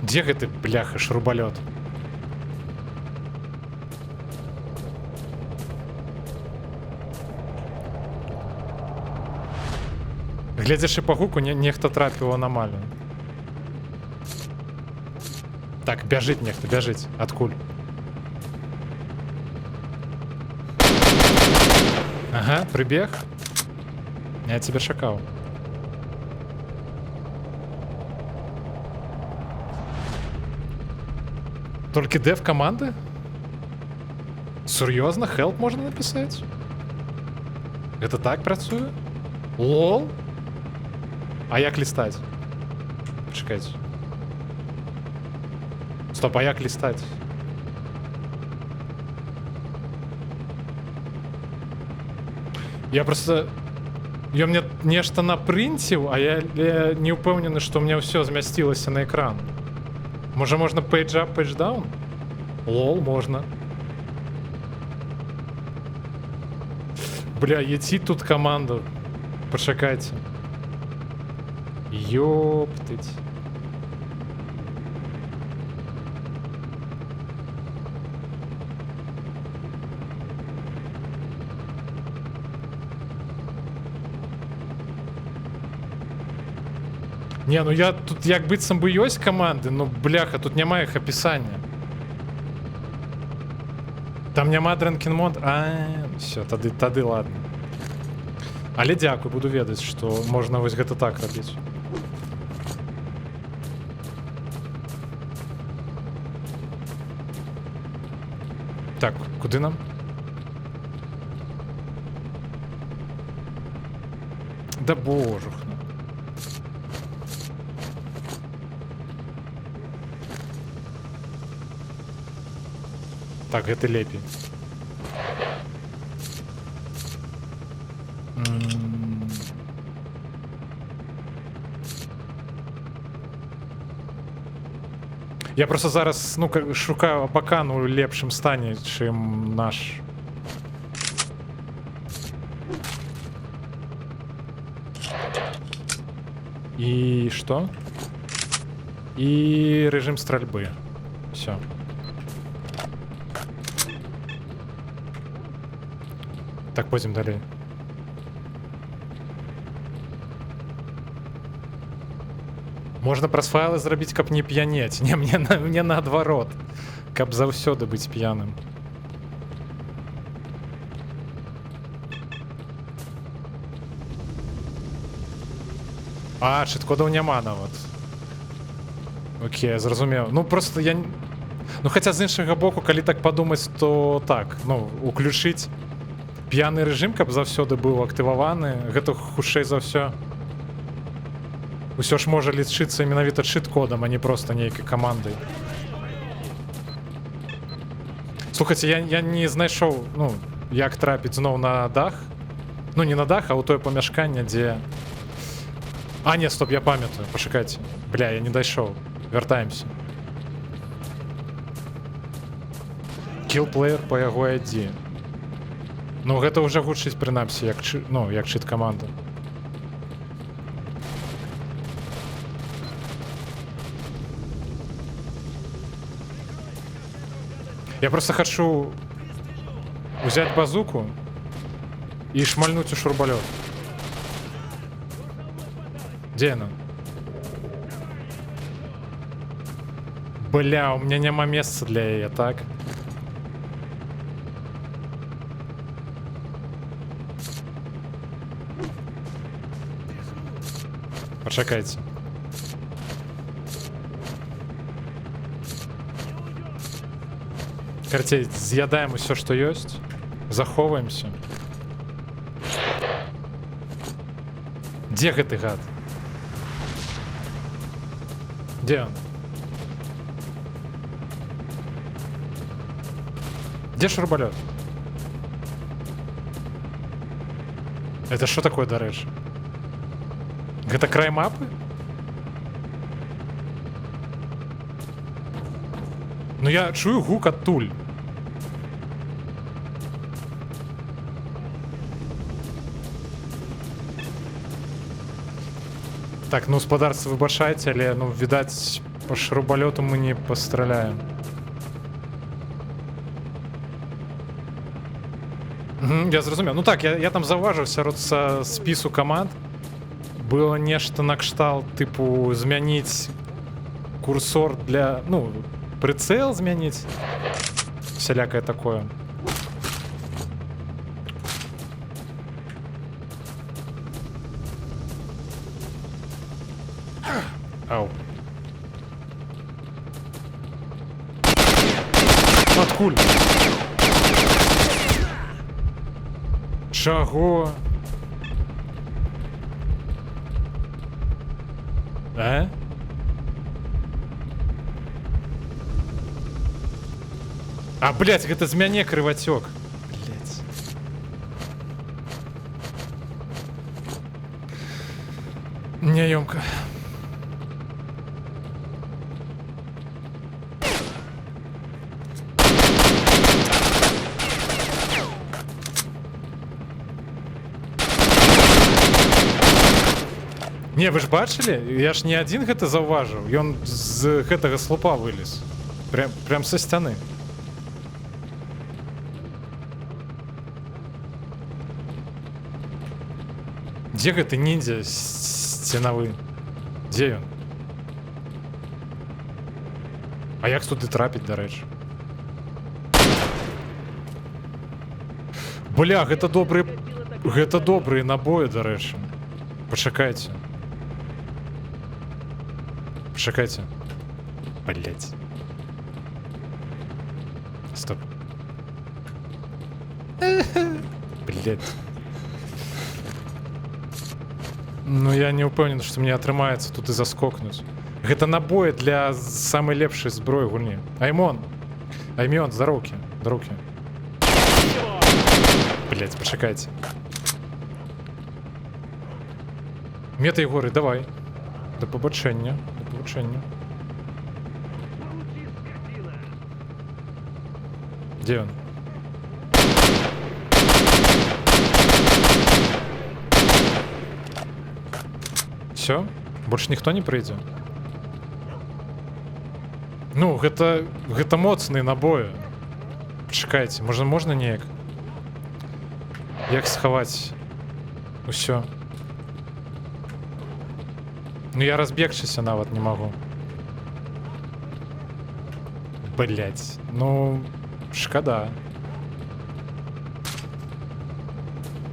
Де гэты, бляха, шрубалёт? Глядячи по гуку, нехто трапив в аномалію. Так, бяжить нехто, бяжить. От куль. Ага, прибег. Я тебя шакал. Только дев команды? Серьезно? Help можно написать? Это так працює? Лол? А як лістать? Чекайте. Стоп, а як лістать? Я просто... Я мне нешта напринтив, а я не упевнений, що у мене все змістилося на екран. Може можна page up, page down? Лол, можна. Бля, етіть тут команду. Почекайте. Ёптыть. Не, ну я тут як быццам бы ёсць каманды, ну бляха, тут няма іх апісання. Там няма Drinking Mode. Все, тады ладно. Але дзякуй, буду ведаць, што можна вось гэта так рабіць. Так, куды нам? Да божухна. Так, гэта лепей. Я просто зараз, ну, шукаю абакан у лепшым стане, чым наш. І што? І рэжым стральбы. Всё. Так, пойдем далей. Можна праз файлы зрабіць, каб не п'янець. Не, мне наадварот. Каб заўсёды быць п'яным. А, чыт-кодаў няма нават. Окей, зразумеў. Ну, просто я... Ну, хаця з іншага боку, калі так падумаць, то так, ну, уключыць п'яны рэжым, каб заўсёды быў актываваны, гэта хутчэй за ўсё. Усё ж можа лічыцца менавіта чыт-кодам, а не проста нейкай камандай. Слухайце, я не знайшоў, ну, як трапіць зноў на дах. Ну, не на дах, а ў тое памяшканне, дзе... А, не, стоп, я памятаю, пачакайце. Бля, я не дайшоў. Вяртаемся. Kill player по яго ID. Ну, гэта ўжо гучыць, прынамсі, як, ну, як чыт-каманда. Я просто хочу взять базуку и шмальнуть у шурбалёт. Где она? Бля, у меня няма месца для яе, так? Почекайте. Карцей, з'ядаем усё, што ёсць. Захоўваемся. Дзе гэты гад? Дзе он? Дзе шурбалёт? Это што такое, дарэчы? Гэта край мапы? Ну я чую гук адтуль. Так, ну, спадарцы, выбачайце, але, ну, відаць, па шурбалёту мы не пастраляем. Я зразумеў. Ну так, я там заўважыў сярод са спісу каманд было нешта накшталт, тыпу, змяніць курсор для, ну, прыцэл змяніць. Всялякае такое. Ау. Адкуль? Чаго? А? А, блядь, гэта з мяне крывацёк. Блядь. Няёмка. Не, вы ж бачылі? Я ж не адзін гэта заўважыў. Ён з гэтага слупа вылез. Прям са сцяны. Дзе гэты ниндзя сценавы? Дзе ён? А як туды трапіць, дарэчы? Бля, гэта добрыя набоі, дарэчы. Пачакайце. Пачакайце. Блять. Стоп. Блять. Ну я не ўпэўнены, што мне атрымаецца тут і заскокнуць. Гэта набоі для самай лепшай зброі гульні. Аймон, здароўкі. Блять, пачакайце. Мета Егоры, давай. Да пабачэння. Дзе ён? Всё? Больш ніхто не прыйдзе? Ну, гэта моцныя набоі. Пачакайце, можна неяк? Як схаваць усё? Ну я разбегчыся нават не магу. Блять, ну шкада.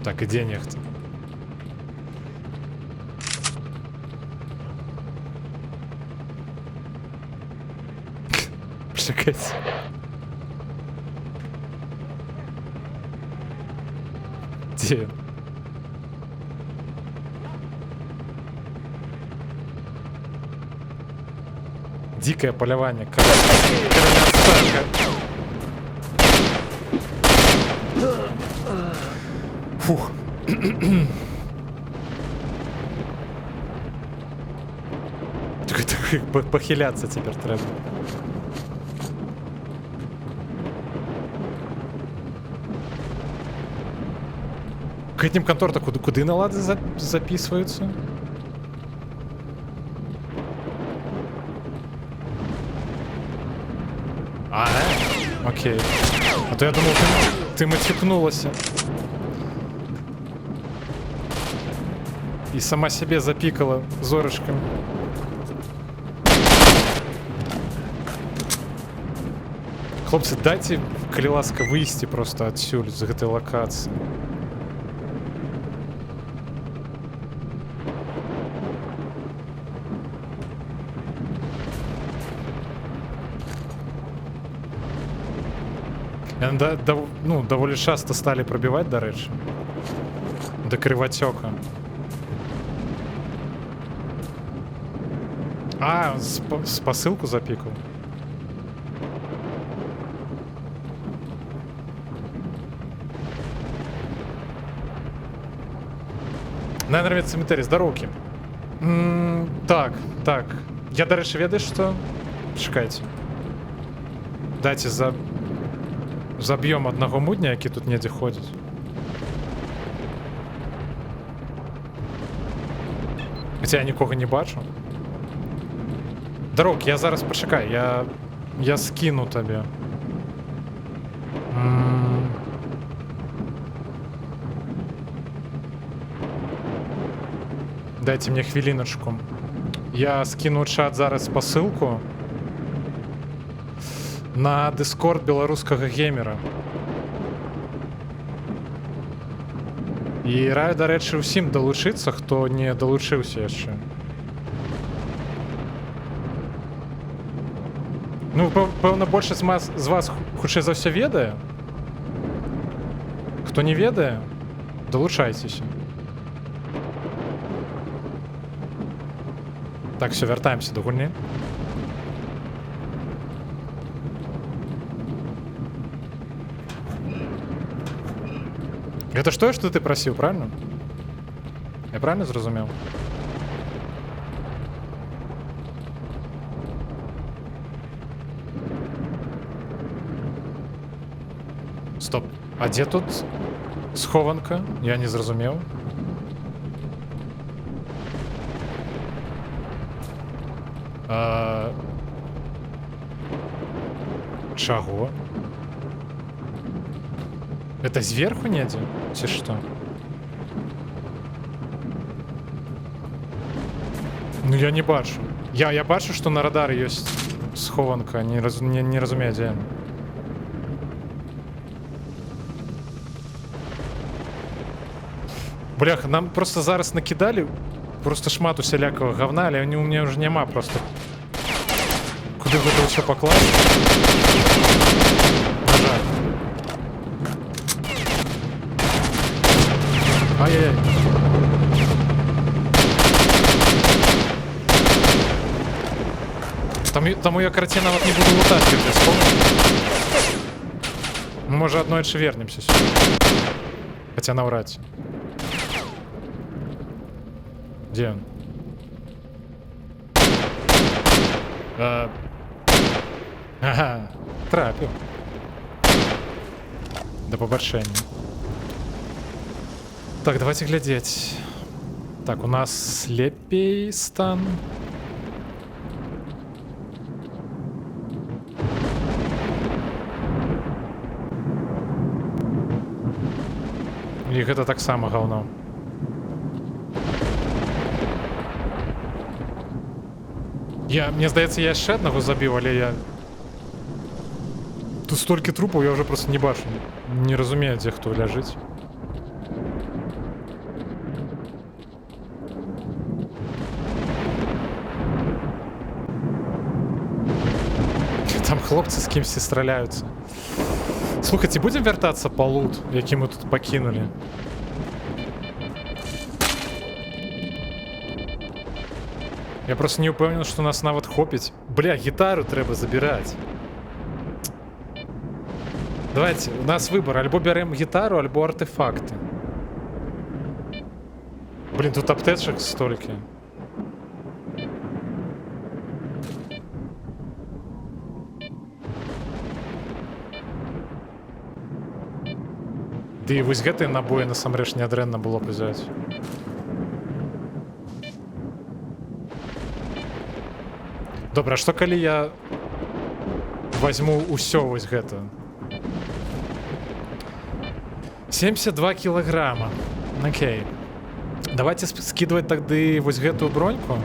Так, ідзе нехта. Пачакайце. Дзе ён? Дикое полювання. Фух. Похиляться тепер треба. К этим контор-то куди налади записываются? Окей. А то я думал, ты матюкнулася. И сама себе запикала зорышками. Хлопцы, дайте, калі ласка, выйсці просто адсюль з гэтай локацыі. Ну, даволі часто стали пробивать, до речі. До кривотека. А, с посылку запикал. Наверное, цементарий, здоровки. Так. Я, до речі, ведаю, що... Чекайте. Дайте заб'ем одного мудня, який тут недзе ходить. Хотя я нікого не бачу. Дорог, я зараз почекай, я скину тебе. Дайте мне хвилиночку. Я скину в чат зараз посылку на Discord беларускага геймера. І раю, до речі, усім долучиться, хто не долучився яшчэ. Ну, певно, большасць з вас хутчэй за ўсё ведае. Хто не ведае, долучайцеся. Так, все, вяртаемся до гульні. Это ж тое, што ты прасіў, правильно? Я правильно зразумеў? Стоп. А дзе тут схованка? Я не зразумеў. Чаго? Это зверху недзе? Ці што? Ну я не бачу. Я бачу, што на радары ёсць схованка. Не разумею, дзе яна. Бляха, нам просто зараз накидали просто шмат усялякого говна, але у меня уже няма просто. Куды гэта ўсё пакласці? Нажать. Ай-яй-яй. Таму я карацей нават не буду лутаць гэта, вспомнил. Мы, можа, аднойчы вернемся сюда. Хаця наўрад ці. Где он? Ага, трапил. До побольшения. Так, давайте глядеть. Так, у нас лепей стан. И это так само говно. Мне здаецца, я яшчэ аднаго забіў, але я... Тут столькі трупаў, я ўжо просто не бачу. Не разумею, дзе хто ляжыць. Там хлопцы з кімсьці страляюцца. Слухайце, будзем вяртацца па лут, які мы тут пакінулі? Я просто не упэўнены, што нас нават хопіць. Бля, гітару трэба забіраць. Давайте, у нас выбор. Альбо бярэм гітару, альбо артефакты. Блин, тут аптэчак столькі. Ды і вось гэтыя набоі насамрэч нядрэнна было б узяць. Добра, што калі я возьму ўсё вось гэта? 72 кілаграма. Окей. Давайте скидывать тады вось гэтую броньку.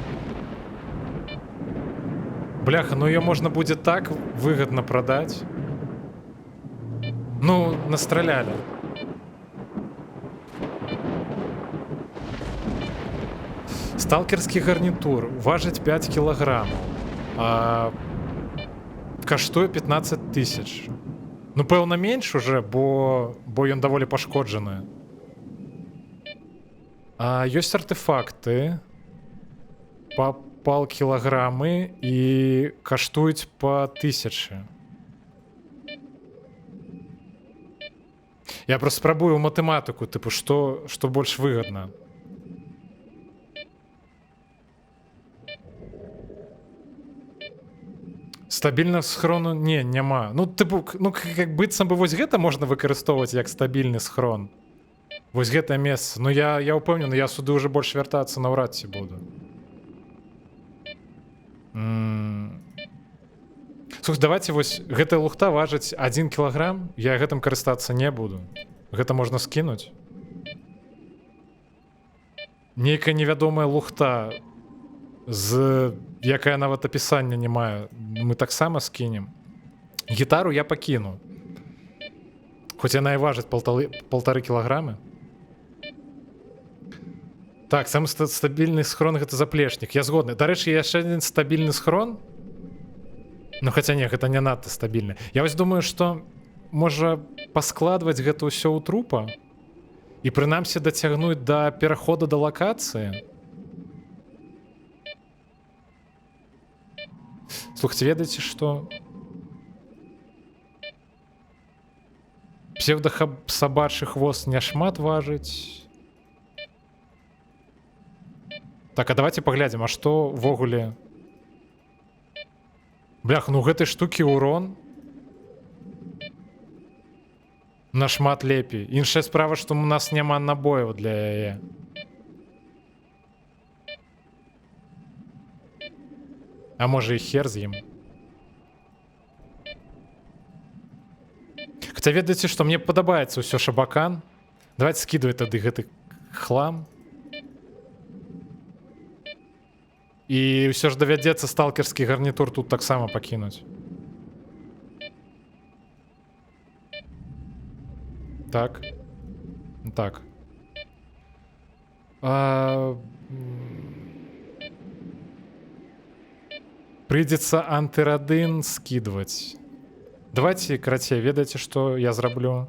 Бляха, ну ее можно будет так выгодно продать. Ну, настреляли. Сталкерский гарнитур важить 5 килограммов. Каштуе 15 тысяч. Ну, пэўна, менш уже, бо ён даволі пашкоджаны. Ёсць артефакты па паўкілаграмы і каштуюць па 1000. Я просто спрабую матэматыку, тыпу, што больш выгадна. Стабільна схрону няма. Ну, тыпу, ну, как быццам бы вось гэта можна выкарыстоўваць як стабільны схрон. Вось гэтае месца. Ну, я ўпэўнены, я сюды уже больш вяртацца наўрад ці буду. Слухай, давайте вось гэтая лухта важыць 1 кілаграм, я гэтым карыстацца не буду. Гэта можна скінуць. Нейкая невядомая лухта, якая нават апісання не мае, мы таксама скінем. Гітару я пакіну. Хоць яна і важыць 1,5 кілаграмы. Так, самы стабільны схрон гэта заплечнік. Я згодны. Дарэчы, яшчэ адзін стабільны схрон. Ну, хаця не, гэта не надта стабільны. Я вось думаю, што можа паскладваць гэта ўсё ў трупа і прынамсі дацягнуць да пераходу да лакацыі. Слухайте, ведаеце, што псевдосабачы хвост няшмат важыць. Так, а давайте паглядзім, а што ввогуле... Блях, ну гэтай штукі урон нашмат лепей. Іншая справа, што у нас няма набояў для яе. А можа і хер з ім. Хаця ведаеце, што мне падабаецца ўсё шабакан. Давайте скидывай тады гэты хлам. І ўсё ж давядзецца сталкерскі гарнітур тут таксама пакінуць. Так. Так. Прыйдзецца антырадын скидываць. Давайте, карацей, ведаеце, што я зраблю?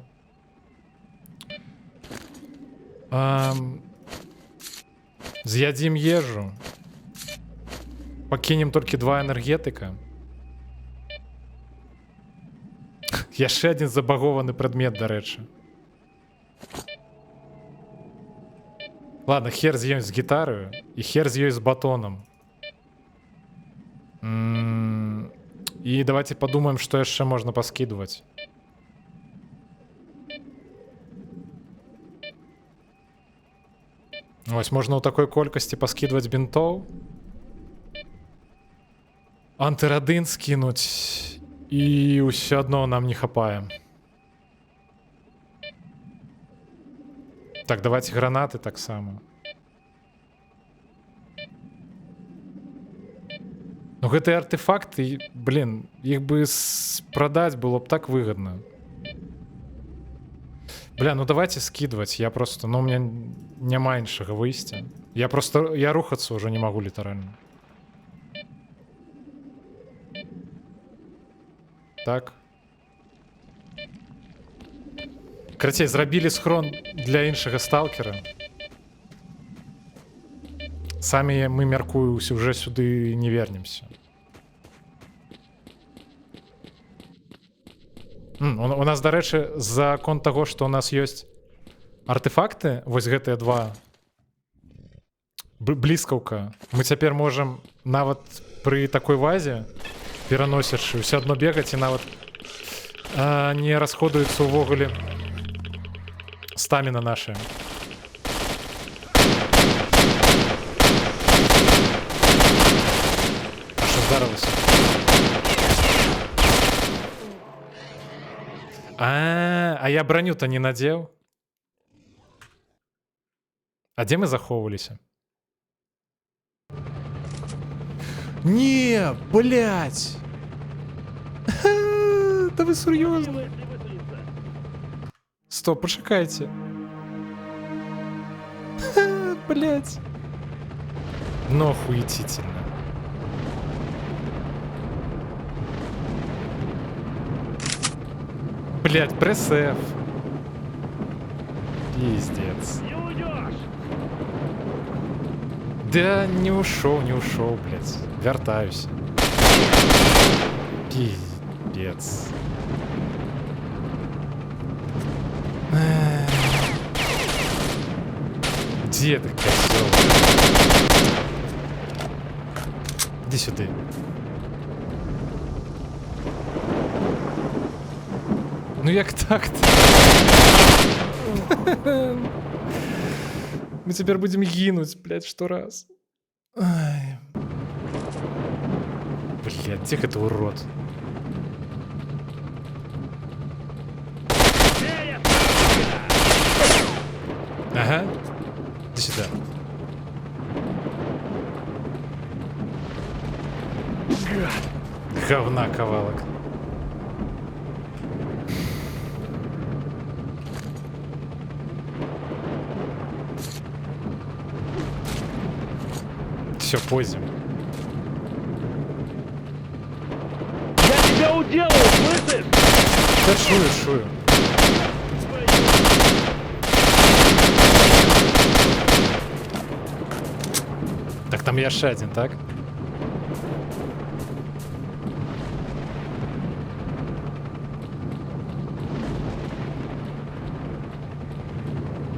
З'ядзім ежу. Пакінем толькі 2 энергетыка. Яшчэ адзін забагованы прадмет, дарэчы. Ладно, хер з ёй з гітарою і хер з ёй з батонам. І давайте падумаем, што яшчэ можна паскідваць. Вось, можна ў такой колькасці паскідваць бінтоў. Антырадын скінуць. І ўсё адно нам не хапае. Так, давайте гранаты таксама. Ну гэтыя артефакты, блин, іх бы прадаць было б так выгодна. Бля, ну давайте скидывать. Я просто, ну у меня няма іншага выйсця. Я просто, я рухацца уже не могу літаральна. Так. Карацей, зрабілі схрон для іншага сталкера. Самі мы, мяркую, уже сюды не вернемся. У нас, дарэчы, за конт таго, што у нас ёсць артефакты, вось гэтыя 2 бліскаўка, мы цяпер можам нават пры такой вазе, пераносячы, ўсё адно бегаць і нават не расходуецца ўвогуле стаміна наша. А што здарылася? А я броню-то не надел. А где мы заховывались? Не, блять. Да вы серьезно? Стоп, почекайте. Блять. Ну охуетительно. Блять, пресс F. Пиздец. Не уйдешь. Да не ушел, блять. Вертаюсь. Пиздец. Где ты, козел? Иди сюда. Ну як так-то? Мы теперь будем гинуть, блядь, что раз. Ай. Блядь, где это урод? Ага. Иди сюда. Говна ковалок. Все, позже. Я тебя уделаю, слышишь? Да шую. Так там яшчэ один, так?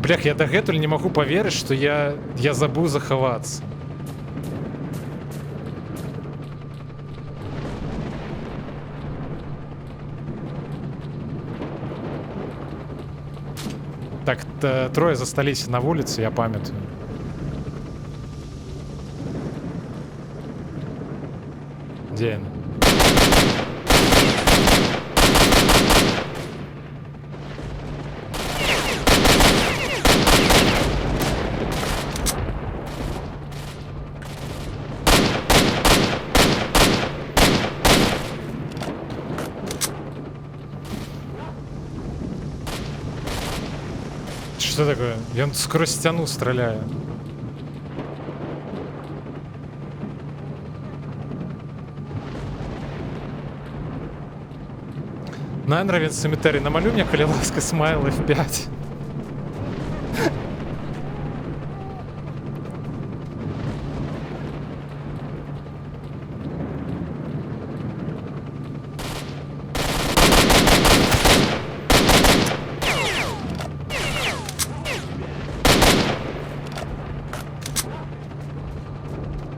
Блях, я дагэтуль не могу поверить, что я забыл заховаться. Так, трое застались на улице, я памятаю. Где они? Что такое? Я сквозь стену стреляю. На Enraven Cemetery намалюй мне, коли ласка, смайл F5.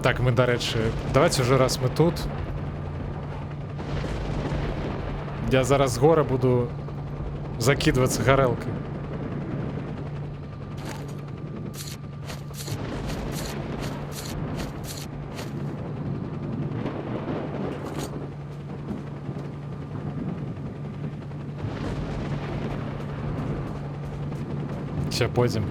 Так, ми, до речі, давайте вже раз ми тут. Я зараз з гори буду закидуватися горелкою. Все, пойдем.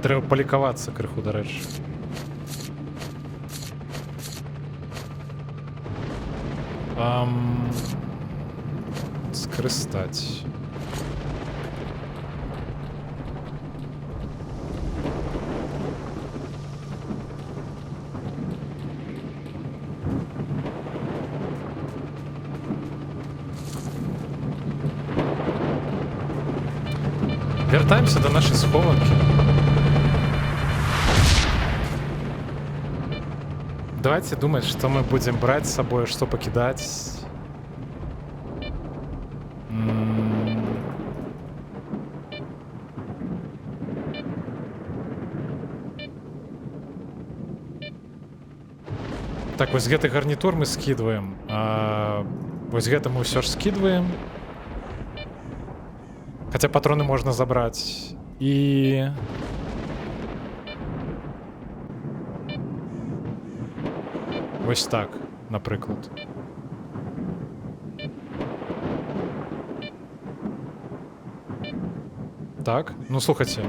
Треба полікуватися криху, до речі. Скористать. Вертаемся до нашей схованки. Давайте думать, что мы будем брать с собой, что покидать. Так, вось гэты гарнитур мы скидываем. Вось гэта мы все ж скидываем. Хотя патроны можно забрать. И... Ось так, наприклад. Так, ну слухайте.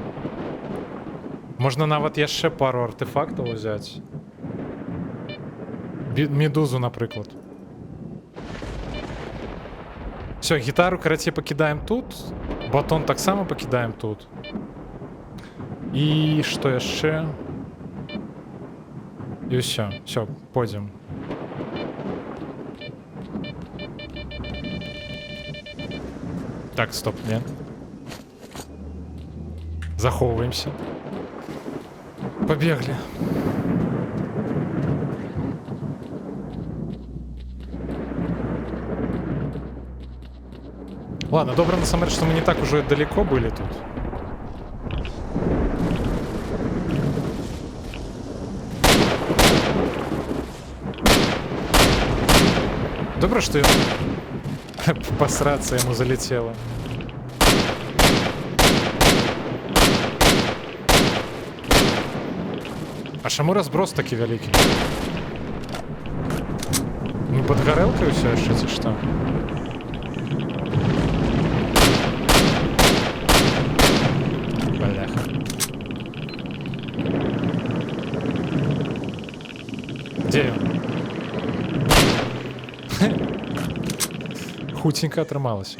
Можна нават яшчэ пару артефактаў взяць. Медузу, наприклад. Все, гітару, карацей, пакідаем тут. Батон таксама пакідаем тут. І што яшчэ? І все, пойдем. Так, стоп, не. Заховываемся. Побегли. Ладно, добро на самом деле, что мы не так уже далеко были тут. Добро, что посраться ему залетело. А чому разброс таки великий? Ну, под горелкой все еще, ці что? Бляха. Где он? Хутенько отрымалась.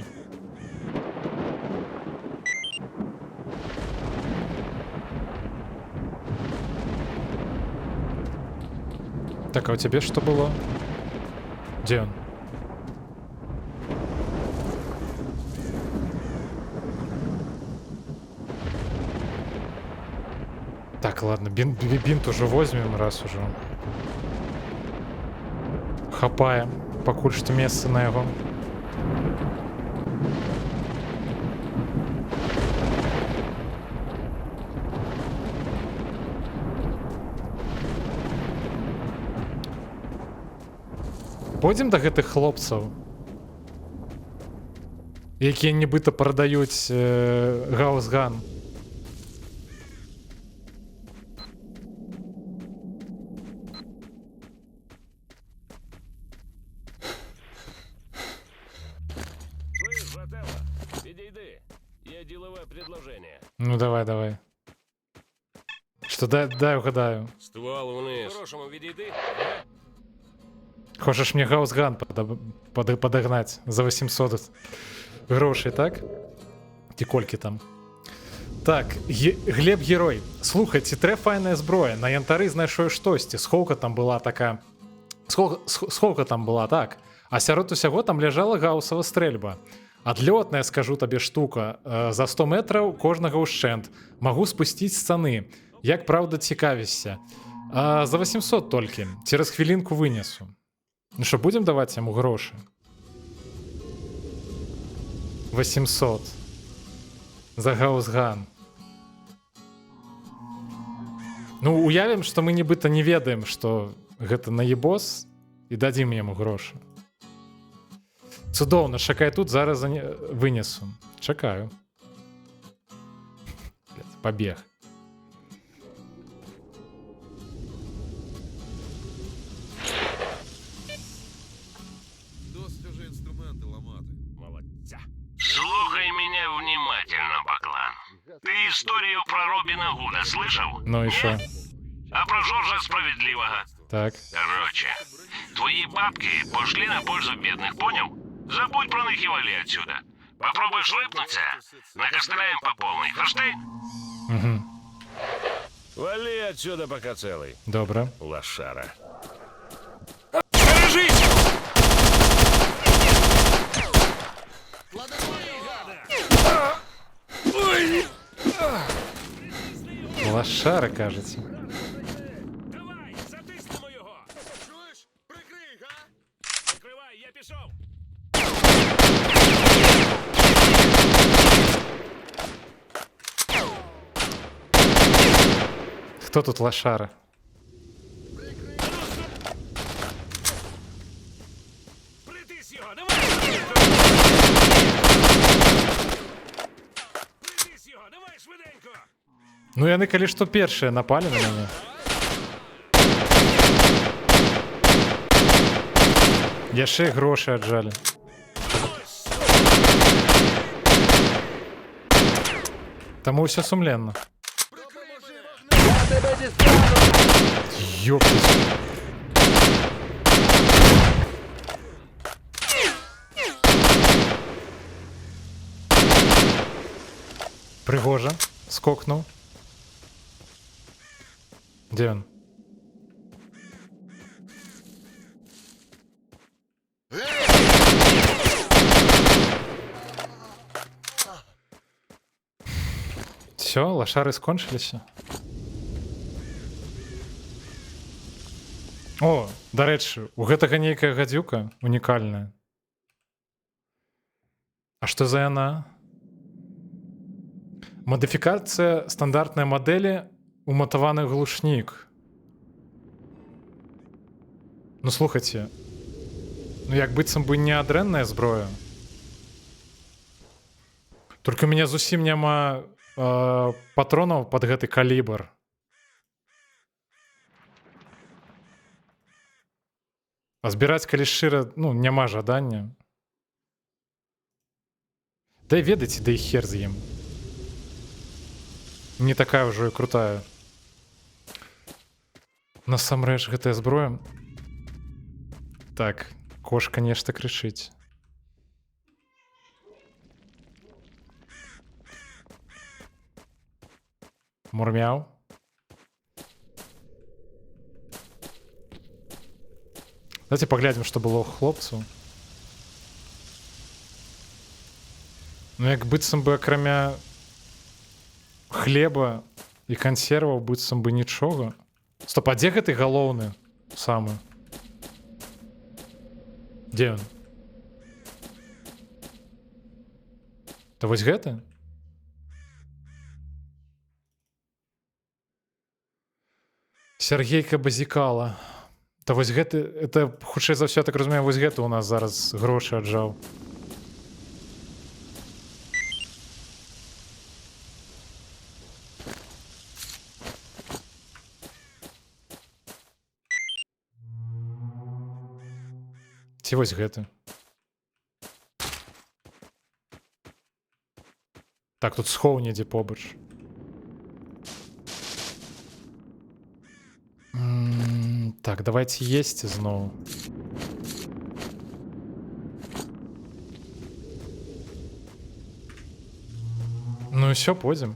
Так, а у тебя что было? Где он? Так, ладно, бинт уже возьмем, раз уже. Хапаем. пакуль што месца на яго. Пойдзем да гэтых хлопцаў, якія нібыта прадаюць гаусган. Слышь, брателло, підійди. Є ділове предложення. Ну давай, давай. Что, дай угадаю. Ствол вниз. По-хорошому відійди. Хочешь мне гаусган подогнать за 800 грошей, так? Ті колькі там. Так, Глеб Герой. Слухай, ці трэ файная зброя. На янтары знайшоў штосьці. Сховка там была такая. Сховка там была, так. А сярод усяго там ляжала гаусава стрэльба. Адлётная, скажу табе, штука. За 100 метраў кожнага ўшчэнт. Магу спусціць з цаны. Як праўда цікавішся. За 800 толькі. Цераз хвілінку вынесу. Ну що, будем даваць яму грошы? 800. За гаусган. Ну, уявім, што мы нібыта не ведаем, што гэта наебос, і дадзім яму грошы. Цудоўна, чакай тут, зараз вынесу. Чакаю. Пабег. Слухай меня внимательно, Баклан. Ты историю про Робина Гуда слышал? Ну и шо? А про Жоржа Справедливого? Так. Короче, твои бабки пошли на пользу бедных, понял? Забудь про них и вали отсюда. Попробуй шлепнуться, накостыляем по полной. Ферштейн? Угу. Вали отсюда, пока целый. Добре. Лошара. Лошара, кажется. Давай, затиснемо його. Чуєш? Прикрий, га? Прикривай, я пішов. Хто тут лошара? Притис його, давай. Притис його, давай швиденько. Ну яны калі што першыя напалі на мяне. Яшчэ і грошы аджалі. Таму ўсё сумленна. Ёптись. Прыгожа. Скокнуў. Дзе ён? Всё, лашары скончыліся. О, дарэчы, у гэтага нейкая гадзюка унікальная. А што за яна? Модификация стандартной модели уматованный глушник. Ну слухайте, ну як быццам бы не адрэнная зброя. Только у меня зусім няма патронаў под гэты калібр. А збіраць, калі шчыра, ну, няма жадання. Да і ведаеце, да і хер з ім. Не такая ўжо і крутая. Насамрэч, гэтая зброя... Так, кошка нешта крычыць. Мурмяў. Давайте паглядзім, што было ў хлопцаў. Ну, як быццам бы акрамя хлеба і кансерваў быццам бы нічога. Стоп, а дзе гэты галоўны самы? Дзе ён? То вось гэта? Сергейка Базікала. Та вось гэты, это хутчэй за ўсё, так разумею, вось гэта у нас зараз грошы аджаў. Ці вось гэты. Так, тут схоў недзе побач. Так, давайте есці зноў. Ну і ўсё, пойдзем.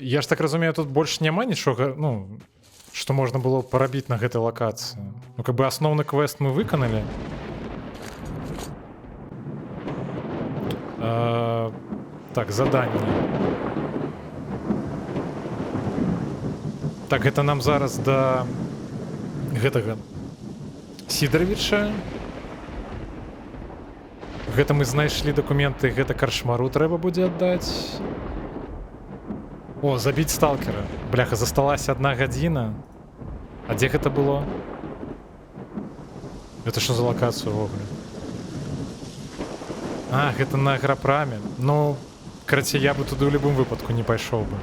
Я ж так разумею, тут больш няма нічога, ну, што можна было парабіць на гэтай лакацыі. Ну, как бы асноўны квест мы выканалі. Так, заданне. Так, гэта нам зараз да гэтага Сідаровіча. Гэта мы знайшлі дакументы, гэта каршмару трэба будзе аддаць. О, забіць сталкера. Бляха, засталася 1 гадзіна. А дзе гэта было? Гэта што за лакацыя ўвогуле? А, гэта на аграпраме. Ну, карацей, я бы туды ў любым выпадку не пайшоў бы.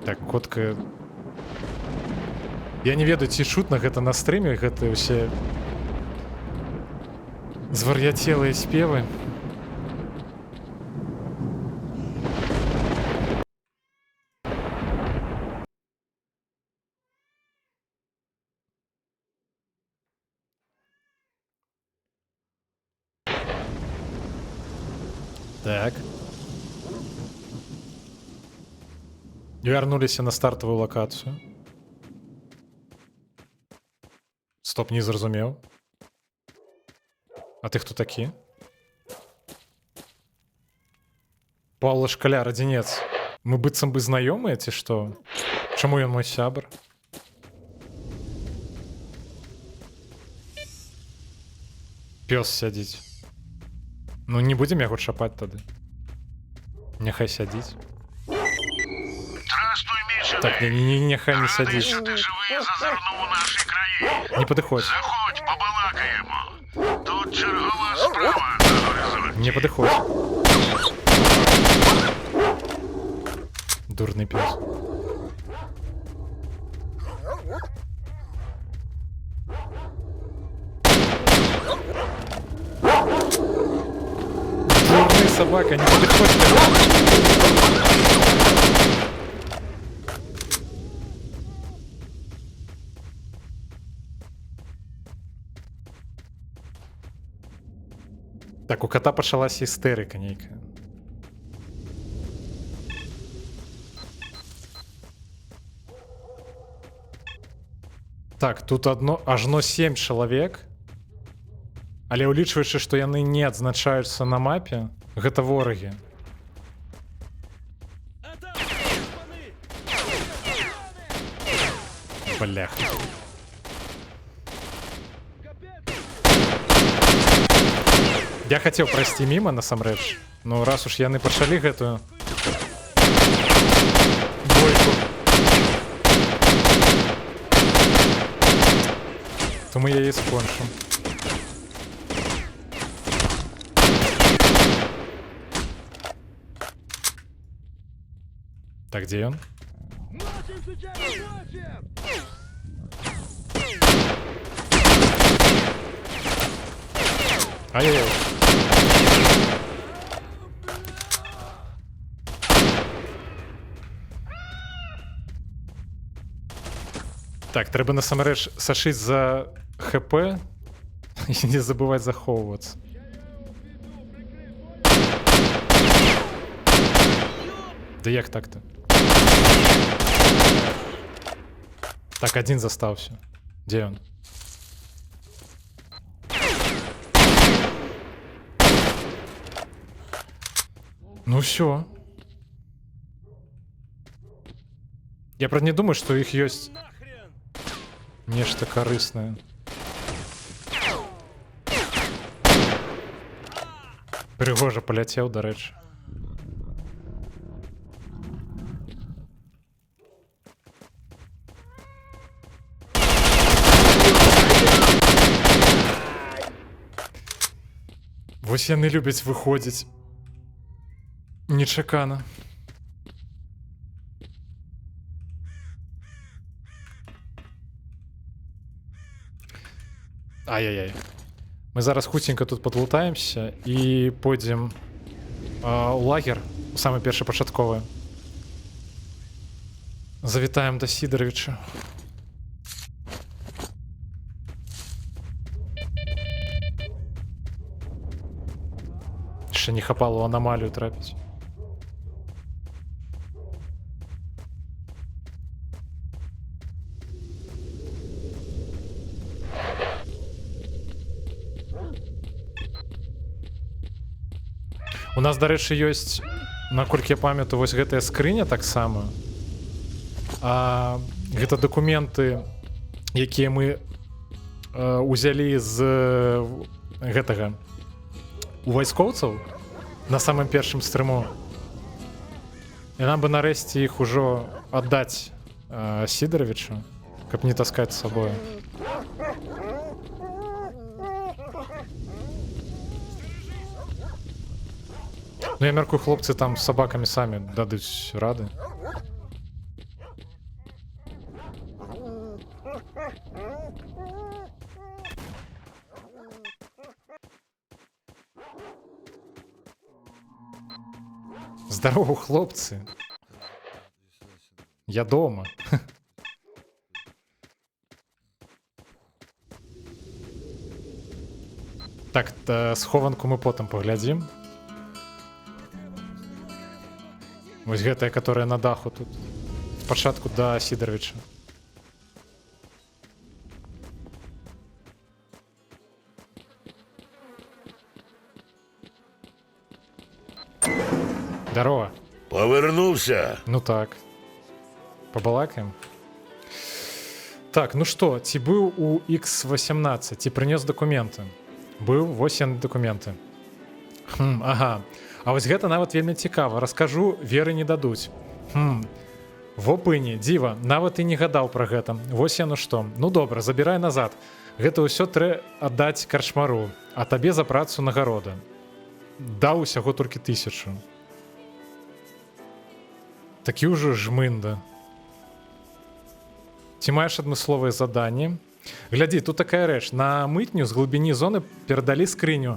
Так, котка... Я не ведаю, ці чутна гэта на стрыме, гэта ўсе... звар'яцелыя спевы. Так. Вярнуліся на стартавую лакацыю. Стоп, не зразумеў. А ты хто такі? Паўла Шкаляр, адзінец. Мы быццам бы знаёмыя, ці што? Чаму ён мой сябр? Пёс сядзіць. Ну, не будзем яго чапаць тады. Няхай сядзіць. Здравствуй, Миша. Так, няхай не сядзіць. Ты живые зазирнув у наші краї. Не падыходзь. Заходь, побалакаємо. Тут чергова справа на горизонті. Не падыходзь. Дурны пёс. Дурный собака, не подходит. Так, у кота пачалася істэрыка нейкая. Так, тут ажно 7 чалавек. Але ўлічваючы, што яны не адзначаюцца на мапе, гэта ворагі. Бляха. Я хацеў прайсці міма, насамрэч. Ну, раз уж яны пачалі гэтую бойку, то мы яе скончым. Так, где он? Ай-яй-яй. Так, трэба насамрэч сашыць за ХП і не забываць захоўвацца. Да як так-то? Так, один застаўся. Дзе ён? Ну все. Я правда не думаю, што іх ёсць нешта карыснае. Прыгожа паляцеў, дарэчы. Вось яны любяць выходзіць нечакана. Ай-яй-яй. Мы зараз хуценька тут падлутаемся і пойдзем у лагер, у самы першы пачатковы. Завітаем да Сідаровіча. Яшчэ не хапала ў анамалію трапіць. У нас, дарэчы, ёсць, наколькі я памятаю, вось гэтая скрыня таксама. Гэта дакументы, якія мы узялі з гэтага у вайскоўцаў на самым першым стрыму. І нам бы нарэшце іх ужо аддаць Сідаровічу, каб не таскаць з сабою. Ну, я мяркую, хлопцы там з сабакамі самі дадуць рады. Здарово, хлопцы. Я дома. Так, схованку мы потым паглядзім. Вось гэтая, которая на даху тут. Спачатку да Сідаровіча. Здорово. Повернувся. Ну так. Побалакаем. Так, ну што, ці быў у X18, ці прынёс дакументы? Быў, вось яны дакументы. Ага. А вось гэта нават вельмі цікава. Раскажу, веры не дадуць. Во пыні, дзіва, нават і не гадаў пра гэта. Вось яно што. Ну добра, забірай назад. Гэта ўсё трэ аддаць карчмару, а табе за працу нагарода. Даў усяго толькі 1000. Такі ўжо жмында. Ці маеш адмысловыя заданні? Глядзі, тут такая рэч. На мытню з глыбіні зоны перадалі скрыню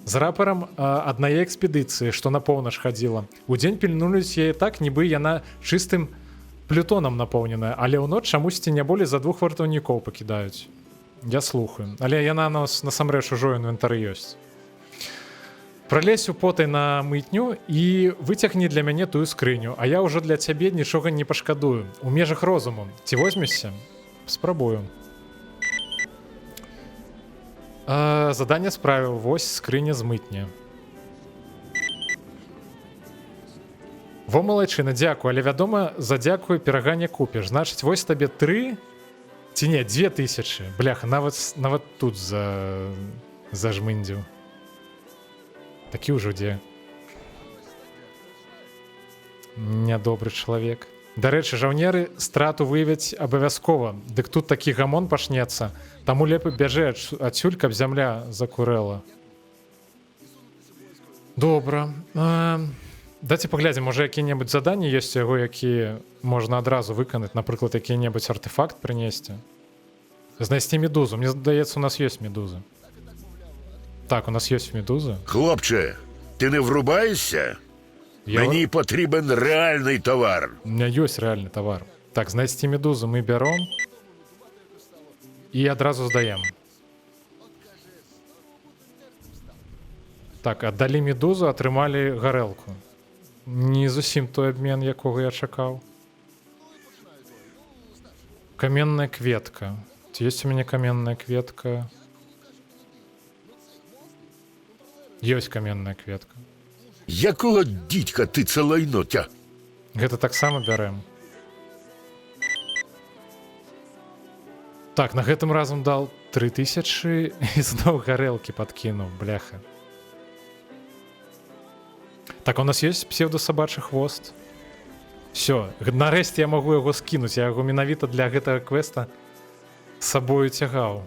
з рапарам аднае экспедыцыі, што на поўнач хадзіла. Удзень пільнуюць яе так, нібы яна чыстым плютонам напоўненая, але ўноч чамусьці не болей за 2 вартаўнікоў пакідаюць. Я слухаю. Але яна нас насамрэч ужо інвентары ёсць. Пралезь у потай на мытню і выцягні для мяне тую скрыню, а я ўжо для цябе нічога не пашкадую. У межах розуму. Ці возьмешся? Спрабую. Заданне справіў. Вось скрыня з мытні. Во, малайчына, дзякую, але вядома, за дзякую пірага не купіш. Значыць, вось табе 3, ці не, 2000. Бляха, нават тут зажмындзіў. Такі ўжо дзе. Нядобры чалавек. Дарэчы, жаўнеры страту выявяць абавязкова. Дык тут такі гамон пачнецца. Таму лепей бяжы адсюль, каб зямля закурэла. Добра. Дайце паглядзім, можа якія-небудзь заданні ёсць у яго, якія можна адразу выканаць, напрыклад, які-небудзь артефакт прынесці. Знайсці медузу. Мне здаецца, у нас ёсць медузы. Так, у нас ёсць медузы. Хлопче, ти не врубаєшся? Мені потрібен реальний товар. У меня ёсць рэальны тавар. Так, знайсці медузу мы бяром і адразу здаем. Так, аддалі медузу, атрымалі гарэлку. Не зусім той абмен, якога я чакаў. Каменная кветка. Есть у меня каменная кветка? Есть каменная кветка. Якого дідька ти це лайно тя? Гэта таксама бярэм. Так, на гэтым разам дал 3000 і зноў гарэлкі падкінуў, бляха. Так, у нас ёсць псевдосабачы хвост. Всё, нарэшце я магу яго скінуць. Я яго менавіта для гэтага квеста з сабою цягаў.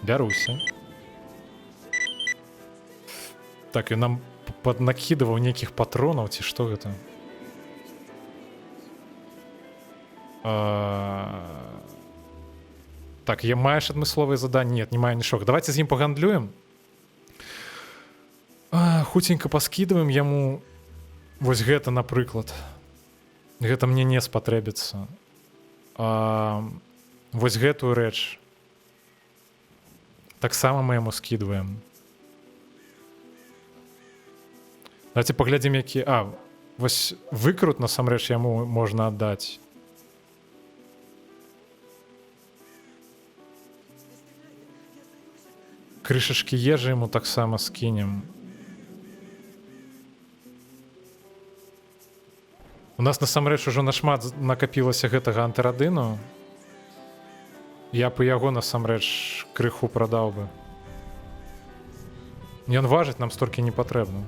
Бяруся. Так, ён нам паднакідаваў нейкіх патронаў, ці што гэта? Так, я маеш адмысловыя заданні? Нет, не маю нічога. Давайте з ім пагандлюем. Хуценька паскідваем яму вось гэта, напрыклад. Гэта мне не спатрэбіцца. Вось гэтую рэч. Таксама мы яму скідваем. Давайте паглядзім, які... вось выкрут, насамрэч, яму можна аддаць. Крышачкі ежы яму таксама скінем. У нас, насамрэч, ужо нашмат накапілася гэтага антырадыну. Я б яго, насамрэч, крыху прадаў бы. Ён важыць, нам столькі не патрэбна.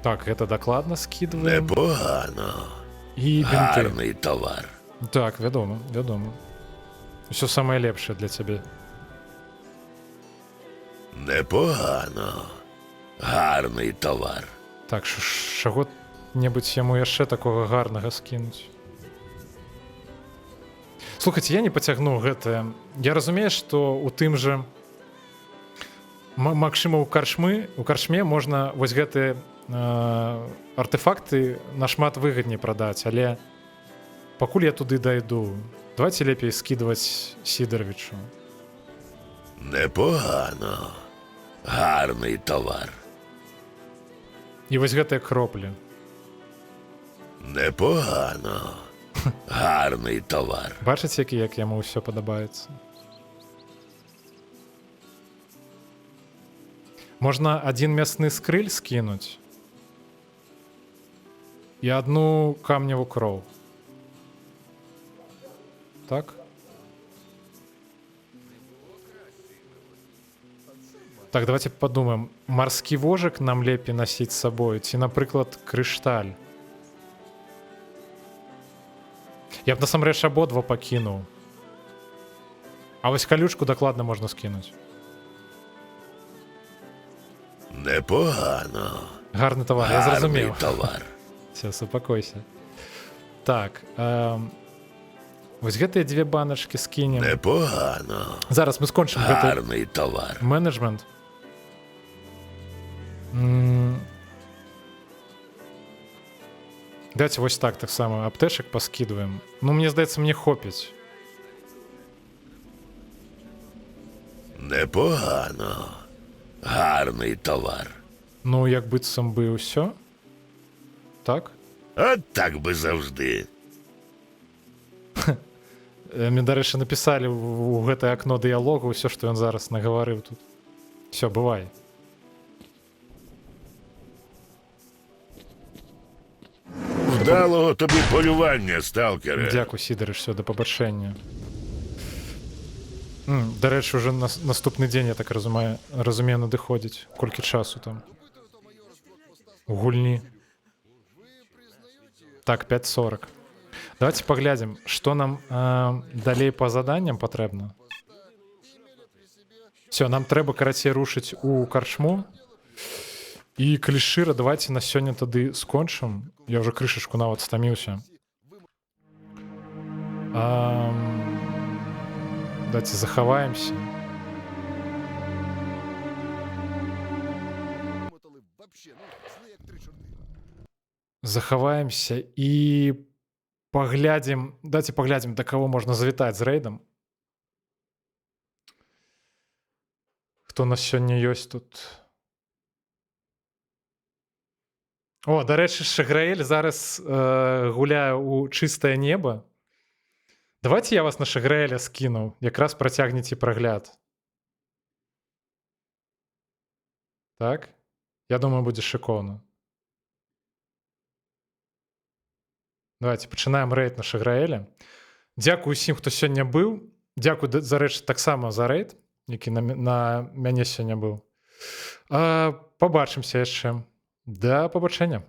Так, гэта дакладна скідваем. Непогано. І бінты. Гарний товар. Так, вядома, вядома. Усё самае лепшае для цябе. Непогано. Гарний товар. Так, чаго-небудзь яму яшчэ такога гарнага скінуць. Слухайце, я не пацягну гэтае. Я разумею, што у тым жа магчыма у карчме можна вось гэтыя артефакты нашмат выгадней прадаць, але пакуль я туды дайду, давайте лепей скідваць Сідаровичу. Непогано. Гарний товар. І вось гэтыя кроплі. Непогано. Гарний товар. Бачыце, як яму ўсё падабаецца? Можна адзін мясны скрыль скінуць і адну камневу кроў. Так? Так, давайте подумаем. Марскі вожык нам лепей насіць з сабою, ці, напрыклад, крышталь. Я б насамрэч абодва пакінуў. А вось калючку дакладна можна скінуць. Непогано. Гарны тавар, я зразумеў. Гарний товар. Все, супакойся. Так, вось гэтыя дзве баначкі скінем. Непогано. Зараз мы скончым гэты Гарний товар. менеджмент. Давайте вось так само аптэшак паскідваем. Ну, мне здаецца, мне хопіць. Непогано. Гарний товар. Ну, як быццам бы ўсё. Так? От так би завжди. Мне, дарэчы, напісалі у гэтае акно дыялогу ўсё, што ён зараз нагаварыў тут. Всё, бывай. Вдалого тобі полювання, сталкере. Дякую, Сідарыч, все, да пабачэння. Дарэчы, уже наступны дзень, я так разумею, надыходзіць. Колькі часу там? У гульні. Так, 5:40. Давайте паглядзім, што нам далей па заданням патрэбна. Все, нам трэба, карацей, рушыць у карчму. І, калі шчыра, давайте на сёння тады скончым. Я ўжо крышачку нават стаміўся. Давайте захаваемся. Захаваемся і паглядзім, давайте паглядзім, да каго можна завітаць з рэйдам. Хто у нас сёння ёсць тут? О, дарэчы, Шаграэль зараз гуляе ў чыстае неба. Давайте я вас на Шаграэля скіну, якраз працягнеце прагляд. Так? Я думаю, будзе шыкоўна. Давайте пачынаем рэйд на Шаграэля. Дзякую усім, хто сёння быў. Дзякую, дарэчы, таксама за рэйд, які на мяне сёння быў. Пабачымся яшчэ. Да пабачэння.